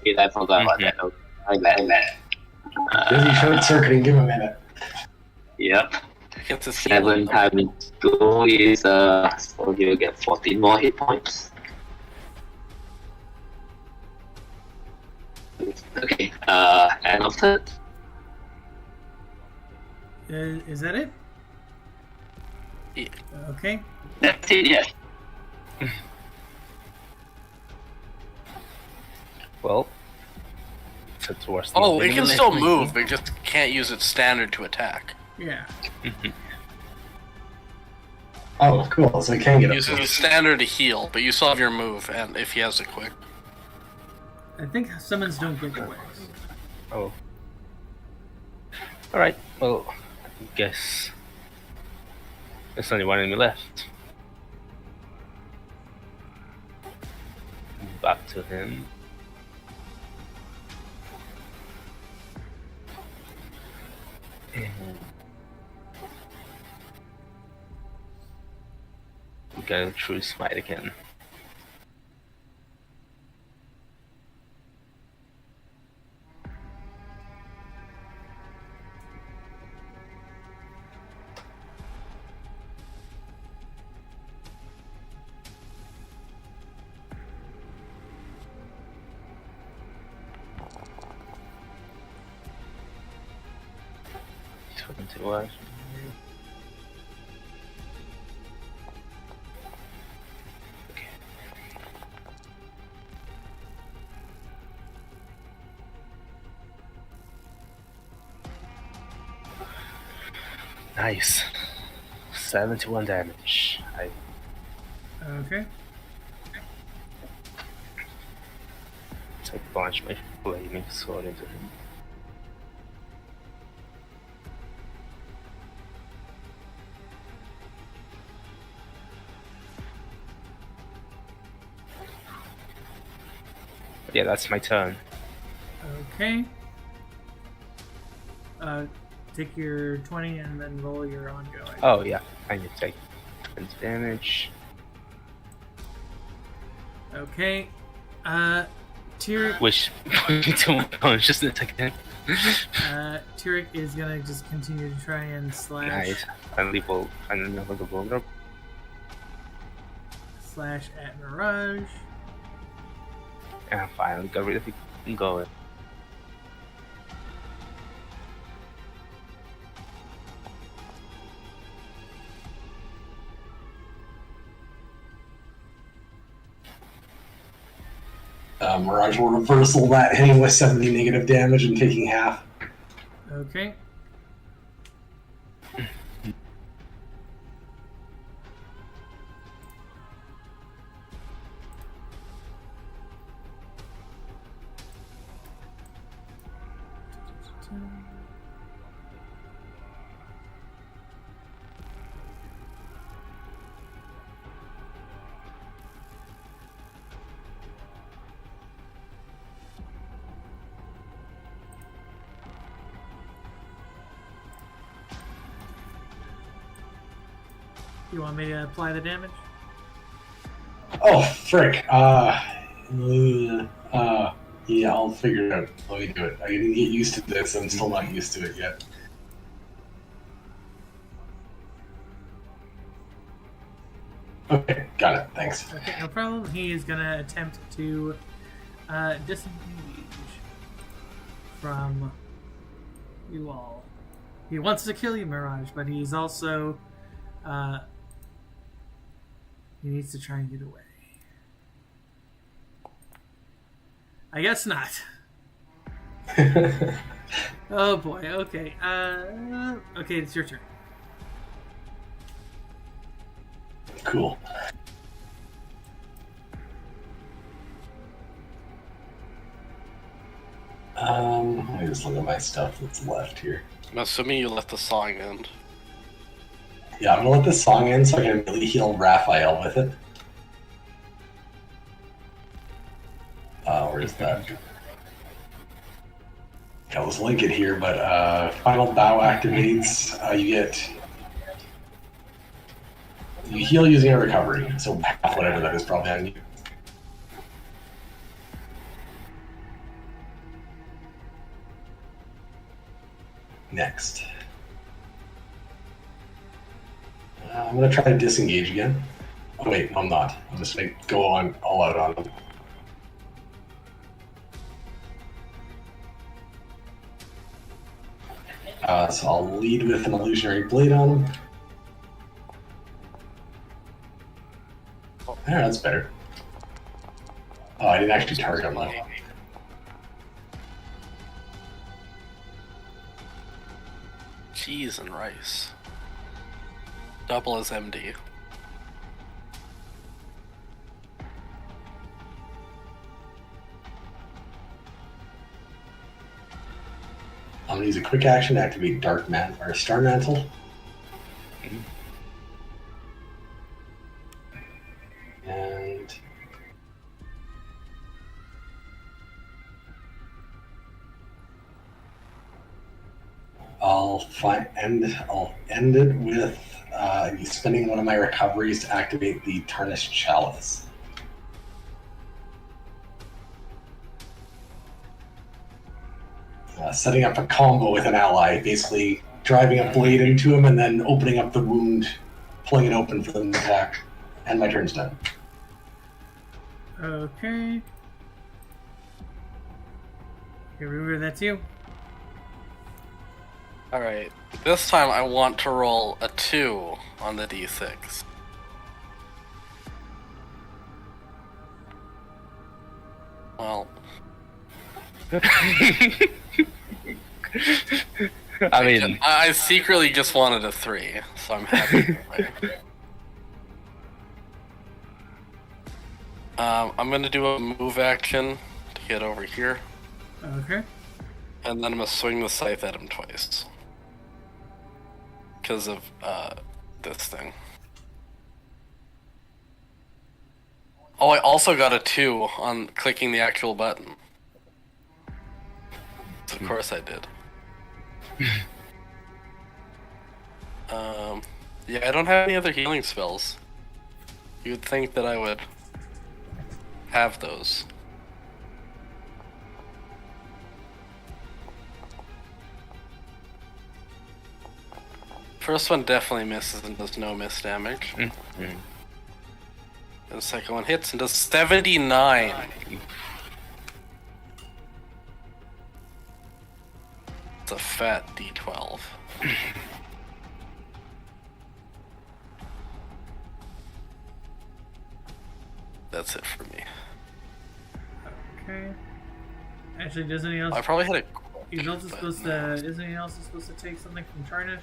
hit, I forgot about that. Okay, my bad. Busy short circuiting, give him a minute. Yep. Gets a 7 times 2 is, so he'll get 14 more hit points. Okay, end of turn. Is that it? Yeah. Okay. That's it, yes. Well, so towards the Oh, end it of can the still next move. It just can't use its standard to attack. Yeah. Oh, cool. So he can get It up. uses its standard to heal, but you still have your move, and if he has it quick. I think summons don't get quicks. Oh. Alright, well, I guess there's only one enemy left. Back to him. And go through smite again. What? Okay. Nice. 71 damage. Okay. So launch my flaming sword into him. Yeah, that's my turn. Okay. Take your 20 and then roll your ongoing. Oh yeah, I need to take 20 damage. Okay. Tyrek. Which put me to unconsciousness again. Tyrek is gonna just continue to try and slash. Nice. Finally vulnerable. Slash at Mirage. And I finally got rid of it and going. Mirage will reversal that, hitting with 70 negative damage and taking half. Okay. You want me to apply the damage? Oh, frick. Yeah, I'll figure it out. Let me do it. I need to get used to this. I'm still not used to it yet. Okay, got it. Thanks. Okay, no problem. He is gonna attempt to disengage from you all. He wants to kill you, Mirage, but he's also he needs to try and get away. I guess not. Oh boy. Okay. Okay, it's your turn. Cool. Let me just look at my stuff that's left here. I'm assuming you let the song end. Yeah, I'm gonna let this song end so I can really heal Raphael with it. Where's that? Yeah, let's link it here, but final bow activates. You heal using a recovery, so half whatever that is probably on you. Next. I'm going to try to disengage again. Oh wait, no, I'm not. I'm just going to go on all out on him. So I'll lead with an illusionary blade on him. There, that's better. Oh, I didn't actually target him though. Cheese and rice. Double as MD. I'm gonna use a quick action to activate Star Mantle. And I'll end it with spending one of my recoveries to activate the Tarnished Chalice. Setting up a combo with an ally, basically driving a blade into him and then opening up the wound, pulling it open for them to attack. And my turn's done. Okay. Okay, remember that's you. Alright, this time I want to roll a 2 on the d6. Well. I mean, I secretly just wanted a 3, so I'm happy. I'm gonna do a move action to get over here. Okay. And then I'm gonna swing the scythe at him twice. Because of this thing. Oh, I also got a 2 on clicking the actual button. So of course I did. Yeah, I don't have any other healing spells. You'd think that I would have those. First one definitely misses and does no miss damage. mm-hmm. And the second one hits and does 79. It's a fat D12. That's it for me. Okay. Actually, does anyone else? I probably had a. Isn't anyone else supposed to take something from Tarnish?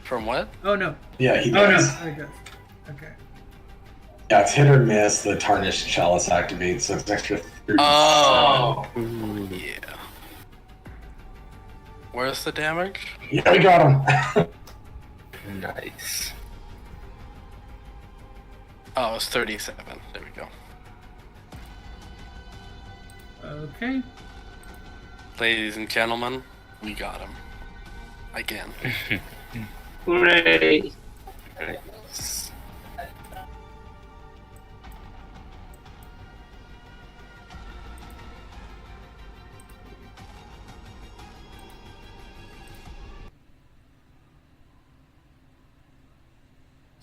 From what? Oh no. Yeah, he does. Oh, he does. Okay. Yeah, it's hit or miss. The tarnished chalice activates, so it's extra 37. Oh. Yeah. Where's the damage? Yeah, we got him. Nice. Oh, it's 37. There we go. Okay. Ladies and gentlemen, we got him. Again. Hooray! Nice.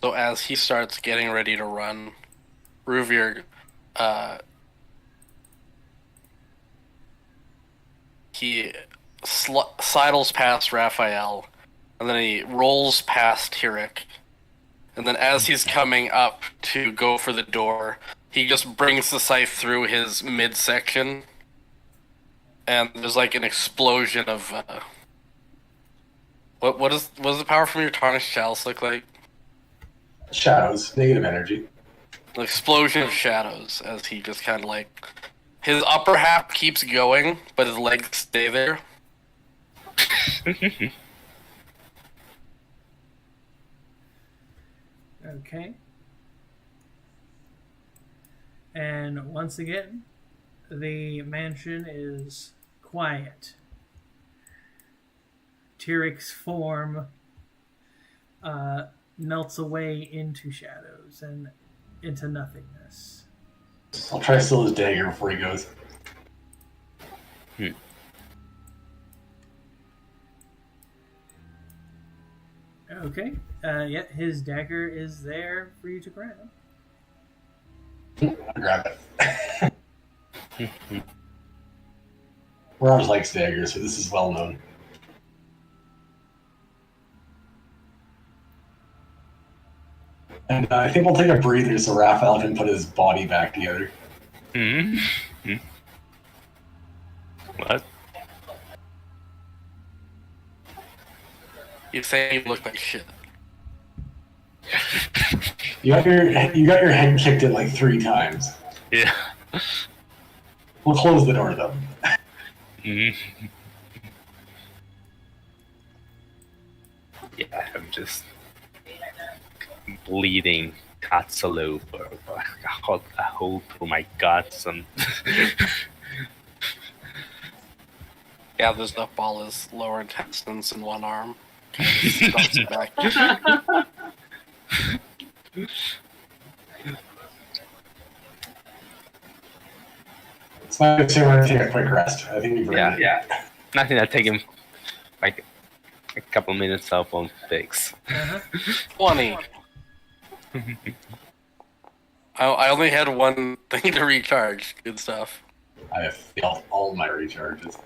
So as he starts getting ready to run, Ruvier, he sidles past Raphael, and then he rolls past Hirik. And then as he's coming up to go for the door, he just brings the scythe through his midsection, and there's like an explosion of what does the power from your tarnished chalice look like? Shadows, negative energy. An explosion of shadows as he just kind of like his upper half keeps going, but his legs stay there. Okay. And once again, the mansion is quiet. Tyrik's form melts away into shadows and into nothingness. I'll try to steal his dagger before he goes. Okay. Yeah, his dagger is there for you to grab. I'll grab it. Mirage likes daggers, so this is well known. And I think we'll take a breather so Raphael can put his body back together. What? You say you look like shit. You got your head kicked in like 3 times. Yeah. We'll close the door though. Yeah, I'm just bleeding Katsaloop or a hole through my guts and Gathers up all his lower intestines in one arm. Dumps it back. It's my good we're gonna take a quick rest. I think we've ready. yeah. Nothing that take him like a couple minutes cell phone fix. 20. I only had one thing to recharge. Good stuff. I have failed all my recharges.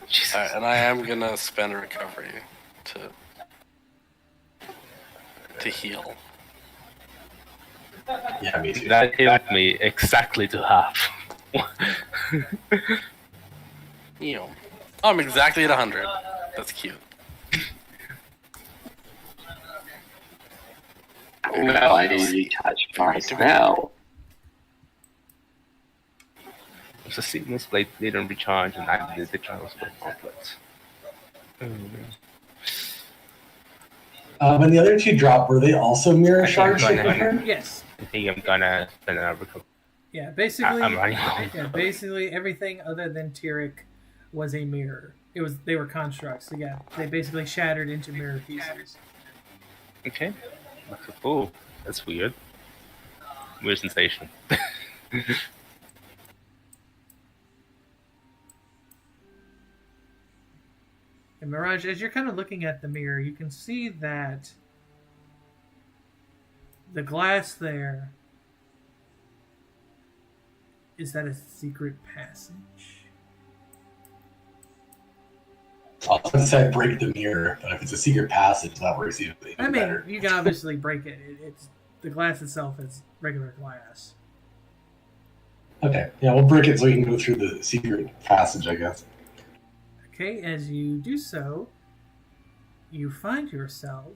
Jesus. Alright, and I am gonna spend a recovery to heal. Yeah, me too. That healed me exactly to half. You know, I'm exactly at 100. That's cute. Well, I didn't recharge my spell. It's a seamless blade didn't recharge and I did the transfer complex. When the other 2 dropped, were they also mirror shards? Yes. I think I'm gonna spend an recovery. Yeah, basically. I'm running low. Yeah, basically everything other than Tyric was a mirror. They were constructs. So yeah, they basically shattered into mirror pieces. Okay. Oh, that's weird. Weird sensation. And Mirage, as you're kind of looking at the mirror, you can see that the glass there is that a secret passage. I was going to say break the mirror, but if it's a secret passage, that works even I mean, better. you can obviously break it. The glass itself is regular glass. Okay, yeah, we'll break it so we can go through the secret passage, I guess. Okay, as you do so, you find yourself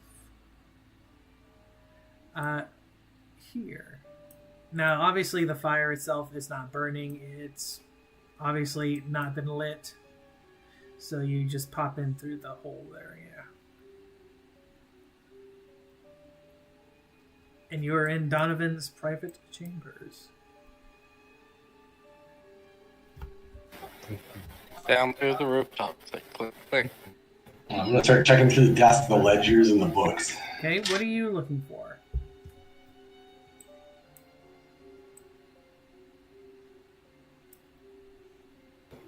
here. Now, obviously, the fire itself is not burning. It's obviously not been lit. So you just pop in through the hole there, yeah. And you're in Donovan's private chambers. Down through the rooftop. Click, click, click. I'm gonna start checking through the desk, the ledgers, and the books. Okay, what are you looking for?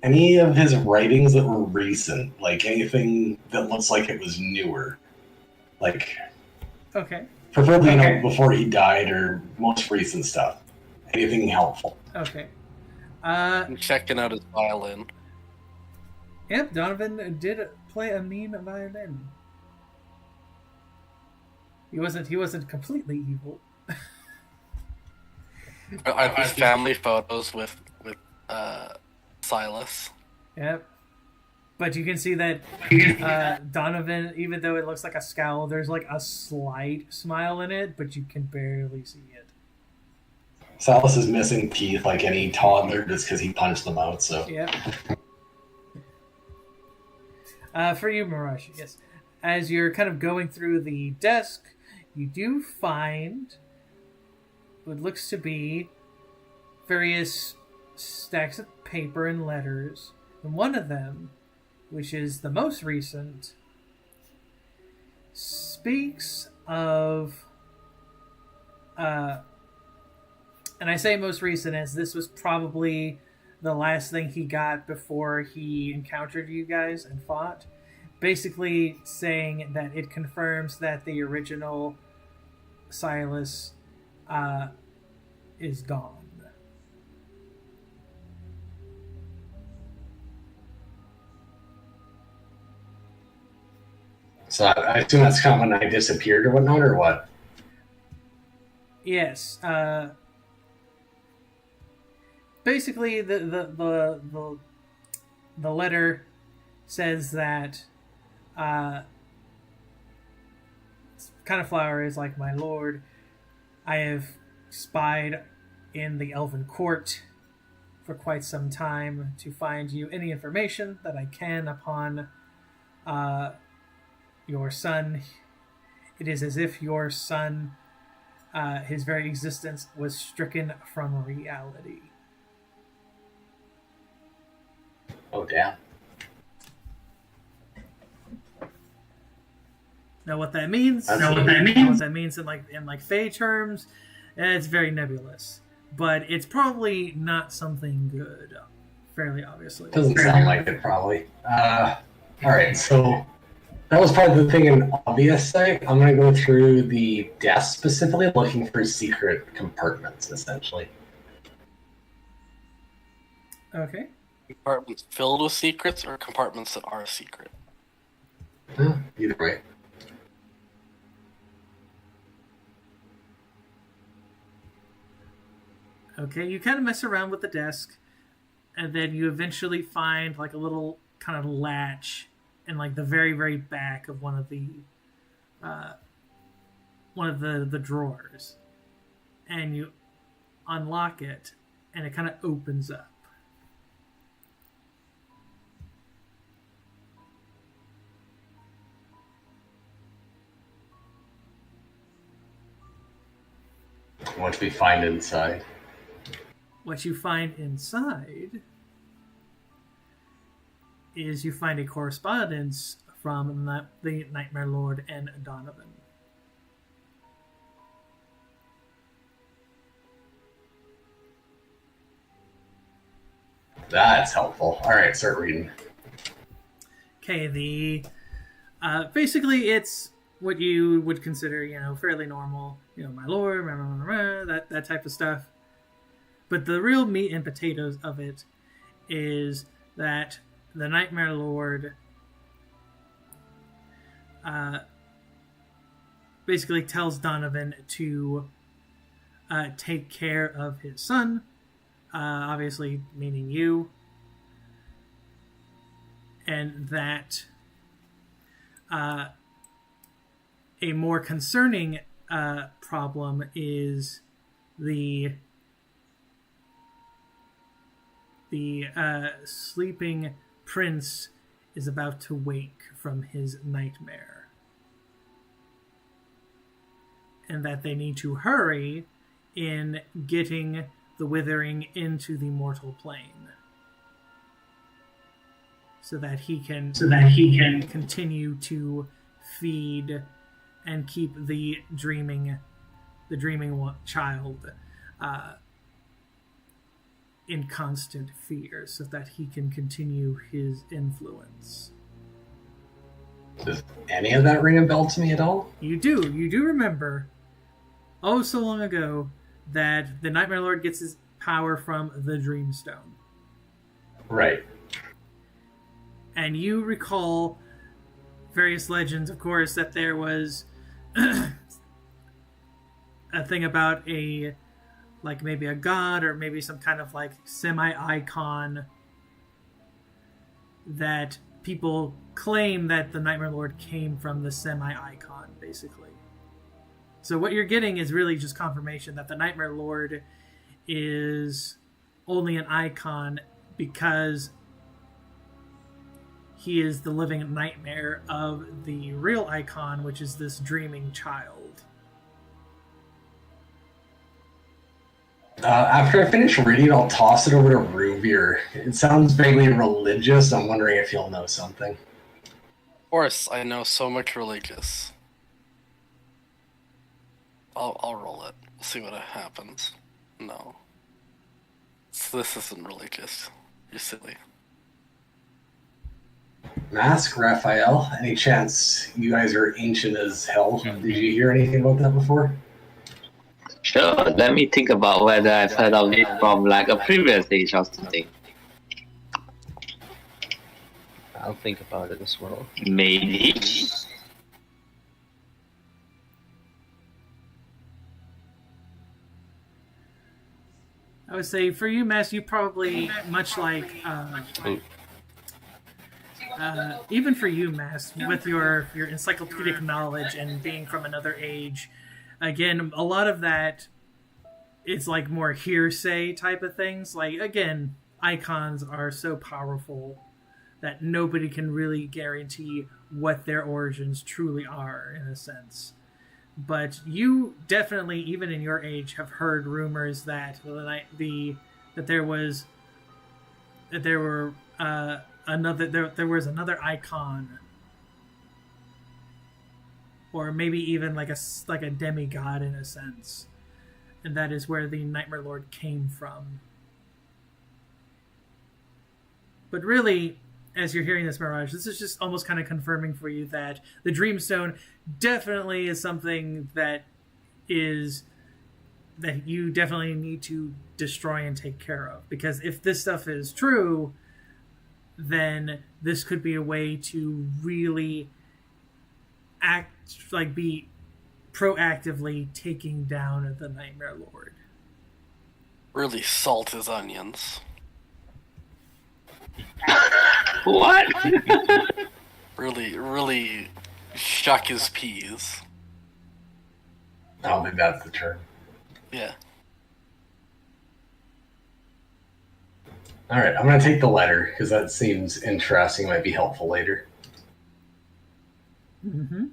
Any of his writings that were recent, like anything that looks like it was newer, like Okay, preferably you know, before he died or most recent stuff. Anything helpful? okay. I'm checking out his violin. Yep, Donovan did play a mean violin. He wasn't completely evil. Are these family photos with Silas? Yep. But you can see that Donovan, even though it looks like a scowl, there's like a slight smile in it, but you can barely see it. Silas is missing teeth like any toddler just because he punched them out, so. Yep. For you, Mirage, yes. As you're kind of going through the desk, you do find what looks to be various stacks of paper and letters. And one of them, which is the most recent, speaks of... and I say most recent as this was probably the last thing he got before he encountered you guys and fought. Basically saying that it confirms that the original Silas is gone. So I assume that's kind of when I disappeared or whatnot, or what? Yes. Basically, the letter says that kind of flower is like, my lord, I have spied in the elven court for quite some time to find you any information that I can upon your son. It is as if your son, his very existence, was stricken from reality. Oh, damn. Now, what that means? What that means in like Fey terms, it's very nebulous, but it's probably not something good. Fairly obviously. Doesn't sound like it, probably. All right, so that was probably the thing in obvious sight. I'm going to go through the desk specifically, looking for secret compartments, essentially. Okay. Compartments filled with secrets or compartments that are a secret? Either way. Okay, you kind of mess around with the desk, and then you eventually find like a little kind of latch in like the very, very back of one of the drawers, and you unlock it, and it kind of opens up. What do we find inside? What you find inside is you find a correspondence from the Nightmare Lord and Donovan. That's helpful. All right, start reading. Okay, basically it's what you would consider, fairly normal, my lord, that type of stuff. But the real meat and potatoes of it is that the Nightmare Lord basically tells Donovan to take care of his son, obviously meaning you, and that a more concerning problem is the sleeping prince is about to wake from his nightmare, and that they need to hurry in getting the withering into the mortal plane so that he can continue to feed and keep the dreaming child in constant fear so that he can continue his influence. Does any of that ring a bell to me at all? You do remember, oh so long ago, that the Nightmare Lord gets his power from the Dreamstone. Right. And you recall various legends, of course, that there was a thing about maybe a god or maybe some kind of semi-icon that people claim that the Nightmare Lord came from the semi-icon, basically. So what you're getting is really just confirmation that the Nightmare Lord is only an icon because he is the living nightmare of the real icon, which is this dreaming child. After I finish reading, I'll toss it over to Ruvier. It sounds vaguely religious. I'm wondering if he'll know something. Of course, I know so much religious. I'll roll it. We'll see what happens. No. This isn't religious. You're silly. Mask, Raphael, any chance you guys are ancient as hell? Did you hear anything about that before? Sure, let me think about whether I've heard of it from a previous age or something. I'll think about it as well. Maybe. I would say for you, Mass, you probably, much like even for you, Mass, with your encyclopedic knowledge and being from another age, again, a lot of that, it's more hearsay type of things. Again, icons are so powerful that nobody can really guarantee what their origins truly are, in a sense. But you definitely, even in your age, have heard rumors that there was another icon, or maybe even like a demigod in a sense, and that is where the Nightmare Lord came from. But really, as you're hearing this, Mirage, this is just almost kind of confirming for you that the Dreamstone definitely is something that you definitely need to destroy and take care of. Because if this stuff is true, then this could be a way to really be proactively taking down the Nightmare Lord. Really salt his onions. What? Really shuck his peas. I don't think that's the term. Yeah. All right, I'm going to take the letter because that seems interesting. Might be helpful later. Mm-hmm.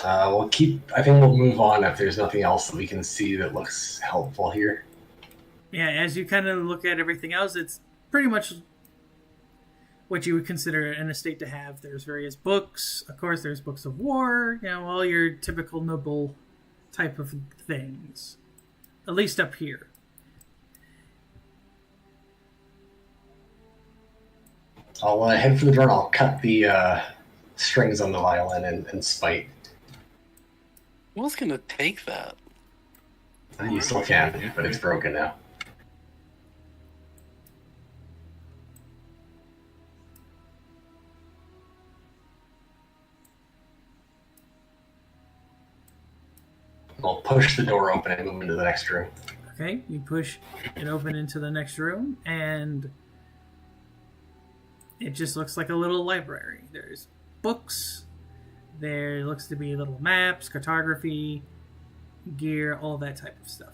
I think we'll move on if there's nothing else that we can see that looks helpful here. Yeah, as you kind of look at everything else, it's pretty much what you would consider an estate to have. There's various books. Of course, there's books of war, all your typical noble type of things. At least up here. I'll head for the door and I'll cut the strings on the violin and spite. Who was gonna take that? You still can, but it's broken now. I'll push the door open and move into the next room. Okay, you push it open into the next room, and it just looks like a little library. There's books, there looks to be little maps, cartography, gear, all that type of stuff.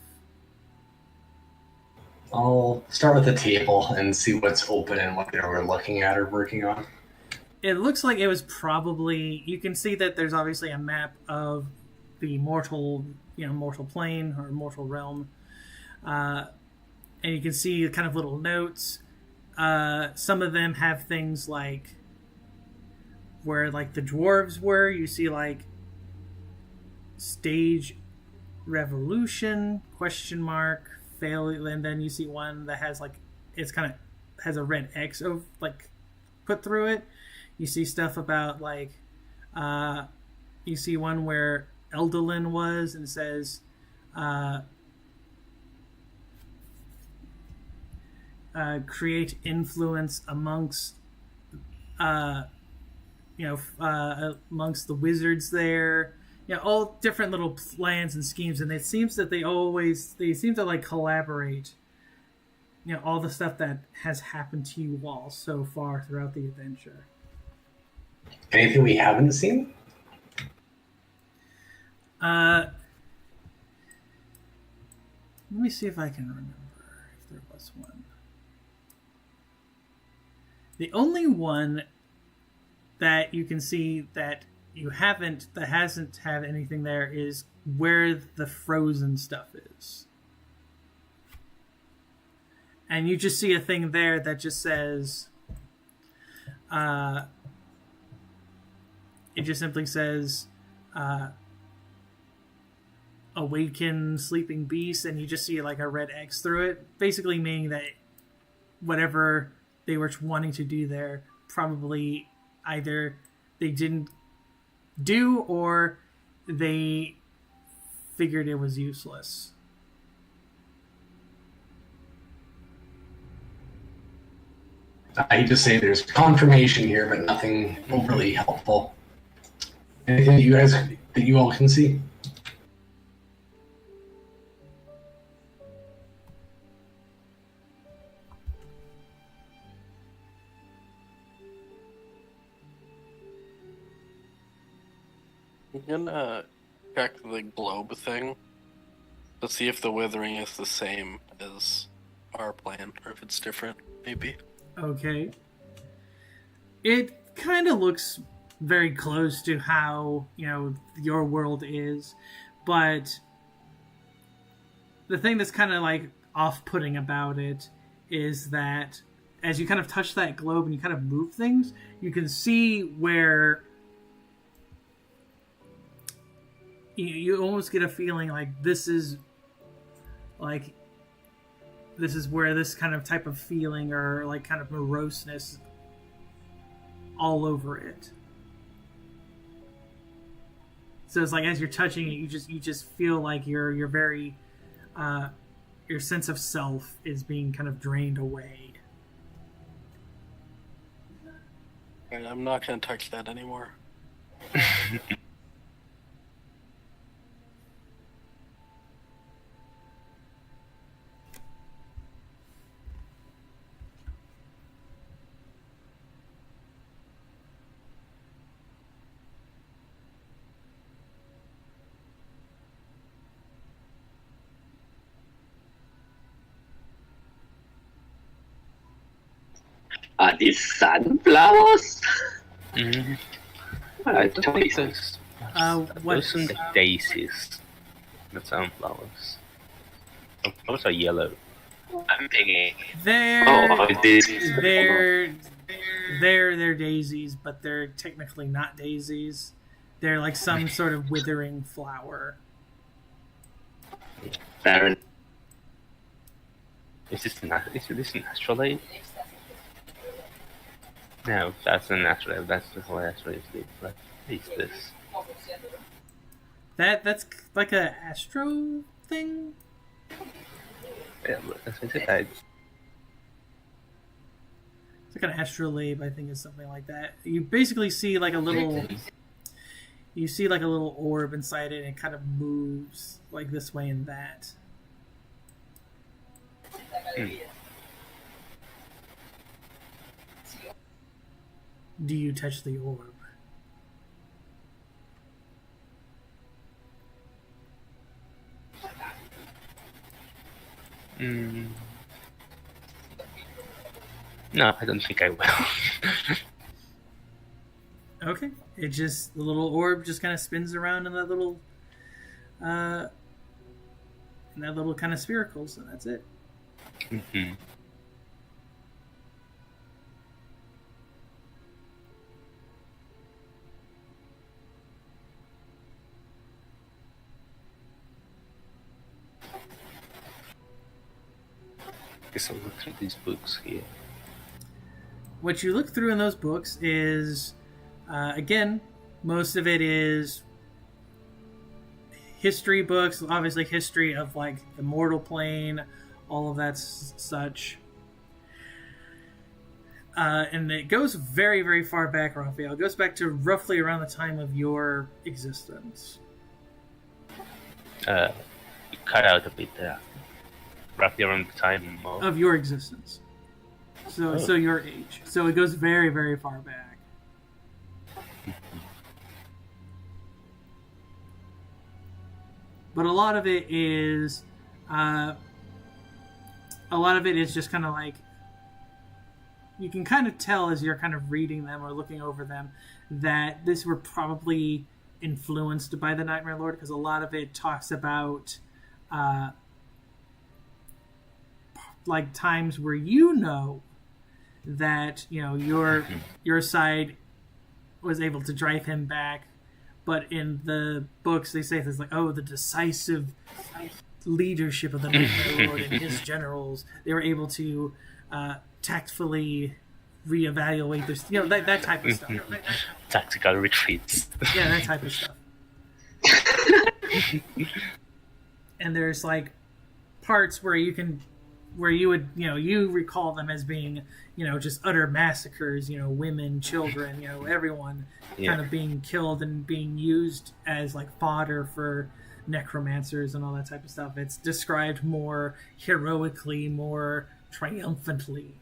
I'll start with the table and see what's open and what they were looking at or working on. It looks like it was probably... You can see that there's obviously a map of the mortal plane or mortal realm. And you can see kind of little notes. Some of them have things like where like the dwarves were. You see like stage revolution ? Failure, and then you see one that has like it's kind of has a red X of like put through it. You see stuff about like you see one where Eldolin was and says create influence amongst amongst the wizards there. All different little plans and schemes, and it seems that they seem to like collaborate. All the stuff that has happened to you all so far throughout the adventure. Anything we haven't seen? Let me see if I can remember if there was one. The only one that you can see that hasn't had anything there is where the frozen stuff is. And you just see a thing there that just says, it just simply says, awaken sleeping beast, and you just see like a red X through it, basically meaning that whatever they were wanting to do there, probably either they didn't do or they figured it was useless. I just say there's confirmation here, but nothing overly helpful. Anything that you all can see? I'm gonna check the globe thing to see if the withering is the same as our plan, or if it's different, maybe. Okay. It kind of looks very close to how, your world is, but the thing that's kind of like off-putting about it is that as you kind of touch that globe and you kind of move things, you can see where you almost get a feeling like this is where this kind of type of feeling or like kind of moroseness all over it. So it's like as you're touching it, you just feel like you're very your sense of self is being kind of drained away. And I'm not gonna touch that anymore. Are these sunflowers? Mm-hmm. I don't think What? Those are the daisies, not sunflowers. Those are yellow. I'm thinking. They're This. they're daisies, but they're technically not daisies. They're like some sort of withering flower. Baron. Is this natural aid? No, that's a natural aid. That's the whole natural aid. What is this? That's like a astro thing. Yeah, that's what it is. It's like an astrolabe, I think, is something like that. You basically see like a little. you see like a little orb inside it, and it kind of moves like this way and that. Do you touch the orb? No, I don't think I will. Okay. The little orb just kind of spins around in that little kind of spherical, so that's it. Mm-hmm. Guess I'll look through these books here. What you look through in those books is, again, most of it is history books, obviously history of like the mortal plane, all of that such. And it goes very, very far back, Raphael. It goes back to roughly around the time of your existence. You cut out a bit there. Roughly around the time of your existence. So your age. So it goes very, very far back. But a lot of it is just kind of like, you can kind of tell as you're kind of reading them or looking over them that these were probably influenced by the Nightmare Lord, because a lot of it talks about like times where that your side was able to drive him back, but in the books they say things like, oh, the decisive leadership of the Nightmare Lord and his generals, they were able to tactfully reevaluate this, that type of stuff. Tactical retreats. Yeah, that type of stuff. And there's like parts where you would, you recall them as being, just utter massacres, women, children, everyone kind of being killed and being used as like fodder for necromancers and all that type of stuff. It's described more heroically, more triumphantly.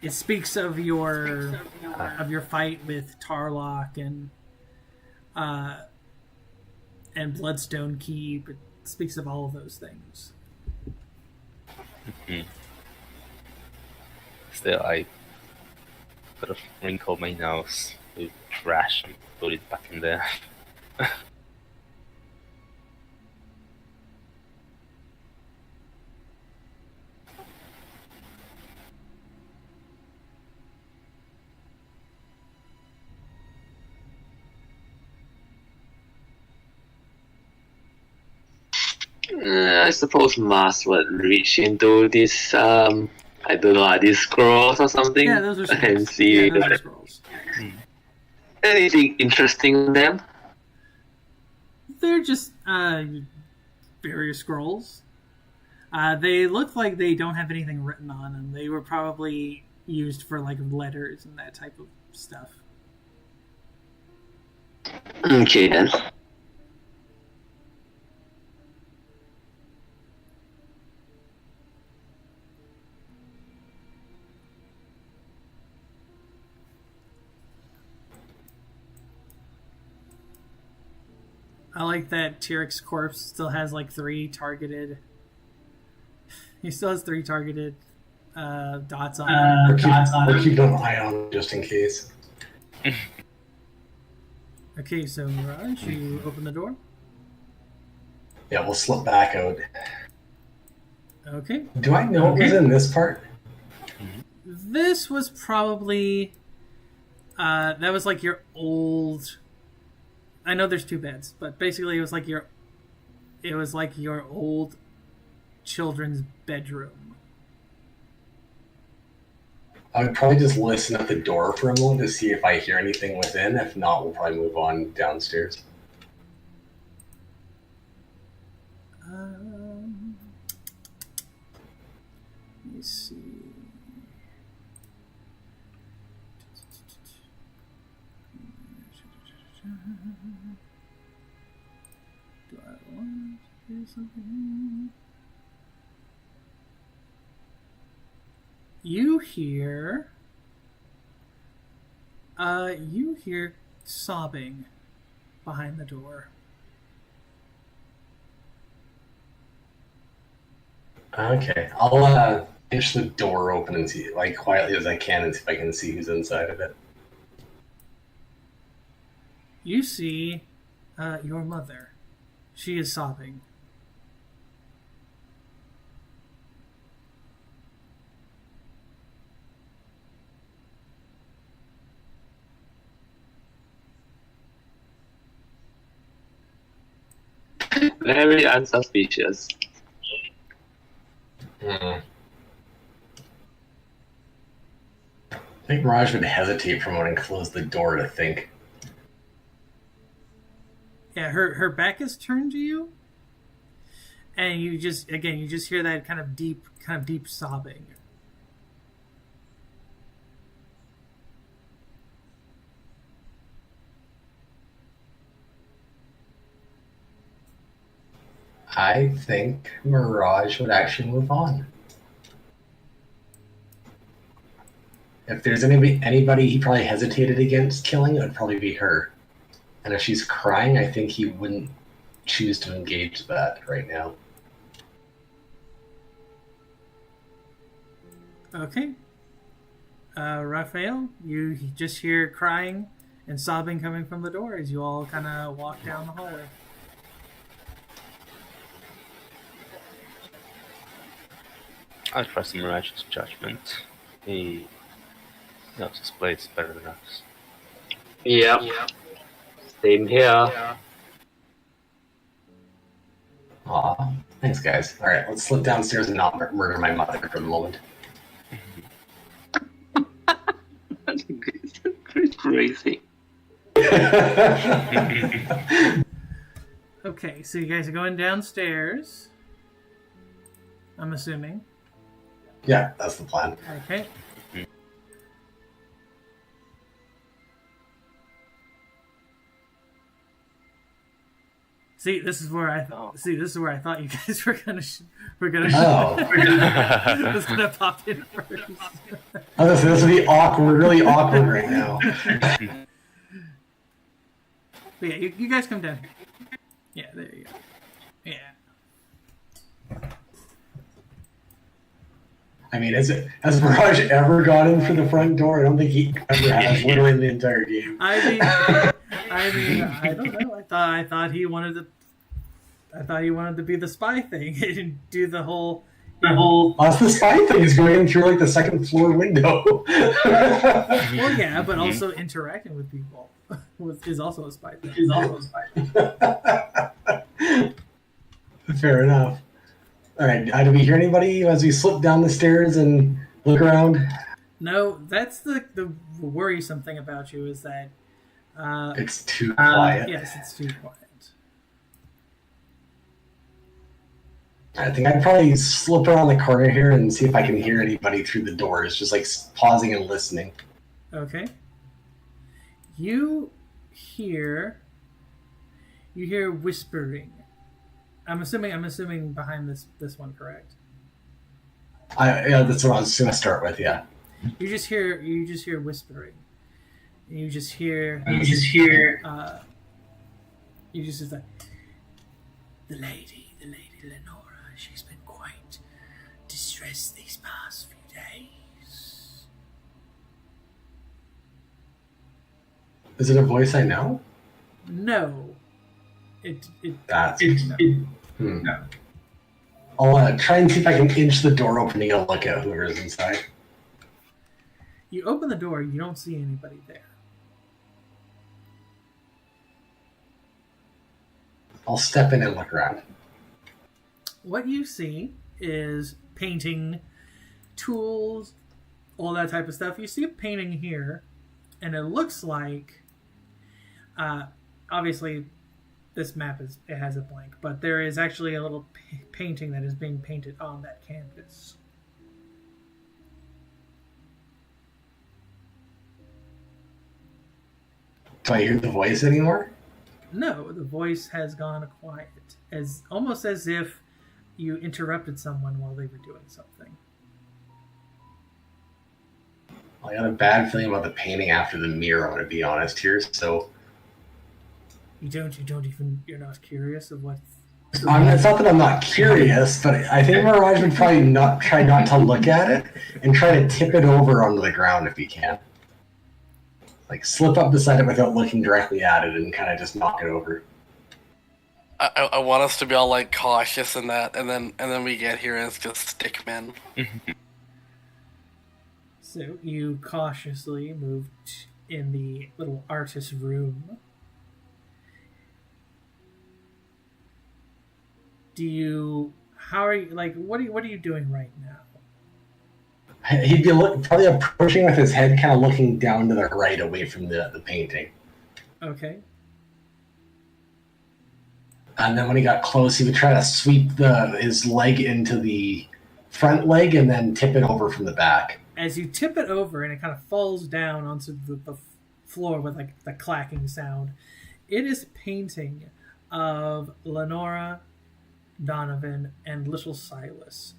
It speaks of your fight with Tarlock and Bloodstone Keep. It speaks of all of those things. Mm-hmm. Still, I sort of wrinkle my nose with trash and put it back in there. I suppose Mars would reach into this, I don't know, these scrolls or something? Yeah, those are scrolls. And see those are scrolls. anything interesting in them. They're just various scrolls. They look like they don't have anything written on them. They were probably used for like letters and that type of stuff. Okay then. I like that Tyrik's corpse still has like 3 targeted. He still has 3 targeted dots on him. Or keep an eye on it just in case. Okay, so Mirage, you open the door. Yeah, we'll slip back out. Okay. Do I know it was in this part? This was probably that was like your old. I know there's 2 beds, but basically it was like your old children's bedroom. I would probably just listen at the door for a moment to see if I hear anything within. If not, we'll probably move on downstairs. Let me see. Do I want to do something? You hear sobbing behind the door. Okay, I'll inch the door open and see, like, quietly as I can, and see if I can see who's inside of it. You see your mother. She is sobbing. Very unsuspicious. I think Mirage would hesitate for a moment and close the door to think. Yeah, her back is turned to you, and you just hear that kind of deep sobbing. I think Mirage would actually move on. If there's anybody he probably hesitated against killing, it would probably be her. And if she's crying, I think he wouldn't choose to engage that right now. Okay. Raphael, you just hear crying and sobbing coming from the door as you all kind of walk down the hallway. I trust Mirage's judgment. He knows his place better than us. Yep. Same here. Aw, thanks guys. Alright, let's slip downstairs and not murder my mother for the moment. Crazy. Okay, so you guys are going downstairs. I'm assuming. Yeah, that's the plan. Okay. See, this is where I thought you guys were gonna Oh. was gonna pop in first. Oh, this will be awkward, really awkward right now. But yeah, you guys come down here. Yeah, there you go. Yeah. I mean, has Mirage ever got in through the front door? I don't think he ever has, literally in the entire game. I mean, I don't know. I thought he wanted to be the spy thing and do the whole. That's the spy thing, is going in through like the second floor window. Well, yeah, but also interacting with people is also a spy thing. Fair enough. All right, do we hear anybody as we slip down the stairs and look around? No, that's the worrisome thing about you is that It's too quiet. yes, it's too quiet. I think I'd probably slip around the corner here and see if I can hear anybody through the doors, just like pausing and listening. Okay. You hear whispering. I'm assuming behind this one, correct? Yeah, that's what I was gonna start with. Yeah. You just hear whispering. You just hear like the lady Lenora. She's been quite distressed these past few days. Is it a voice I know? No. No. I'll try and see if I can inch the door opening and look at whoever's inside. You open the door, you don't see anybody there. I'll step in and look around. What you see is painting tools, all that type of stuff. You see a painting here, and it looks like, obviously, this map has a blank, but there is actually a little painting that is being painted on that canvas. Do I hear the voice anymore? No, the voice has gone quiet, almost as if you interrupted someone while they were doing something. I got a bad feeling about the painting after the mirror, I'm going to be honest here, so... You're not curious of what... It's not that I'm not curious, but I think Mirage would probably try not to look at it and try to tip it over onto the ground if he can. Like, slip up beside it without looking directly at it and kind of just knock it over. I want us to be all like cautious in that, and then we get here and it's just stickmen. So you cautiously moved in the little artist room. How are you, like, what are you doing right now? He'd be probably approaching with his head kind of looking down to the right away from the painting. Okay. And then when he got close, he would try to sweep his leg into the front leg and then tip it over from the back. As you tip it over and it kind of falls down onto the floor with like the clacking sound, it is a painting of Lenora, Donovan, and little Silas.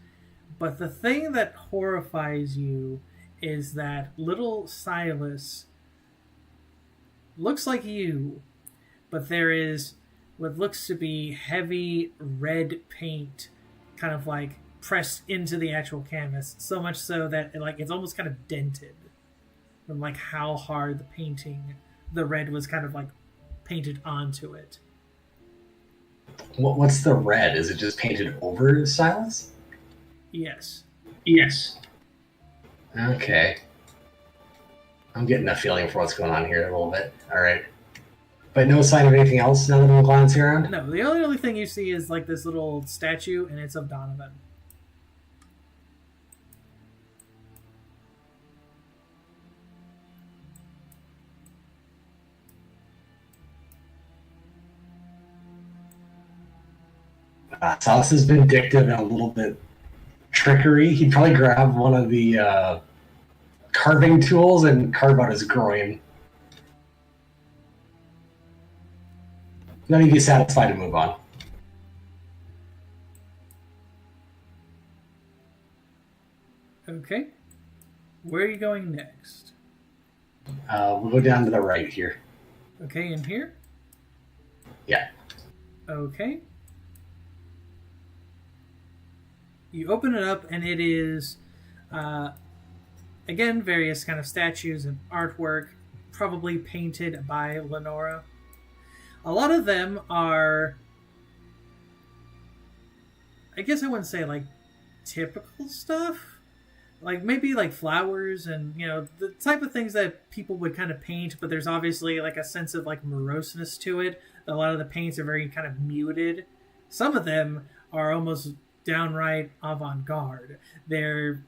But the thing that horrifies you is that little Silas looks like you, but there is what looks to be heavy red paint kind of like pressed into the actual canvas, so much so that it's almost kind of dented from like how hard the red was kind of like painted onto it. What's the red? Is it just painted over Silas? Yes. Okay. I'm getting a feeling for what's going on here a little bit. All right. But no sign of anything else now that I'm glancing around? No, the only thing you see is like this little statue, and it's of Donovan. Silas is vindictive and a little bit trickery. He'd probably grab one of the carving tools and carve out his groin. Then he'd be satisfied to move on. Okay. Where are you going next? We'll go down to the right here. Okay, in here? Yeah. Okay. You open it up, and it is, again, various kind of statues and artwork, probably painted by Lenora. A lot of them are, I guess I wouldn't say like typical stuff, like maybe like flowers and, you know, the type of things that people would kind of paint, but there's obviously like a sense of like moroseness to it. A lot of the paints are very kind of muted. Some of them are almost downright avant-garde. They're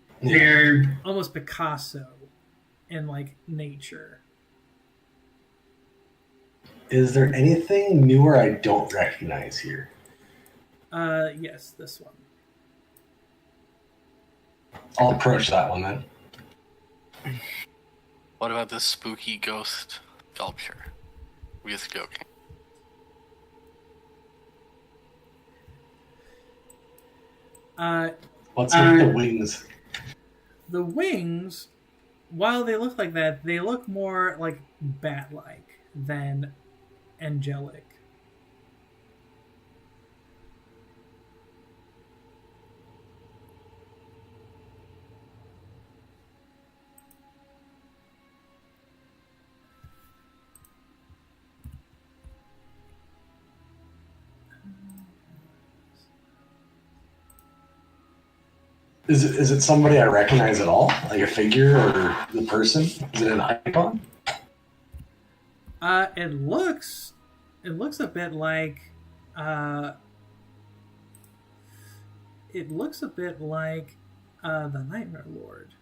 almost Picasso in like nature. Is there anything newer I don't recognize here? Yes, this one. I'll approach that one then. What about this spooky ghost sculpture? We just joking. What's with the wings? The wings, while they look like that, they look more like bat-like than angelic. Is it somebody I recognize at all? Like a figure or the person? Is it an icon? It looks a bit like the Nightmare Lord.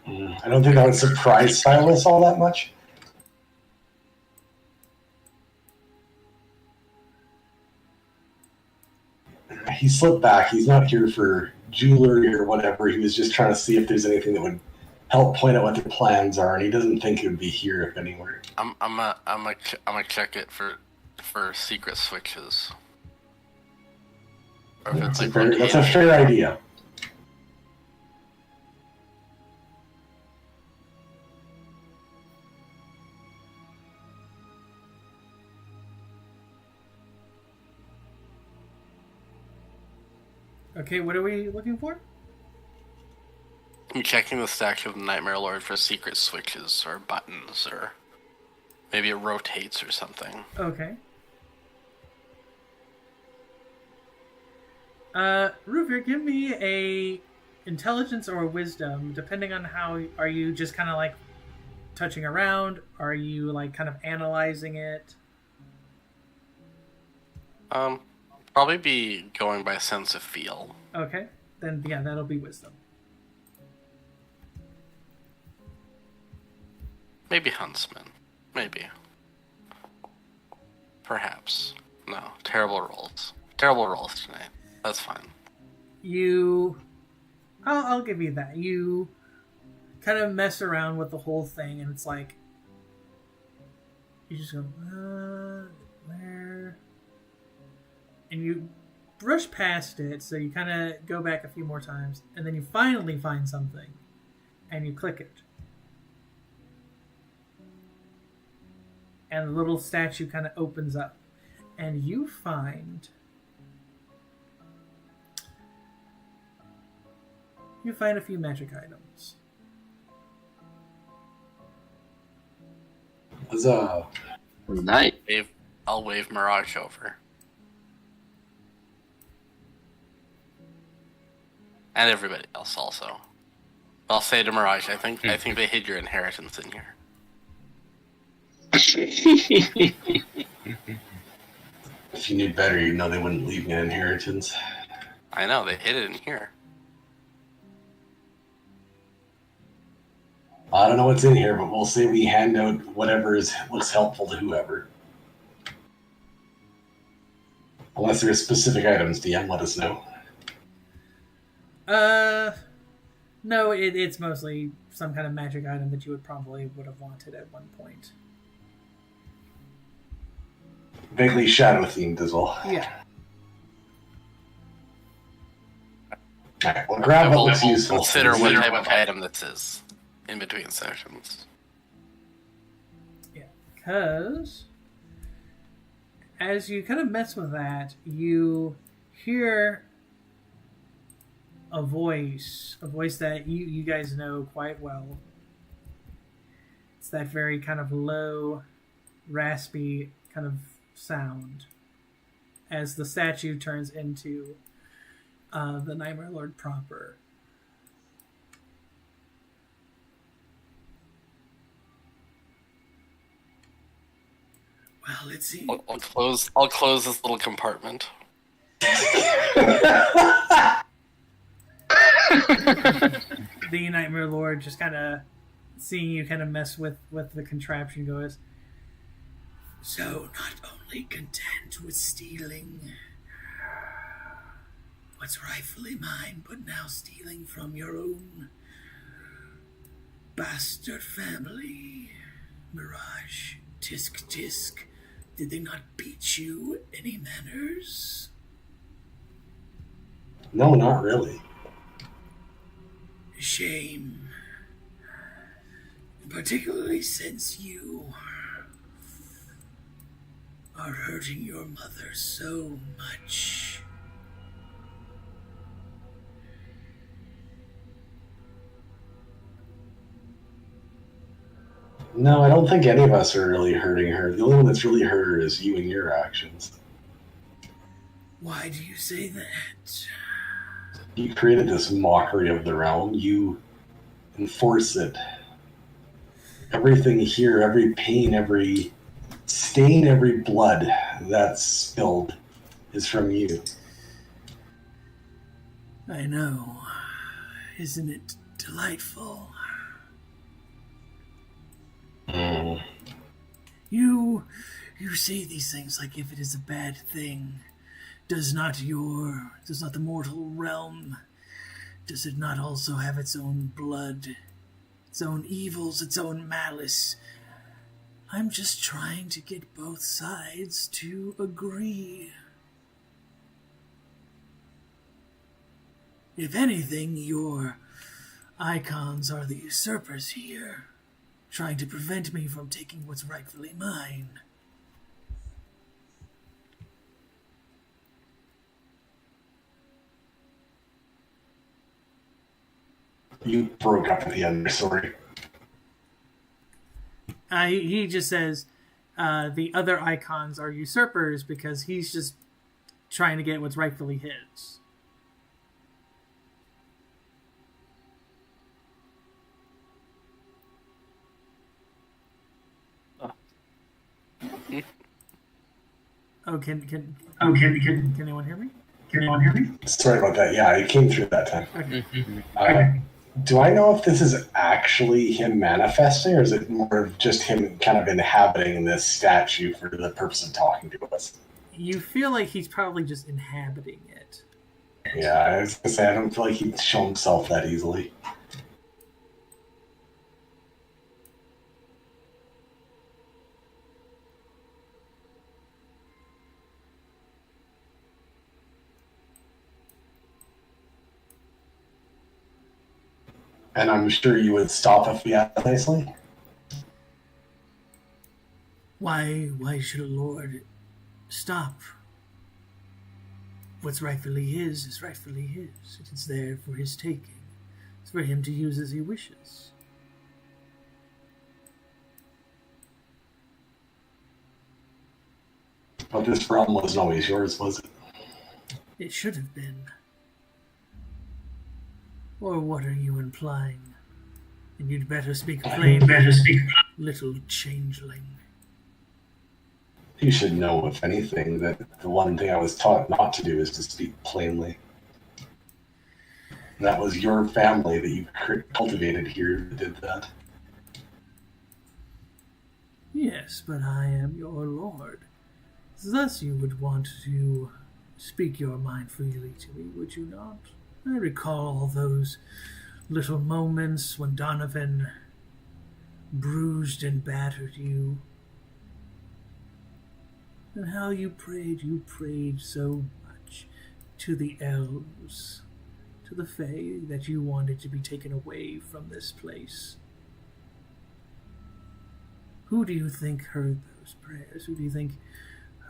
I don't think that would surprise Silas all that much. He slipped back. He's not here for jewelry or whatever. He was just trying to see if there's anything that would help point out what their plans are, and he doesn't think it would be here if anywhere. I'm gonna check it for secret switches. Or if it's That's a fair idea. Okay, what are we looking for? I'm checking the stack of the Nightmare Lord for secret switches or buttons, or maybe it rotates or something. Okay. Ruvir, give me a intelligence or a wisdom, depending on how. Are you just kind of like touching around? Are you like kind of analyzing it? Probably be going by sense of feel. Okay, then yeah, that'll be wisdom. Maybe huntsman. Maybe. Perhaps. No. Terrible rolls. Terrible rolls tonight. That's fine. I'll give you that. You kind of mess around with the whole thing, and it's like you just go, where? And you brush past it, so you kind of go back a few more times, and then you finally find something, and you click it. And the little statue kind of opens up, and you find a few magic items. Huzzah. Nice. I'll wave Mirage over. And everybody else also. I'll say to Mirage, I think they hid your inheritance in here. If you knew better, you'd know they wouldn't leave me an inheritance. I know, they hid it in here. I don't know what's in here, but we'll say we hand out whatever looks helpful to whoever. Unless there's specific items, DM, let us know. No, it's mostly some kind of magic item that you would have wanted at one point. Vaguely shadow themed as well. Yeah. Alright, well, grab what looks useful. Consider what type of item this is in between sessions. Yeah, because as you kind of mess with that, you hear a voice that you guys know quite well. It's that very kind of low, raspy kind of sound as the statue turns into the Nightmare Lord proper. Well, let's see. I'll close this little compartment. The Nightmare Lord, just kind of seeing you kind of mess with the contraption, goes, "So, not only content with stealing what's rightfully mine, but now stealing from your own bastard family, Mirage, tisk tisk, did they not beat you any manners?" No, not really. Shame. Particularly since you are hurting your mother so much. No, I don't think any of us are really hurting her. The only one that's really hurt her is you and your actions. Why do you say that? You created this mockery of the realm. You enforce it. Everything here, every pain, every stain, every blood that's spilled is from you. I know. Isn't it delightful? You say these things like if it is a bad thing. Does not the mortal realm Does it not also have its own blood, its own evils, its own malice? I'm just trying to get both sides to agree. If anything, your icons are the usurpers here, trying to prevent me from taking what's rightfully mine. You broke up at the end, sorry. He just says the other icons are usurpers because he's just trying to get what's rightfully his. Oh, can anyone hear me? Can anyone hear me? Sorry about that. Yeah, it came through that time. Okay. Do I know if this is actually him manifesting, or is it more of just him kind of inhabiting this statue for the purpose of talking to us? You feel like he's probably just inhabiting it. Yeah, I was gonna say I don't feel like he'd show himself that easily. And I'm sure you would stop if we asked nicely. Why should a lord stop? What's rightfully his is rightfully his. It is there for his taking. It's for him to use as he wishes. But this realm wasn't always yours, was it? It should have been. Or what are you implying? And you'd better speak plain, little changeling. You should know, if anything, that the one thing I was taught not to do is to speak plainly. And that was your family that you cultivated here that did that. Yes, but I am your lord. Thus you would want to speak your mind freely to me, would you not? I recall all those little moments when Donovan bruised and battered you. And how you prayed so much to the elves, to the Fae, that you wanted to be taken away from this place. Who do you think heard those prayers? Who do you think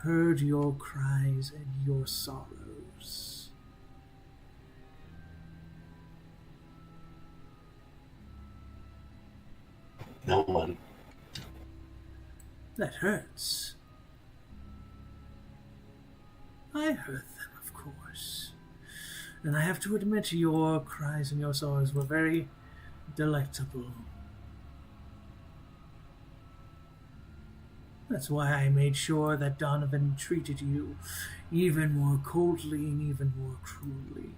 heard your cries and your sorrows? No one. That hurts. I heard them, of course. And I have to admit, your cries and your sorrows were very delectable. That's why I made sure that Donovan treated you even more coldly and even more cruelly.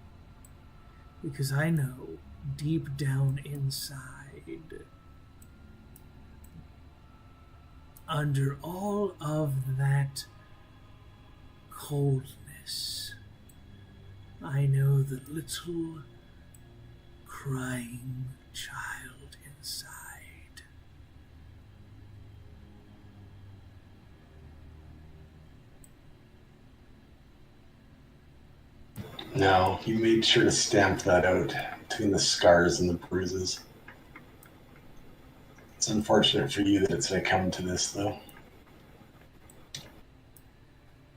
Because I know, deep down inside, under all of that coldness, I know the little crying child inside. No, you made sure to stamp that out between the scars and the bruises. It's unfortunate for you that it's going to come to this, though.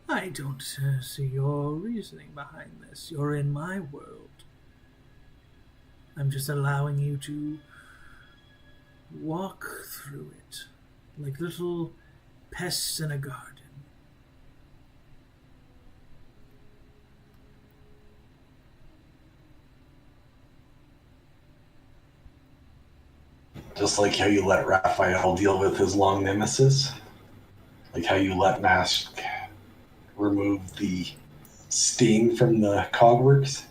I don't see your reasoning behind this. You're in my world. I'm just allowing you to walk through it like little pests in a garden. Just like how you let Raphael deal with his long nemesis. Like how you let Mask remove the sting from the cogworks.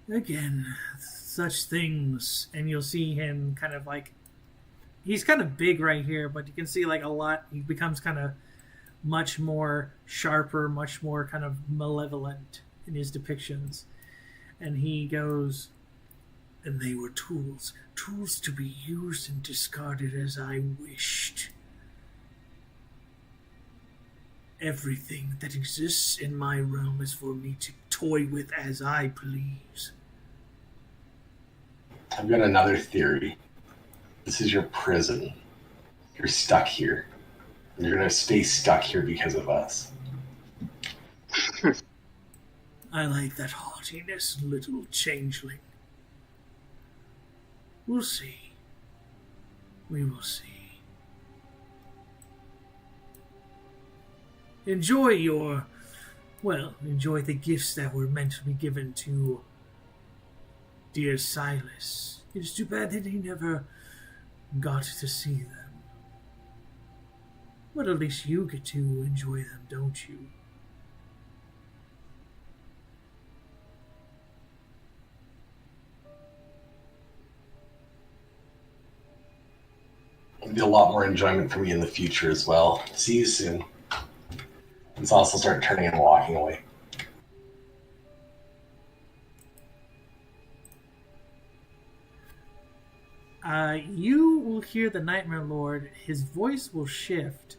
Again, such things, and you'll see him kind of like, he's kind of big right here, but you can see like a lot, he becomes kind of much more sharper, much more kind of malevolent in his depictions. And he goes, and they were tools to be used and discarded as I wished. Everything that exists in my realm is for me to toy with as I please. I've got another theory. This is your prison. You're stuck here. And you're going to stay stuck here because of us. I like that haughtiness, little changeling. We'll see. We will see. Enjoy the gifts that were meant to be given to dear Silas. It's too bad that he never got to see them. But at least you get to enjoy them, don't you? There'll be a lot more enjoyment for me in the future as well. See you soon. Let's also start turning and walking away. You will hear the Nightmare Lord. His voice will shift.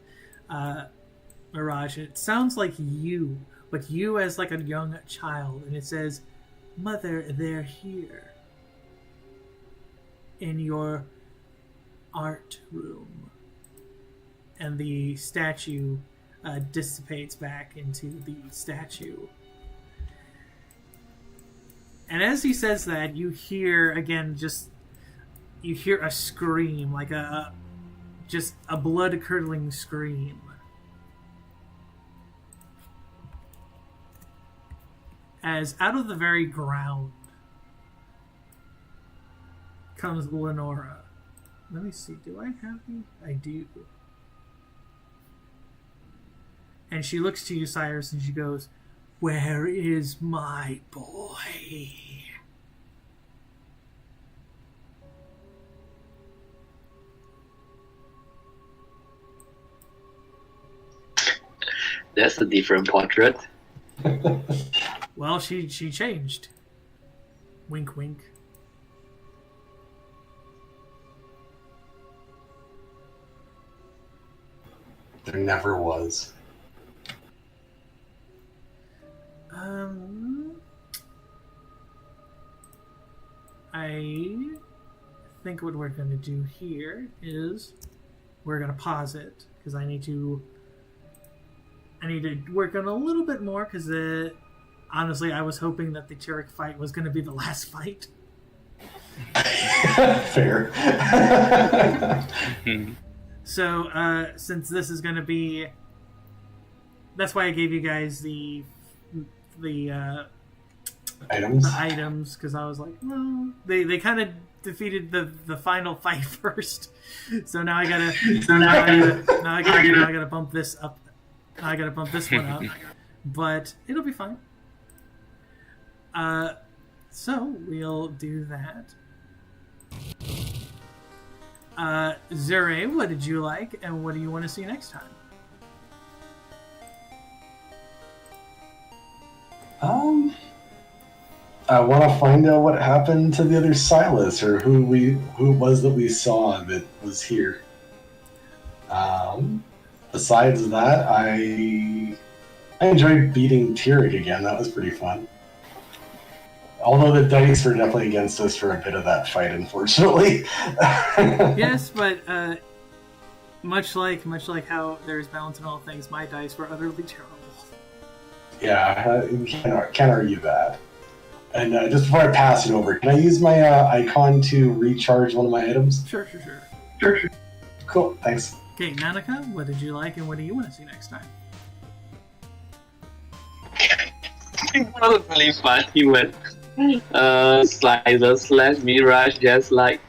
Mirage, it sounds like you, but you as like a young child, and it says, "Mother, they're here. In your art room." And the statue dissipates back into the statue. And as he says that, you hear again you hear a scream, like a blood-curdling scream. As out of the very ground comes Lenora. Let me see, do I have you? I do. And she looks to you, Cyrus, and she goes, "Where is my boy?" That's a different portrait. Well, she changed. Wink, wink. There never was. I think what we're going to do here is we're going to pause it because I need to work on a little bit more because honestly, I was hoping that the Turek fight was going to be the last fight. Fair. So, since this is going to be... That's why I gave you guys the items, because I was like, well, they kind of defeated the final fight first. So now I gotta bump this up. I gotta bump this one up. But it'll be fine. So we'll do that. Zure, what did you like, and what do you want to see next time? I want to find out what happened to the other Silas, or who it was that we saw that was here. Besides that, I enjoyed beating Tyrek again. That was pretty fun. Although the dice were definitely against us for a bit of that fight, unfortunately. Yes, but much like how there's balance in all things, my dice were utterly terrible. Yeah, you can't argue that. And just before I pass it over, can I use my icon to recharge one of my items? Sure. Cool, thanks. Okay, Nanika, what did you like, and what do you want to see next time? That was really funny when Slider / Mirage just like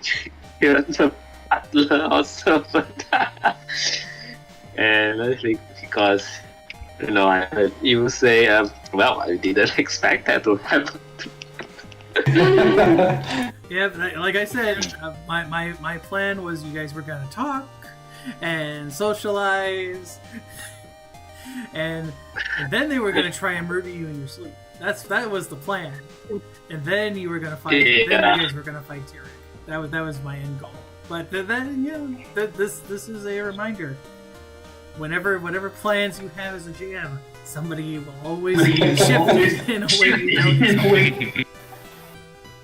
the butler or servant. And I think because I heard you say, well, I didn't expect that to happen. Yeah, like I said, my plan was you guys were gonna talk and socialize. and then they were going to try and murder you in your sleep. That was the plan. And then you were going to fight. Yeah. Then you guys were going to fight Tyrick. That was my end goal. But then this is a reminder. Whatever plans you have as a GM, somebody will always shift it in a way you don't expect.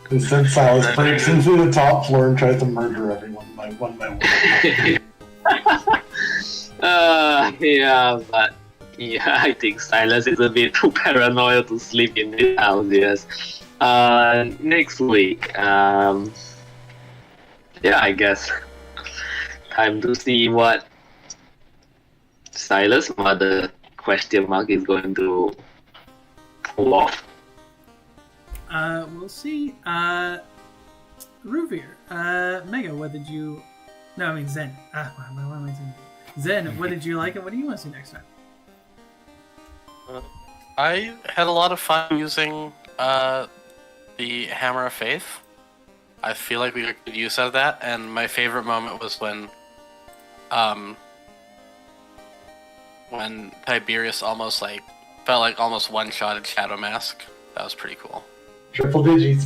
Instead, Silas breaks into the top floor and tries to murder everyone one by one. Yeah, but I think Silas is a bit too paranoid to sleep in this house. Yes. Next week. I guess time to see what Silas' mother question mark is going to pull off. We'll see. Ruvir, Mega, what did you... No, I mean Zen. What am I saying? Zen, what did you like and what do you want to see next time? I had a lot of fun using the Hammer of Faith. I feel like we got good use out of that, and my favorite moment was when Tiberius almost felt like almost one-shotted Shadow Mask. That was pretty cool. Triple digits.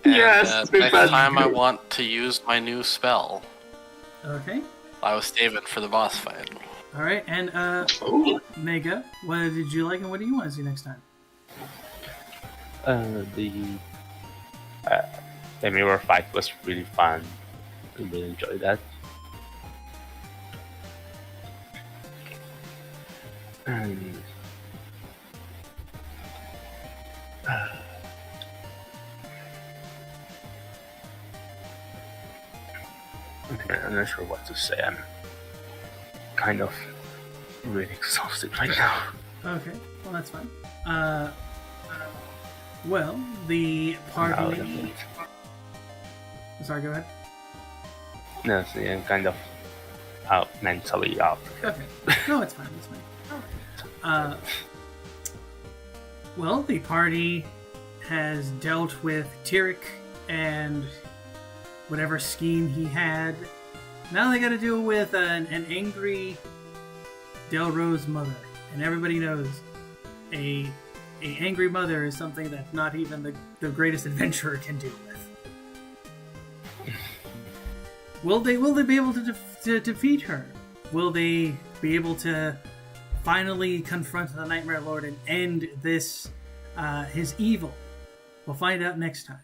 And, Yes, next time I want to use my new spell. Okay. I was saving for the boss fight. Alright, and Mega, what did you like and what do you want to see next time? The mirror fight was really fun. I really enjoyed that. And I'm not sure what to say. I'm kind of really exhausted right now. Okay, well that's fine. Well, the party... Sorry, go ahead. No, see, I'm kind of mentally out. Okay. No, it's fine. It's fine. Well, the party has dealt with Tyrick and whatever scheme he had. Now they got to deal with an angry Delro's mother, and everybody knows a angry mother is something that not even the greatest adventurer can deal with. Will they be able to defeat her? Will they be able to finally confront the Nightmare Lord and end this his evil? We'll find out next time.